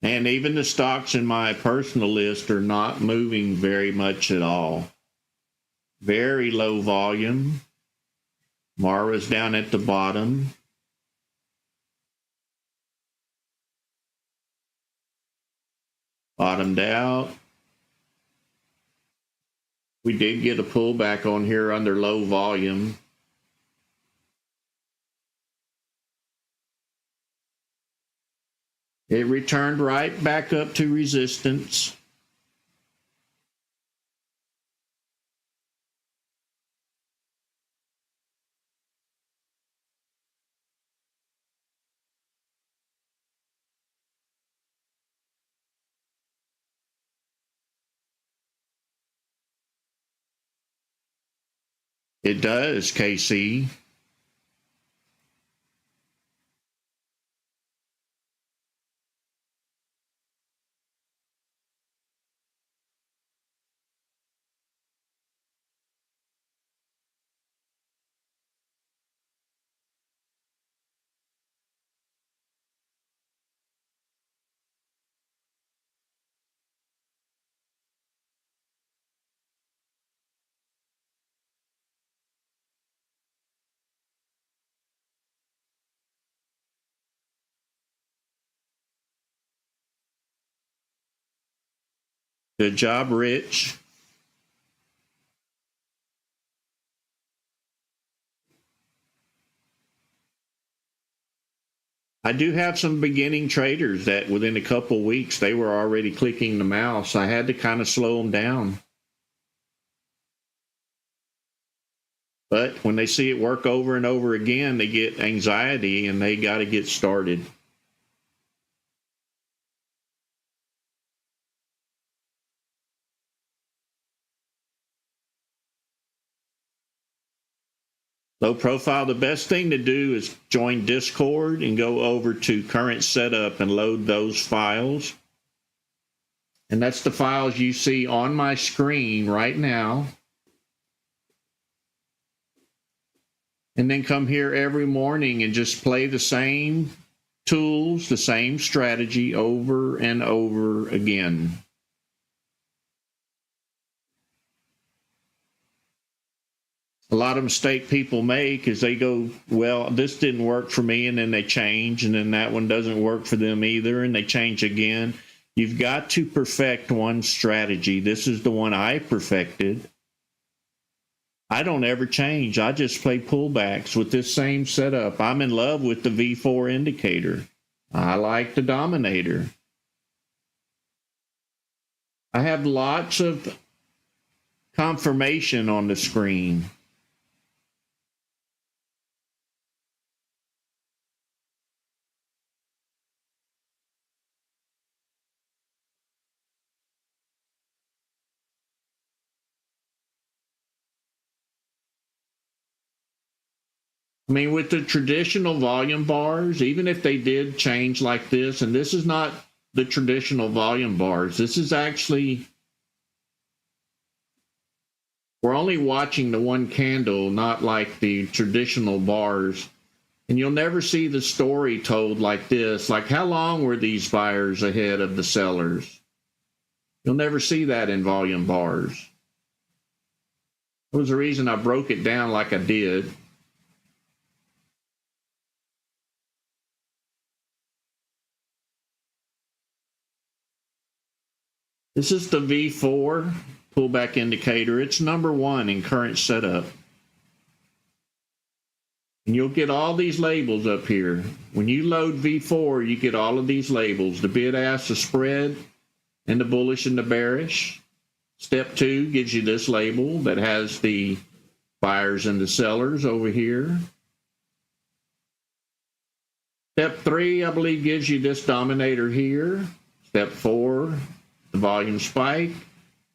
And even the stocks in my personal list are not moving very much at all. Very low volume. Mara's down at the bottom. Bottomed out. We did get a pullback on here under low volume. It returned right back up to resistance. It does, KC. Good job, Rich. I do have some beginning traders that within a couple weeks, they were already clicking the mouse. I had to kind of slow them down. But when they see it work over and over again, they get anxiety and they got to get started. Low profile, the best thing to do is join Discord and go over to current setup and load those files. And that's the files you see on my screen right now. And then come here every morning and just play the same tools, the same strategy over and over again. A lot of mistake people make is they go, well, this didn't work for me, and then they change, and then that one doesn't work for them either, and they change again. You've got to perfect one strategy. This is the one I perfected. I don't ever change. I just play pullbacks with this same setup. I'm in love with the V4 indicator. I like the Dominator. I have lots of confirmation on the screen. I mean, with the traditional volume bars, even if they did change like this, and this is not the traditional volume bars, this is actually, we're only watching the one candle, not like the traditional bars. And you'll never see the story told like this. Like, how long were these buyers ahead of the sellers? You'll never see that in volume bars. That was the reason I broke it down like I did. This is the V4 pullback indicator. It's number 1 in current setup. And you'll get all these labels up here. When you load V4, you get all of these labels: the bid ask, the spread, and the bullish and the bearish. Step 2 gives you this label that has the buyers and the sellers over here. Step 3, I believe, gives you this dominator here. Step 4, the volume spike.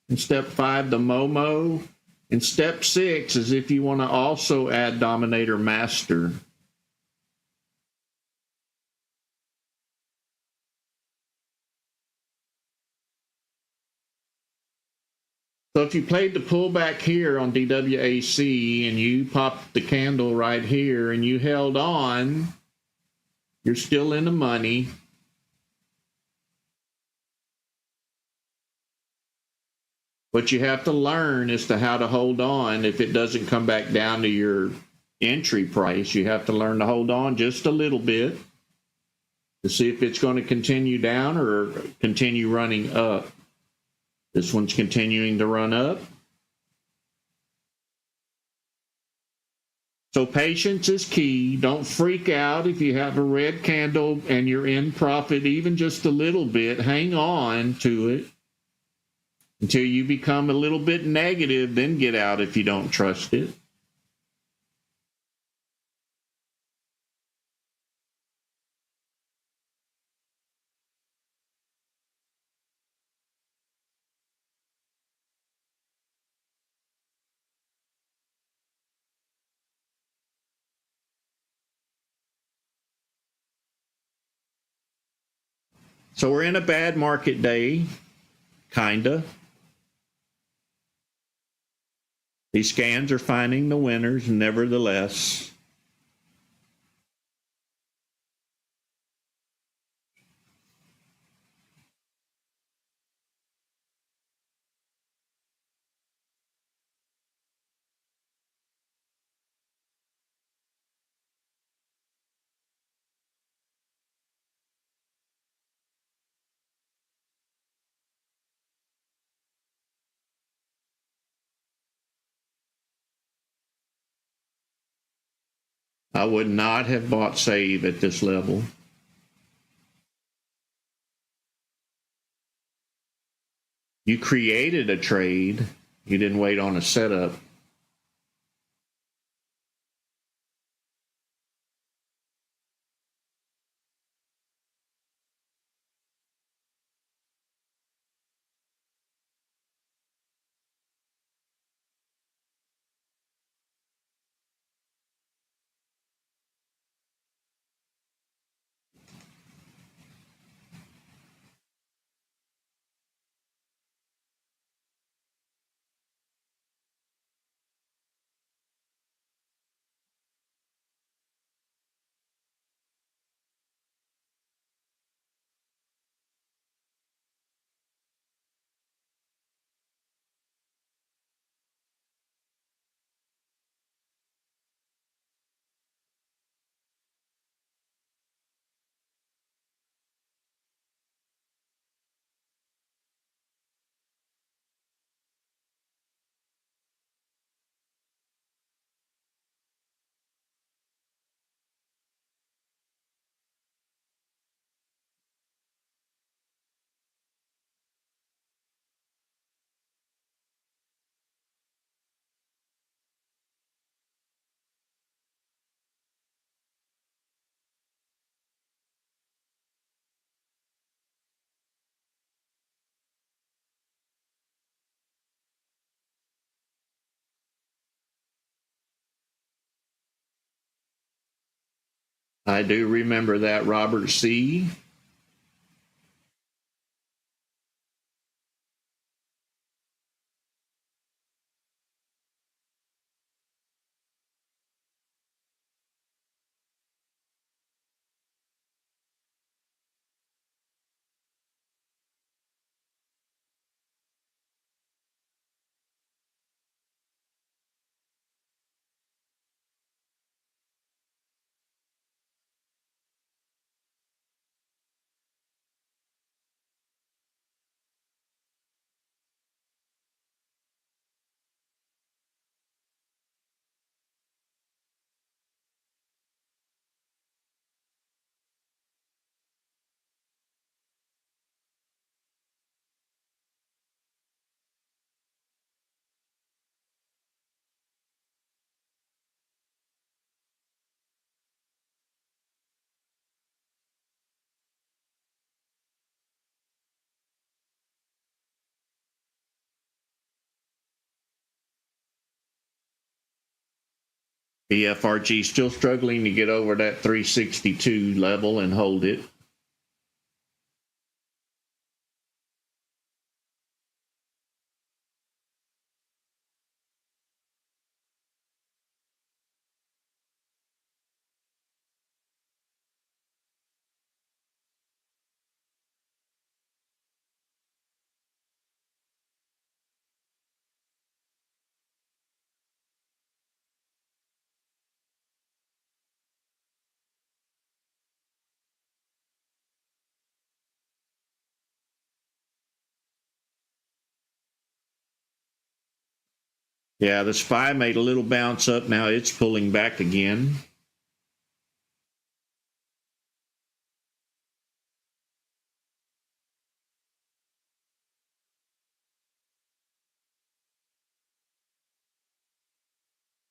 And step 5, the Momo. And step 6 is if you want to also add dominator master. So if you played the pullback here on DWAC and you popped the candle right here and you held on, you're still in the money. What you have to learn is to how to hold on if it doesn't come back down to your entry price. You have to learn to hold on just a little bit to see if it's going to continue down or continue running up. This one's continuing to run up. So patience is key. Don't freak out if you have a red candle and you're in profit even just a little bit. Hang on to it until you become a little bit negative, then get out if you don't trust it. So we're in a bad market day, kinda. These scans are finding the winners, nevertheless. I would not have bought save at this level. You created a trade. You didn't wait on a setup. I do remember that, Robert C. BFRG still struggling to get over that 362 level and hold it. Yeah, the SPY made a little bounce up. Now it's pulling back again.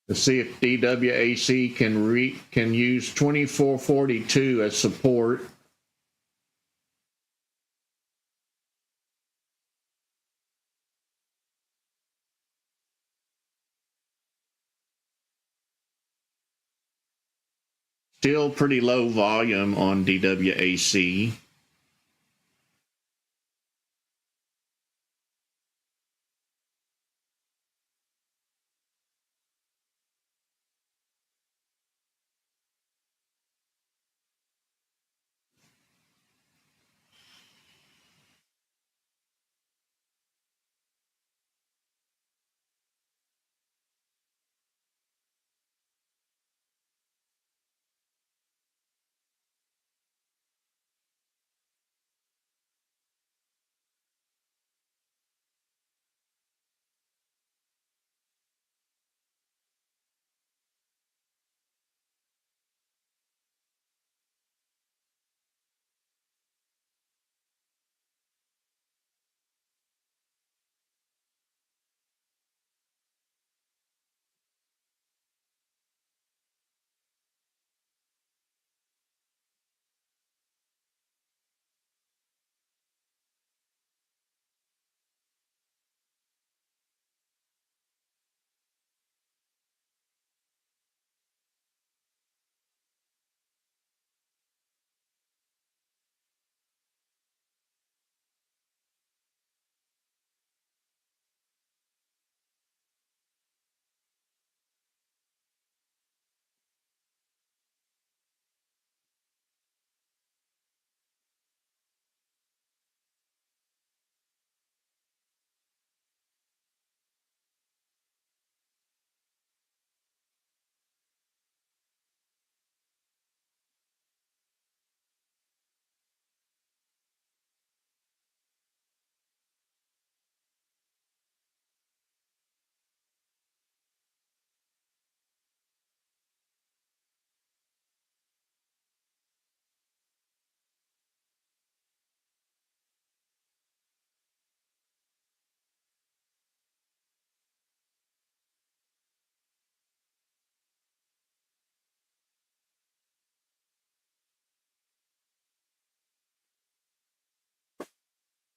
Let's see if DWAC can use 2442 as support. Still pretty low volume on DWAC.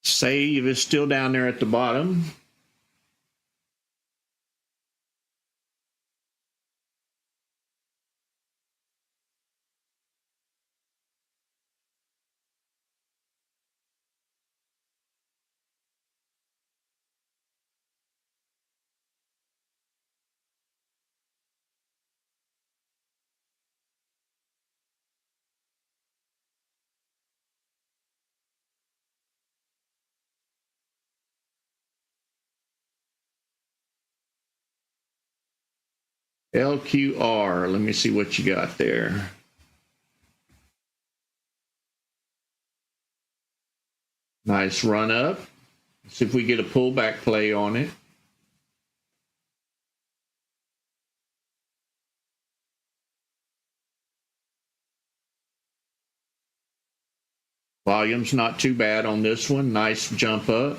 Save is still down there at the bottom. LQR. Let me see what you got there. Nice run up. See if we get a pullback play on it. Volume's not too bad on this one. Nice jump up.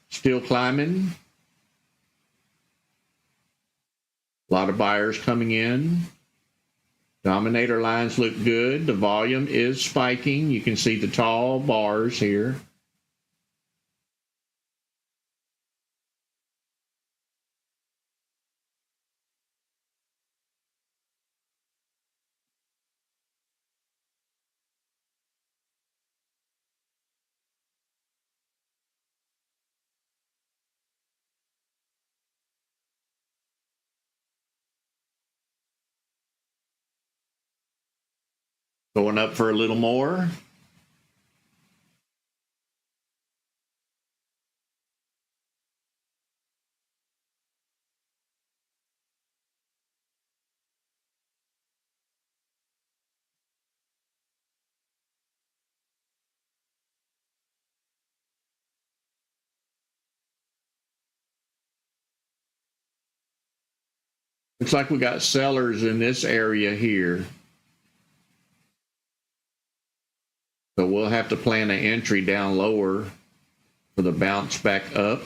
Still climbing. A lot of buyers coming in. Dominator lines look good. The volume is spiking. You can see the tall bars here. Going up for a little more. Looks like we got sellers in this area here. So we'll have to plan an entry down lower for the bounce back up.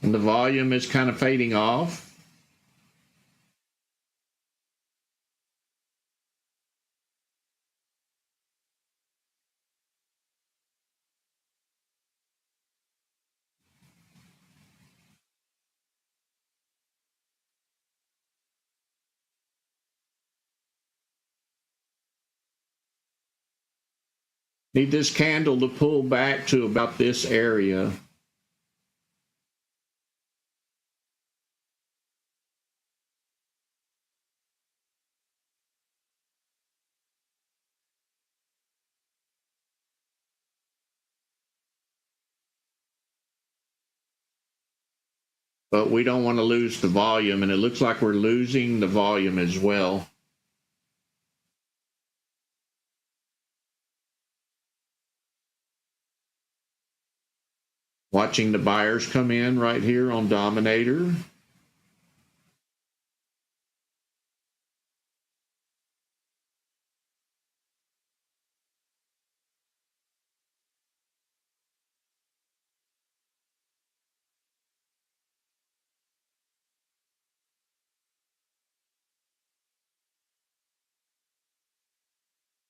And the volume is kind of fading off. Need this candle to pull back to about this area. But we don't want to lose the volume, and it looks like we're losing the volume as well. Watching the buyers come in right here on Dominator.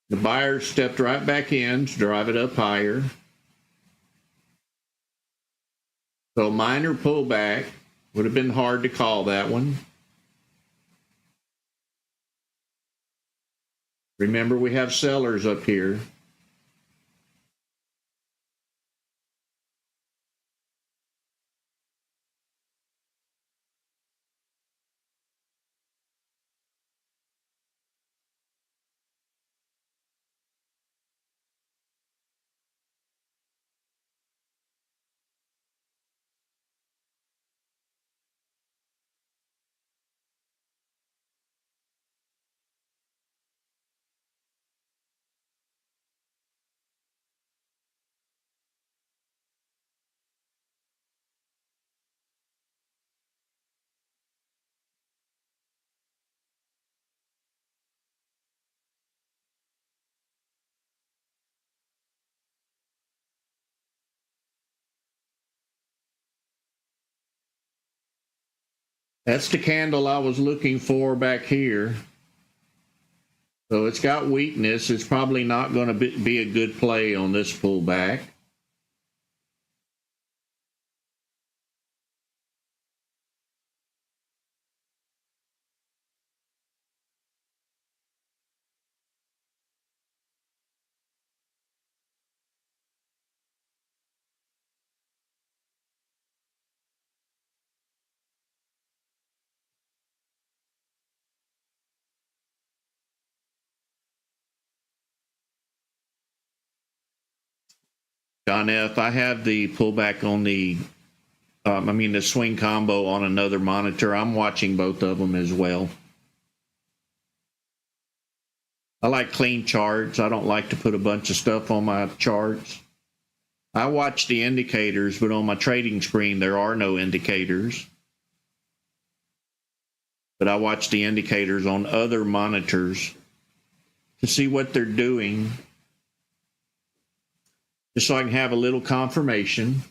The buyers stepped right back in to drive it up higher. So minor pullback. Would have been hard to call that one. Remember, we have sellers up here. That's the candle I was looking for back here. So it's got weakness. It's probably not going to be a good play on this pullback. John F., I have the pullback on the the swing combo on another monitor. I'm watching both of them as well. I like clean charts. I don't like to put a bunch of stuff on my charts. I watch the indicators, but on my trading screen, there are no indicators. But I watch the indicators on other monitors to see what they're doing, just so I can have a little confirmation.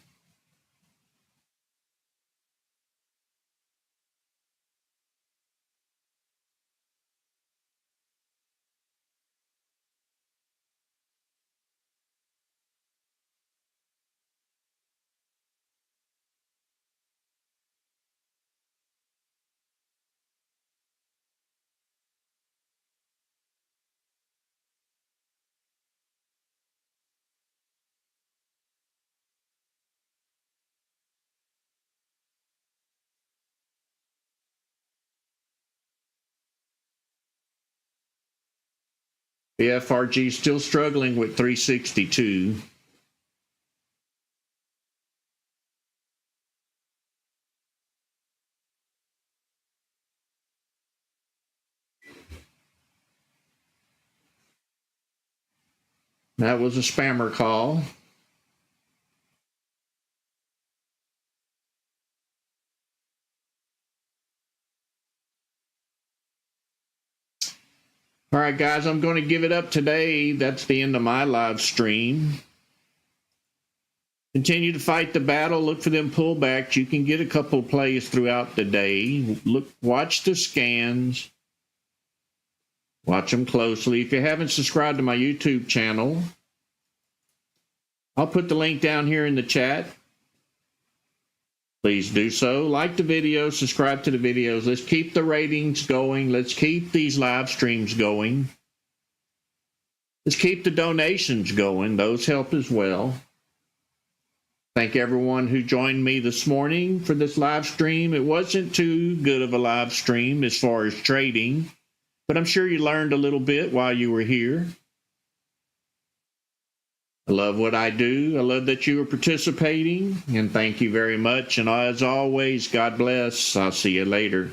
The FRG is still struggling with 362. That was a spammer call. All right, guys, I'm going to give it up today. That's the end of my live stream. Continue to fight the battle. Look for them pullbacks. You can get a couple of plays throughout the day. Watch the scans. Watch them closely. If you haven't subscribed to my YouTube channel, I'll put the link down here in the chat. Please do so. Like the video, subscribe to the videos. Let's keep the ratings going. Let's keep these live streams going. Let's keep the donations going. Those help as well. Thank everyone who joined me this morning for this live stream. It wasn't too good of a live stream as far as trading, but I'm sure you learned a little bit while you were here. I love what I do. I love that you are participating, and thank you very much. And as always, God bless. I'll see you later.